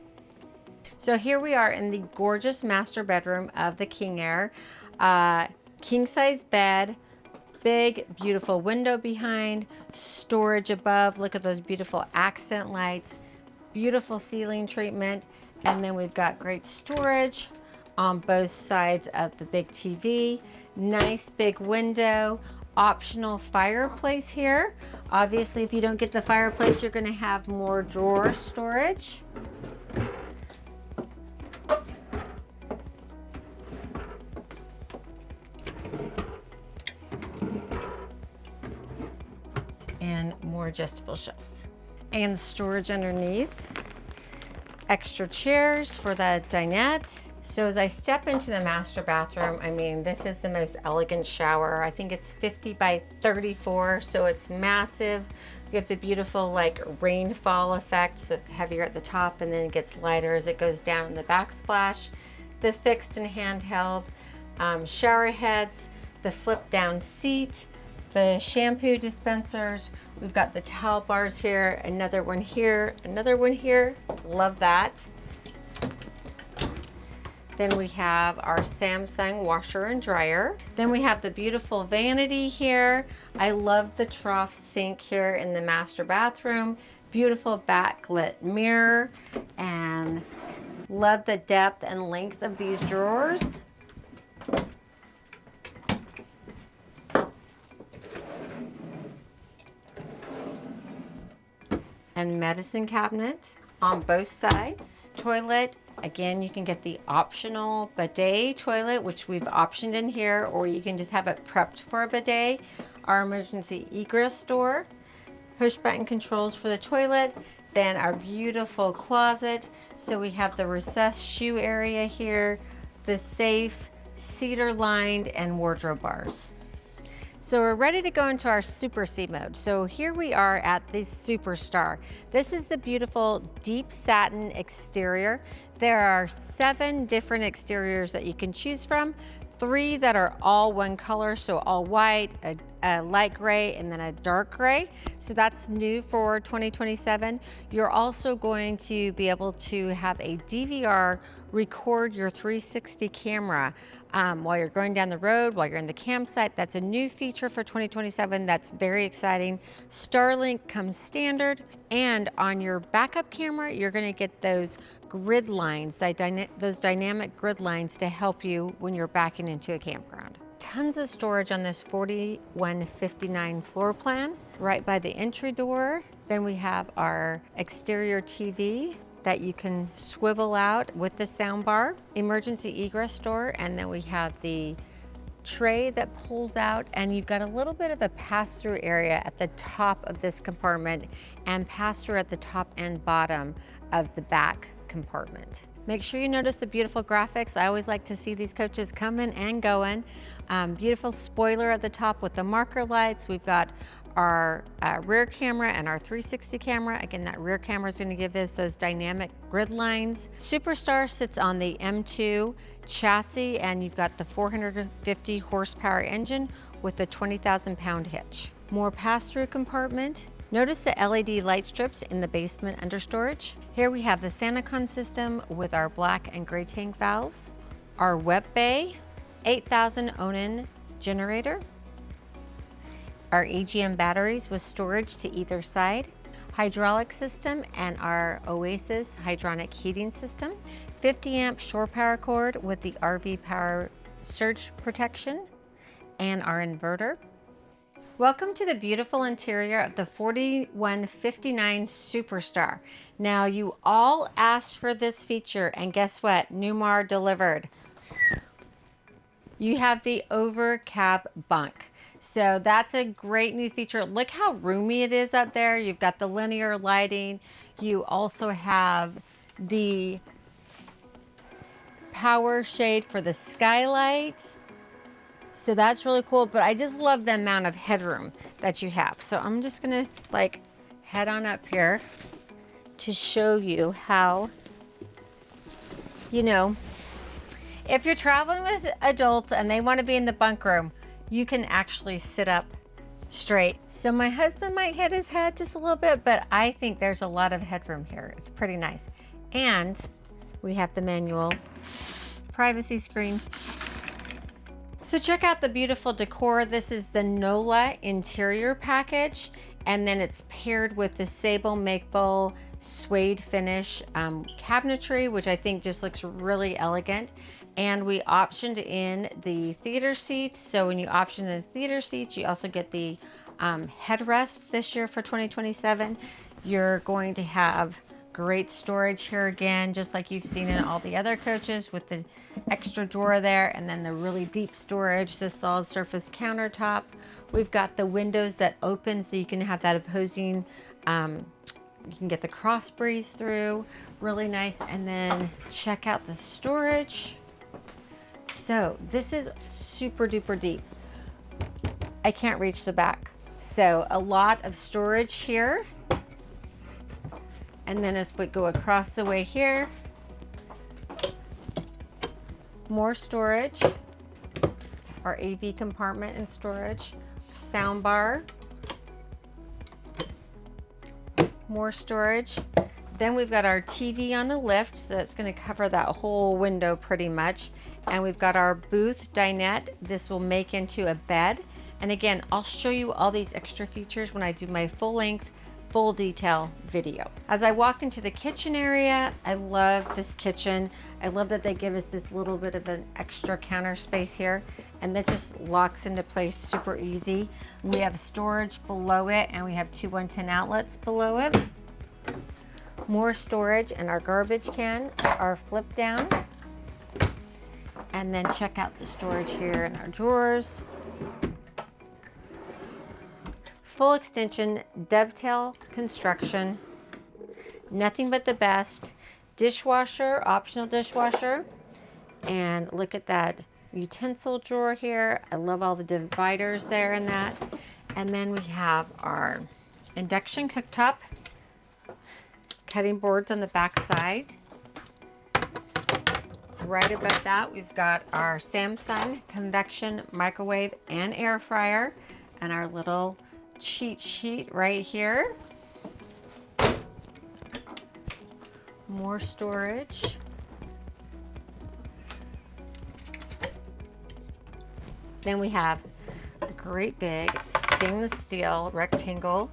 So here we are in the gorgeous master bedroom of the King Air. King size bed, big beautiful window behind, storage above. Look at those beautiful accent lights, beautiful ceiling treatment, and then we've got great storage on both sides of the big TV. Nice big window. Optional fireplace here. Obviously, if you don't get the fireplace, you're gonna have more drawer storage. And more adjustable shelves. And storage underneath. Extra chairs for the dinette. So as I step into the master bathroom, I mean, this is the most elegant shower. I think it's 50 by 34, so it's massive. You have the beautiful like rainfall effect, so it's heavier at the top and then it gets lighter as it goes down in the backsplash. The fixed and handheld shower heads, the flip down seat, the shampoo dispensers. We've got the towel bars here, another one here, another one here. Love that. Then we have our Samsung washer and dryer. Then we have the beautiful vanity here. I love the trough sink here in the master bathroom. Beautiful backlit mirror, and love the depth and length of these drawers. And medicine cabinet on both sides. Toilet. Again, you can get the optional bidet toilet, which we've optioned in here, or you can just have it prepped for a bidet. Our emergency egress door, push button controls for the toilet, then our beautiful closet. So we have the recessed shoe area here, the safe, cedar lined, and wardrobe bars. So we're ready to go into our Super C mode. So here we are at the Superstar. This is the beautiful deep satin exterior. There are 7 different exteriors that you can choose from. 3 that are all one color, so all white, a light gray, and then a dark gray. So that's new for 2027. You're also going to be able to have a DVR record your 360 camera while you're going down the road, while you're in the campsite. That's a new feature for 2027. That's very exciting. Starlink comes standard, and on your backup camera, you're gonna get those grid lines, those dynamic grid lines to help you when you're backing into a campground. Tons of storage on this 4159 floor plan, right by the entry door. Then we have our exterior TV that you can swivel out with the sound bar, emergency egress door, and then we have the tray that pulls out, and you've got a little bit of a pass-through area at the top of this compartment and pass-through at the top and bottom of the back compartment. Make sure you notice the beautiful graphics. I always like to see these coaches coming and going. Beautiful spoiler at the top with the marker lights. We've got our rear camera and our 360 camera. Again, that rear camera is going to give us those dynamic grid lines. Superstar sits on the M2 chassis, and you've got the 450 horsepower engine with the 20,000 pound hitch. More pass-through compartment. Notice the LED light strips in the basement under storage. Here we have the SantaCon system with our black and gray tank valves, our wet bay, 8,000 Onan generator, our AGM batteries with storage to either side, hydraulic system, and our Oasis hydronic heating system, 50 amp shore power cord with the RV power surge protection, and our inverter. Welcome to the beautiful interior of the 4159 Superstar. Now, you all asked for this feature, and guess what? Newmar delivered. You have the over cab bunk. So that's a great new feature. Look how roomy it is up there. You've got the linear lighting. You also have the power shade for the skylight. So that's really cool, but I just love the amount of headroom that you have. So I'm just gonna head on up here to show you how, if you're traveling with adults and they wanna be in the bunk room, you can actually sit up straight. So my husband might hit his head just a little bit, but I think there's a lot of headroom here. It's pretty nice. And we have the manual privacy screen. So check out the beautiful decor. This is the NOLA interior package, and then it's paired with the sable maple suede finish cabinetry, which I think just looks really elegant. And we optioned in the theater seats. So when you option in the theater seats, you also get the headrest this year for 2027. You're going to have great storage here again, just like you've seen in all the other coaches with the extra drawer there, and then the really deep storage, the solid surface countertop. We've got the windows that open so you can have that opposing, you can get the cross breeze through, really nice. And then check out the storage. So this is super duper deep. I can't reach the back. So a lot of storage here. And then if we go across the way here, more storage, our AV compartment and storage, sound bar, more storage. Then we've got our TV on a lift that's going to cover that whole window pretty much. And we've got our booth dinette. This will make into a bed. And again, I'll show you all these extra features when I do my full length, full detail video. As I walk into the kitchen area, I love this kitchen. I love that they give us this little bit of an extra counter space here, and that just locks into place super easy. We have storage below it, and we have 2 110 outlets below it. More storage, and our garbage can are flipped down. And then check out the storage here in our drawers. Full extension, dovetail construction, nothing but the best. Dishwasher, optional dishwasher. And look at that utensil drawer here. I love all the dividers there in that. And then we have our induction cooktop, cutting boards on the back side. Right above that, we've got our Samsung convection microwave and air fryer, and our little cheat sheet right here. More storage. Then we have a great big stainless steel rectangle,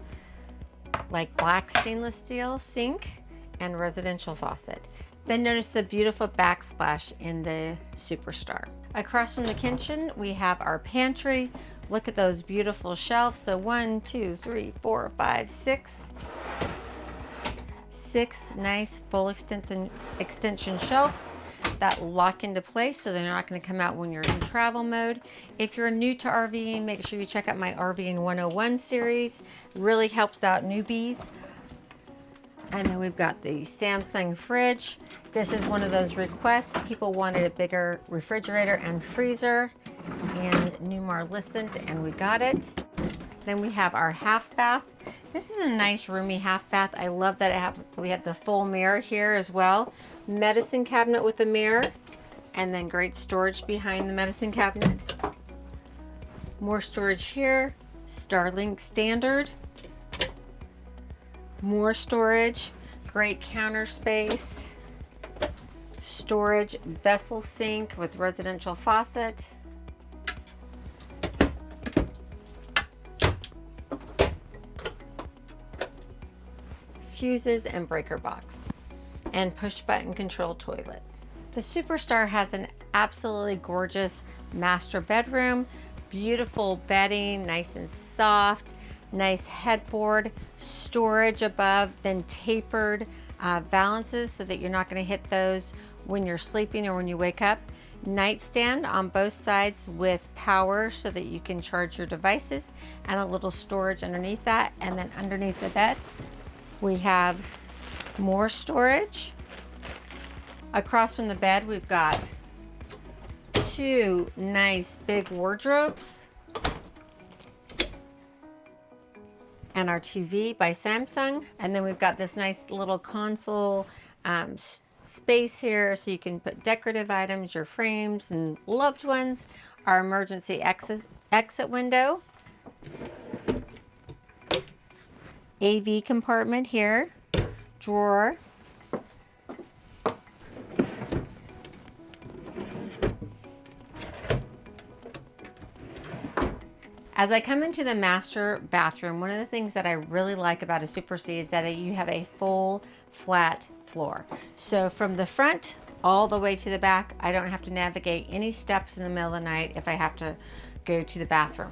like black stainless steel sink and residential faucet. Then notice the beautiful backsplash in the Superstar. Across from the kitchen, we have our pantry. Look at those beautiful shelves. So 1, 2, 3, 4, 5, 6. 6 nice full extension shelves that lock into place so they're not going to come out when you're in travel mode. If you're new to RVing, make sure you check out my RVing 101 series. Really helps out newbies. And then we've got the Samsung fridge. This is one of those requests. People wanted a bigger refrigerator and freezer, and Newmar listened and we got it. Then we have our half bath. This is a nice roomy half bath. I love that we have the full mirror here as well. Medicine cabinet with a mirror, and then great storage behind the medicine cabinet. More storage here. Starlink standard. More storage. Great counter space. Storage vessel sink with residential faucet. Fuses and breaker box, and push button control toilet. The Superstar has an absolutely gorgeous master bedroom, beautiful bedding, nice and soft, nice headboard, storage above, then tapered valances so that you're not going to hit those when you're sleeping or when you wake up. Nightstand on both sides with power so that you can charge your devices, and a little storage underneath that. And then underneath the bed, we have more storage. Across from the bed, we've got 2 nice big wardrobes. And our TV by Samsung. And then we've got this nice little console space here so you can put decorative items, your frames and loved ones. Our emergency exit window. AV compartment here, drawer. As I come into the master bathroom, one of the things that I really like about a Super C is that you have a full flat floor. So from the front all the way to the back, I don't have to navigate any steps in the middle of the night if I have to go to the bathroom.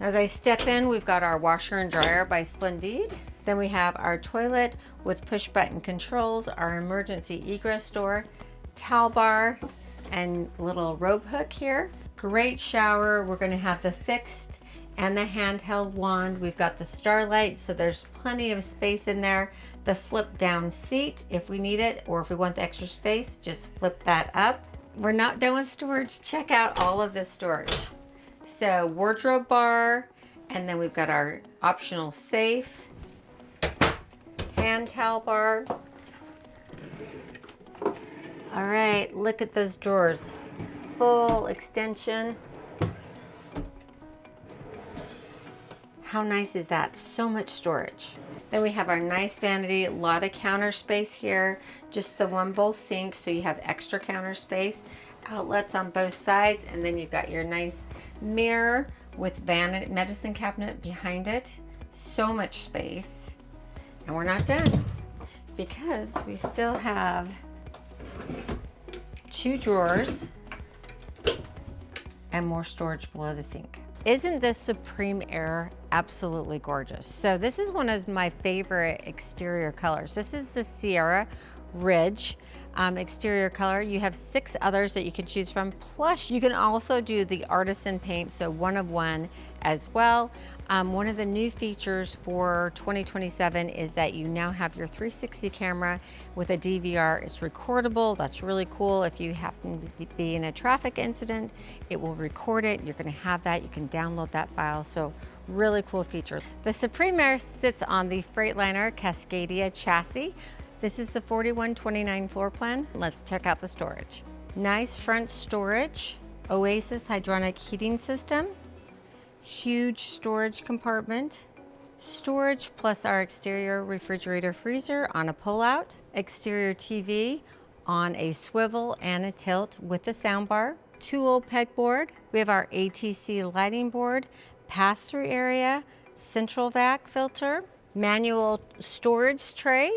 As I step in, we've got our washer and dryer by Splendide. Then we have our toilet with push button controls, our emergency egress door, towel bar, and little rope hook here. Great shower. We're going to have the fixed and the handheld wand. We've got the starlight, so there's plenty of space in there. The flip down seat if we need it, or if we want the extra space, just flip that up. We're not done with storage. Check out all of this storage. So wardrobe bar, and then we've got our optional safe, hand towel bar. All right, look at those drawers. Full extension. How nice is that? So much storage. Then we have our nice vanity, a lot of counter space here, just the one bowl sink, so you have extra counter space, outlets on both sides, and then you've got your nice mirror with vanity medicine cabinet behind it. So much space. And we're not done, because we still have 2 drawers and more storage below the sink. Isn't this Supreme Aire absolutely gorgeous? So this is one of my favorite exterior colors. This is the Sierra Ridge exterior color. You have 6 others that you can choose from. Plus, you can also do the artisan paint, so one of one as well. One of the new features for 2027 is that you now have your 360 camera with a DVR. It's recordable. That's really cool. If you happen to be in a traffic incident, it will record it. You're going to have that. You can download that file. So really cool feature. The Supreme Aire sits on the Freightliner Cascadia chassis. This is the 4129 floor plan. Let's check out the storage. Nice front storage, Oasis hydronic heating system, huge storage compartment, storage plus our exterior refrigerator freezer on a pull-out, exterior TV on a swivel and a tilt with a soundbar, tool pegboard. We have our ATC lighting board, pass-through area, central vac filter, manual storage tray.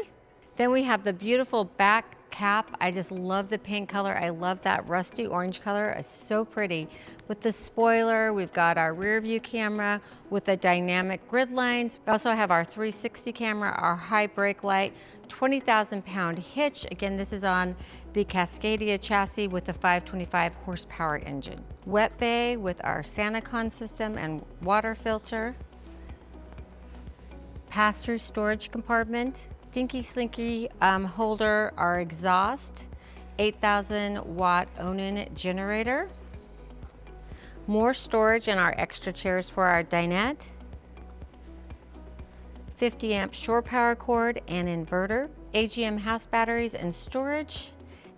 Then we have the beautiful back cap. I just love the paint color. I love that rusty orange color. It's so pretty. With the spoiler, we've got our rear view camera with the dynamic grid lines. We also have our 360 camera, our high brake light, 20,000 pound hitch. Again, this is on the Cascadia chassis with the 525 horsepower engine. Wet bay with our SantaCon system and water filter. Pass-through storage compartment. Dinky Slinky holder, our exhaust, 8,000 watt Onan generator. More storage in our extra chairs for our dinette. 50 amp shore power cord and inverter. AGM house batteries and storage,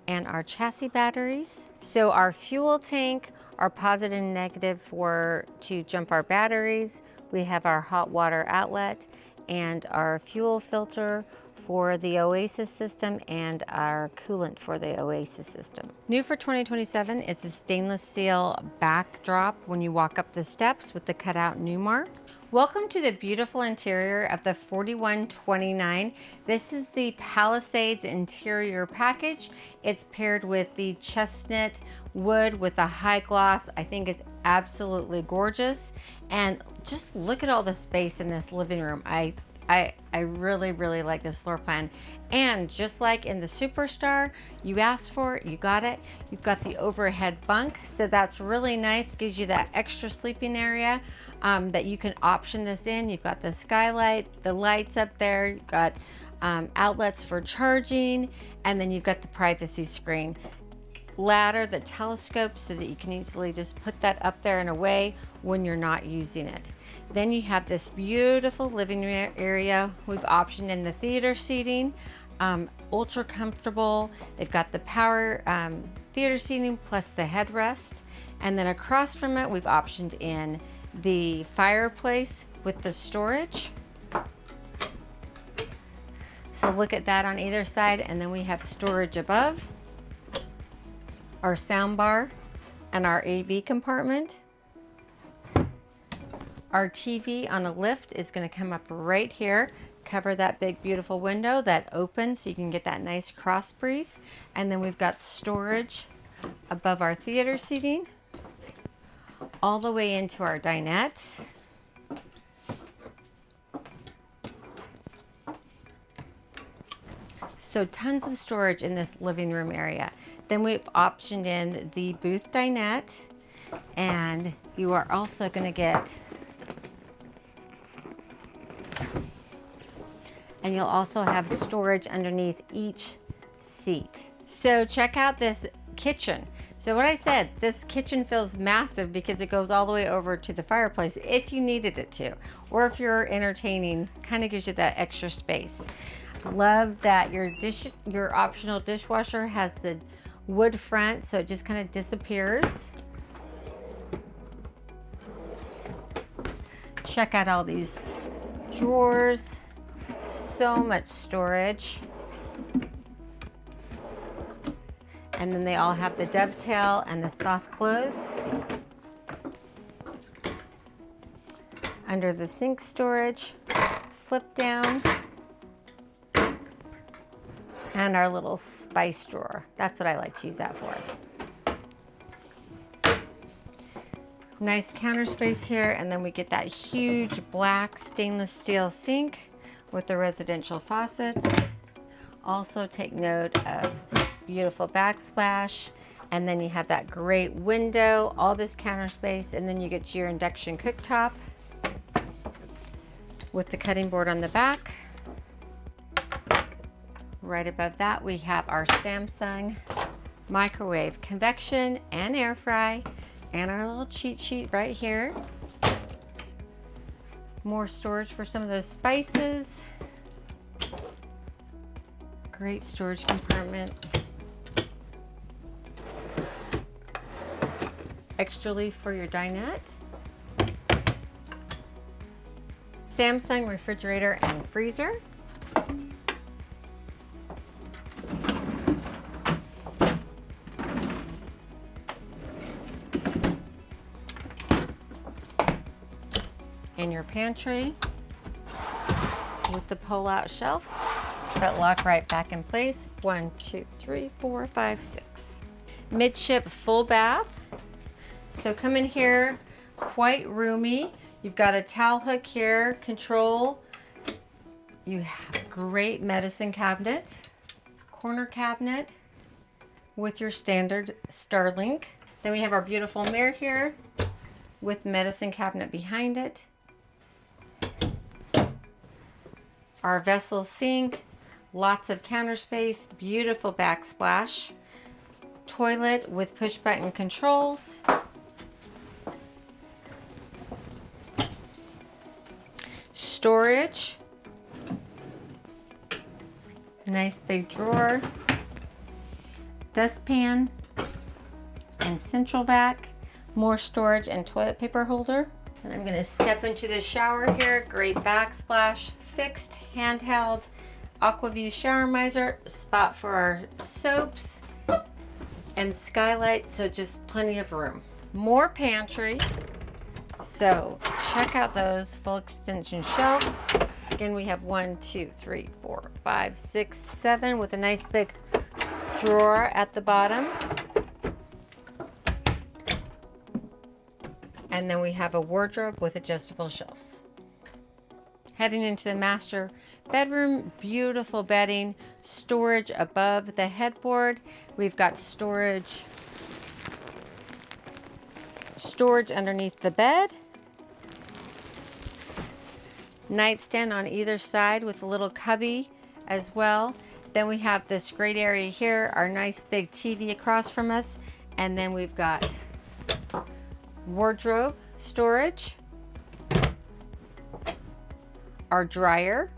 and our chassis batteries. So our fuel tank, our positive and negative to jump our batteries. We have our hot water outlet and our fuel filter for the Oasis system and our coolant for the Oasis system. New for 2027 is the stainless steel backdrop when you walk up the steps with the cutout Newmar. Welcome to the beautiful interior of the 4129. This is the Palisades interior package. It's paired with the chestnut wood with a high gloss. I think it's absolutely gorgeous. And just look at all the space in this living room. I really, really like this floor plan. And just like in the Superstar, you asked for it, you got it. You've got the overhead bunk, so that's really nice. Gives you that extra sleeping area that you can option this in. You've got the skylight, the lights up there, you've got outlets for charging, and then you've got the privacy screen. Ladder that telescopes so that you can easily just put that up there and away when you're not using it. Then you have this beautiful living area. We've optioned in the theater seating, ultra comfortable. They've got the power theater seating plus the headrest. And then across from it, we've optioned in the fireplace with the storage. So look at that on either side. And then we have storage above, our sound bar, and our AV compartment. Our TV on a lift is going to come up right here, cover that big beautiful window that opens so you can get that nice cross breeze. And then we've got storage above our theater seating, all the way into our dinette. So tons of storage in this living room area. Then we've optioned in the booth dinette, and you are also going to get, and you'll also have storage underneath each seat. So check out this kitchen. So what I said, this kitchen feels massive because it goes all the way over to the fireplace if you needed it to, or if you're entertaining, kind of gives you that extra space. Love that your optional dishwasher has the wood front, so it just kind of disappears. Check out all these drawers. So much storage. And then they all have the dovetail and the soft close. Under the sink storage, flip down. And our little spice drawer. That's what I like to use that for. Nice counter space here, and then we get that huge black stainless steel sink with the residential faucets. Also take note of beautiful backsplash. And then you have that great window, all this counter space, and then you get to your induction cooktop with the cutting board on the back. Right above that, we have our Samsung microwave convection and air fry, and our little cheat sheet right here. More storage for some of those spices. Great storage compartment. Extra leaf for your dinette. Samsung refrigerator and freezer. And your pantry with the pull-out shelves that lock right back in place. 1, 2, 3, 4, 5, 6. Midship full bath. So come in here, quite roomy. You've got a towel hook here, control. You have a great medicine cabinet, corner cabinet with your standard Starlink. Then we have our beautiful mirror here with medicine cabinet behind it. Our vessel sink, lots of counter space, beautiful backsplash. Toilet with push button controls. Storage, nice big drawer, dustpan, and central vac, more storage and toilet paper holder. And I'm going to step into the shower here. Great backsplash, fixed handheld Aquaview shower miser, spot for our soaps, and skylight, so just plenty of room. More pantry. So check out those full extension shelves. Again, we have 1, 2, 3, 4, 5, 6, 7 with a nice big drawer at the bottom. And then we have a wardrobe with adjustable shelves. Heading into the master bedroom, beautiful bedding, storage above the headboard. We've got storage underneath the bed. Nightstand on either side with a little cubby as well. Then we have this great area here, our nice big TV across from us. And then we've got wardrobe storage, our dryer,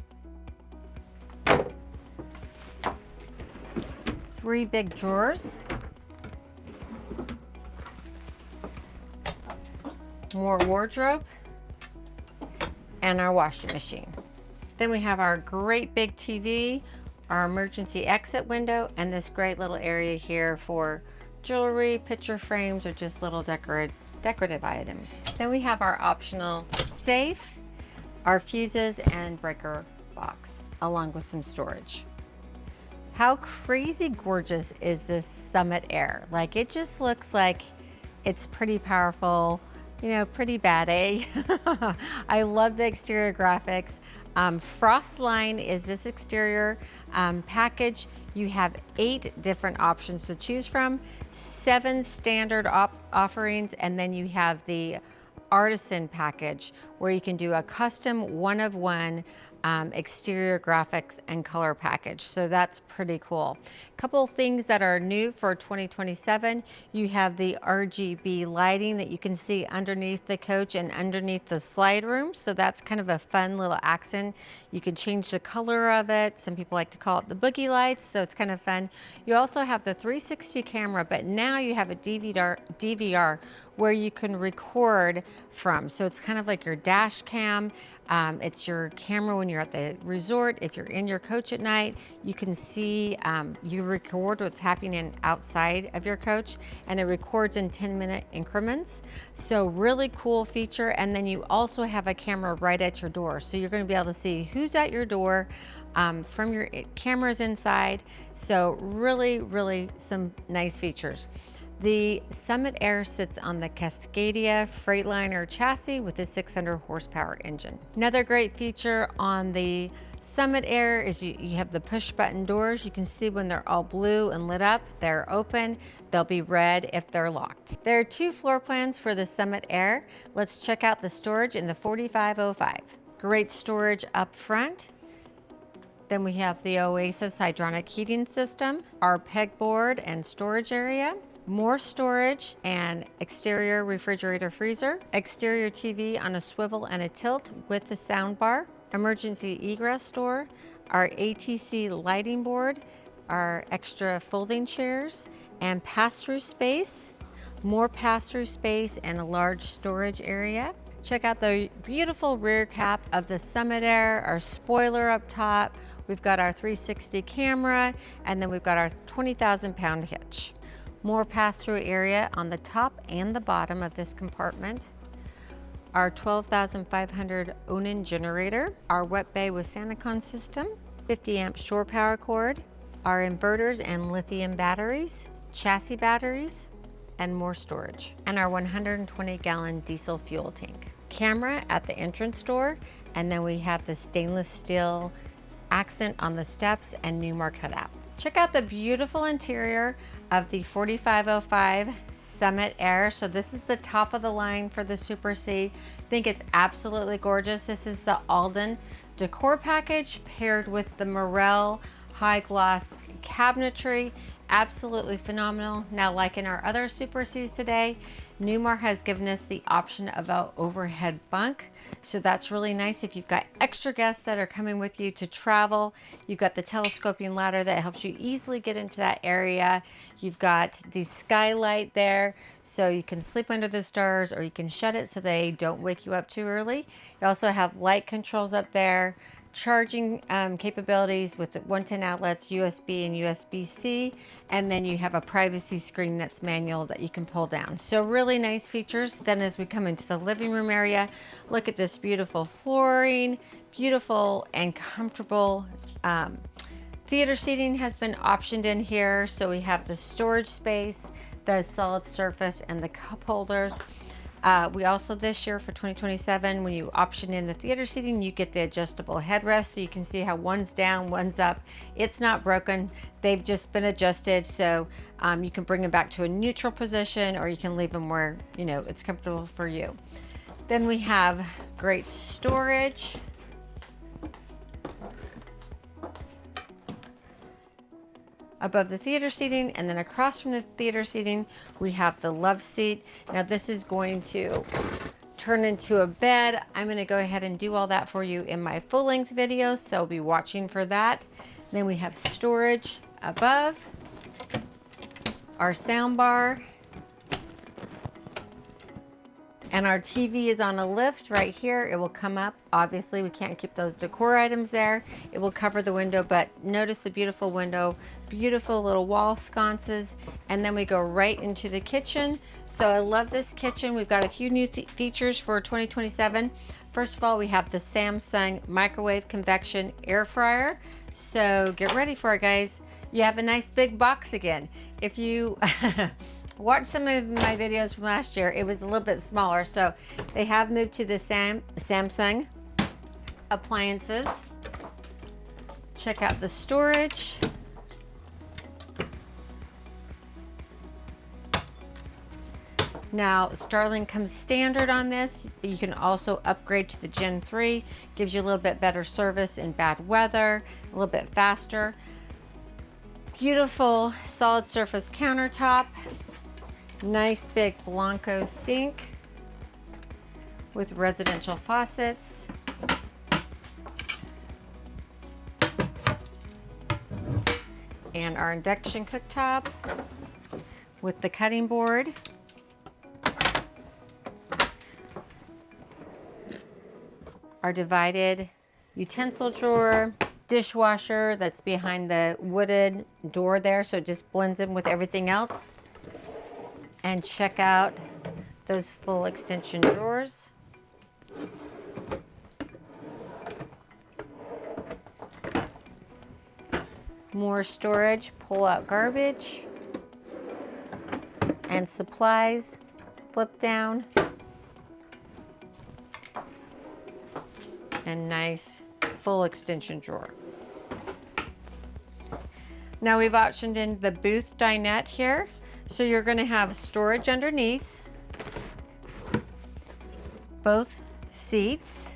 3 big drawers, more wardrobe, and our washing machine. Then we have our great big TV, our emergency exit window, and this great little area here for jewelry, picture frames, or just little decorative items. Then we have our optional safe, our fuses, and breaker box, along with some storage. How crazy gorgeous is this Summit Aire? Like, it just looks like it's pretty powerful, you know, pretty bad, eh? I love the exterior graphics. Frostline is this exterior package. You have 8 different options to choose from, 7 standard offerings, and then you have the artisan package where you can do a custom one-of-one exterior graphics and color package. So that's pretty cool. A couple of things that are new for 2027. You have the RGB lighting that you can see underneath the coach and underneath the slide room. So that's kind of a fun little accent. You can change the color of it. Some people like to call it the boogie lights, so it's kind of fun. You also have the 360 camera, but now you have a DVR where you can record from. So it's kind of like your dash cam. It's your camera when you're at the resort. If you're in your coach at night, you can see, you record what's happening outside of your coach, and it records in 10-minute increments. So really cool feature. And then you also have a camera right at your door. So you're gonna be able to see who's at your door from your cameras inside. So really, really some nice features. The Summit Aire sits on the Cascadia Freightliner chassis with a 600 horsepower engine. Another great feature on the Summit Aire is you have the push button doors. You can see when they're all blue and lit up, they're open. They'll be red if they're locked. There are 2 floor plans for the Summit Aire. Let's check out the storage in the 4505. Great storage up front. Then we have the Oasis hydronic heating system, our pegboard and storage area, more storage and exterior refrigerator freezer, exterior TV on a swivel and a tilt with the sound bar, emergency egress door, our ATC lighting board, our extra folding chairs, and pass-through space, more pass-through space and a large storage area. Check out the beautiful rear cap of the Summit Aire, our spoiler up top. We've got our 360 camera, and then we've got our 20,000 pound hitch. More pass-through area on the top and the bottom of this compartment. Our 12,500 Onan generator, our wet bay with Sanacon system, 50 amp shore power cord, our inverters and lithium batteries, chassis batteries, and more storage, and our 120 gallon diesel fuel tank. Camera at the entrance door, and then we have the stainless steel accent on the steps and Newmar cutout. Check out the beautiful interior of the 4505 Summit Aire. So this is the top of the line for the Super C. I think it's absolutely gorgeous. This is the Alden decor package paired with the Morell high gloss cabinetry. Absolutely phenomenal. Now, like in our other Super Cs today, Newmar has given us the option of an overhead bunk. So that's really nice if you've got extra guests that are coming with you to travel. You've got the telescoping ladder that helps you easily get into that area. You've got the skylight there, so you can sleep under the stars, or you can shut it so they don't wake you up too early. You also have light controls up there, charging capabilities with the 110 outlets, USB and USB-C, and then you have a privacy screen that's manual that you can pull down. So really nice features. Then as we come into the living room area, look at this beautiful flooring, beautiful and comfortable theater seating has been optioned in here. So we have the storage space, the solid surface, and the cup holders. We also this year for 2027, when you option in the theater seating, you get the adjustable headrest, so you can see how one's down, one's up. It's not broken. They've just been adjusted, so you can bring them back to a neutral position, or you can leave them where it's comfortable for you. Then we have great storage. Above the theater seating, and then across from the theater seating, we have the love seat. Now this is going to turn into a bed. I'm going to go ahead and do all that for you in my full length video, so be watching for that. Then we have storage above, our sound bar, and our TV is on a lift right here. It will come up. Obviously, we can't keep those decor items there. It will cover the window, but notice the beautiful window, beautiful little wall sconces, and then we go right into the kitchen. So I love this kitchen. We've got a few new features for 2027. First of all, we have the Samsung microwave convection air fryer. So get ready for it, guys. You have a nice big box again. If you watch some of my videos from last year, it was a little bit smaller, so they have moved to the Samsung appliances. Check out the storage. Now, Starlink comes standard on this, but you can also upgrade to the Gen 3. Gives you a little bit better service in bad weather, a little bit faster. Beautiful solid surface countertop. Nice big Blanco sink with residential faucets. And our induction cooktop with the cutting board. Our divided utensil drawer, dishwasher that's behind the wooden door there, so it just blends in with everything else. And check out those full extension drawers. More storage, pull out garbage. and supplies, flip down, and nice full extension drawer. Now we've optioned in the booth dinette here. So you're gonna have storage underneath both seats,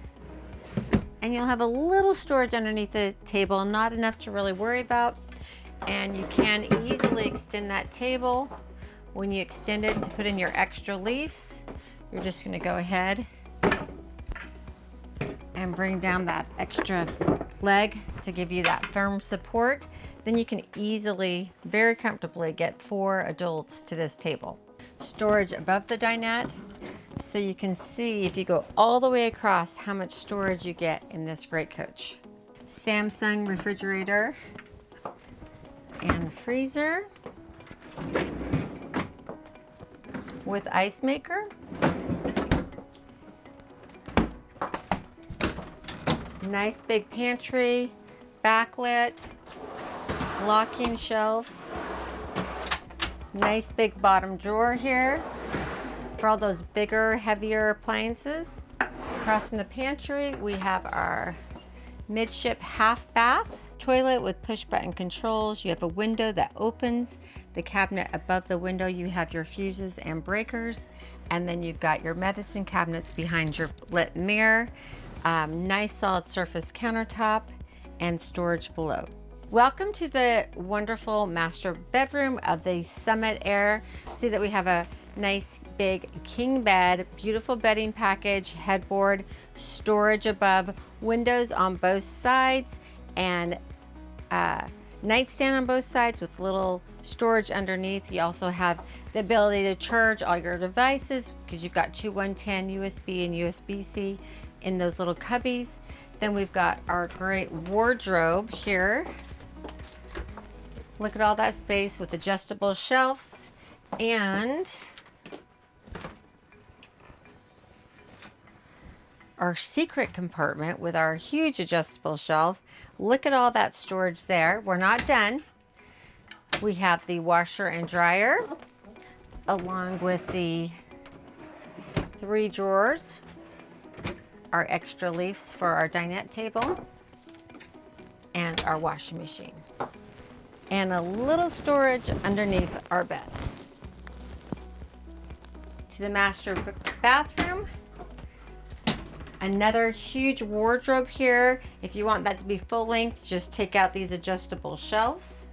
and you'll have a little storage underneath the table, not enough to really worry about. And you can easily extend that table. When you extend it to put in your extra leaves, you're just gonna go ahead and bring down that extra leg to give you that firm support. Then you can easily, very comfortably get 4 adults to this table. Storage above the dinette, so you can see if you go all the way across how much storage you get in this great coach. Samsung refrigerator and freezer with ice maker. Nice big pantry, backlit, locking shelves. Nice big bottom drawer here for all those bigger, heavier appliances. Across from the pantry, we have our midship half bath. Toilet with push button controls. You have a window that opens. The cabinet above the window, you have your fuses and breakers. And then you've got your medicine cabinets behind your lit mirror. Nice solid surface countertop and storage below. Welcome to the wonderful master bedroom of the Summit Aire. See that we have a nice big king bed, beautiful bedding package, headboard, storage above, windows on both sides, and nightstand on both sides with little storage underneath. You also have the ability to charge all your devices because you've got 2 110 USB and USB-C in those little cubbies. Then we've got our great wardrobe here. Look at all that space with adjustable shelves and our secret compartment with our huge adjustable shelf. Look at all that storage there. We're not done. We have the washer and dryer along with the 3 drawers, our extra leaves for our dinette table, and our washing machine. And a little storage underneath our bed. To the master bathroom. Another huge wardrobe here. If you want that to be full length, just take out these adjustable shelves.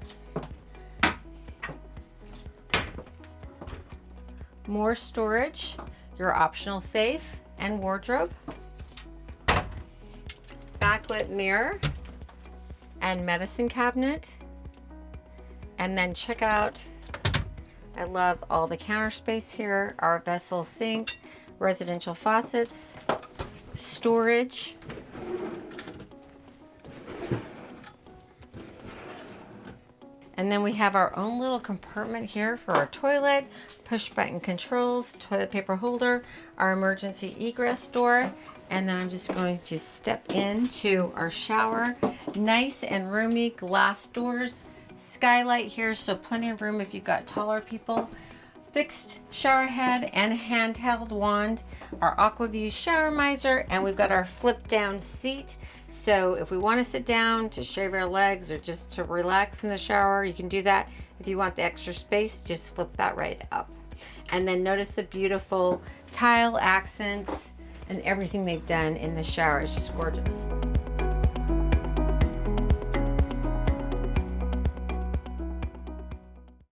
More storage, your optional safe and wardrobe. Backlit mirror and medicine cabinet. And then check out, I love all the counter space here, our vessel sink, residential faucets, storage. And then we have our own little compartment here for our toilet, push button controls, toilet paper holder, our emergency egress door. And then I'm just going to step into our shower. Nice and roomy glass doors. Skylight here, so plenty of room if you've got taller people. Fixed shower head and handheld wand. Our AquaView shower miser, and we've got our flip down seat. So if we want to sit down to shave our legs or just to relax in the shower, you can do that. If you want the extra space, just flip that right up. And then notice the beautiful tile accents and everything they've done in the shower is just gorgeous.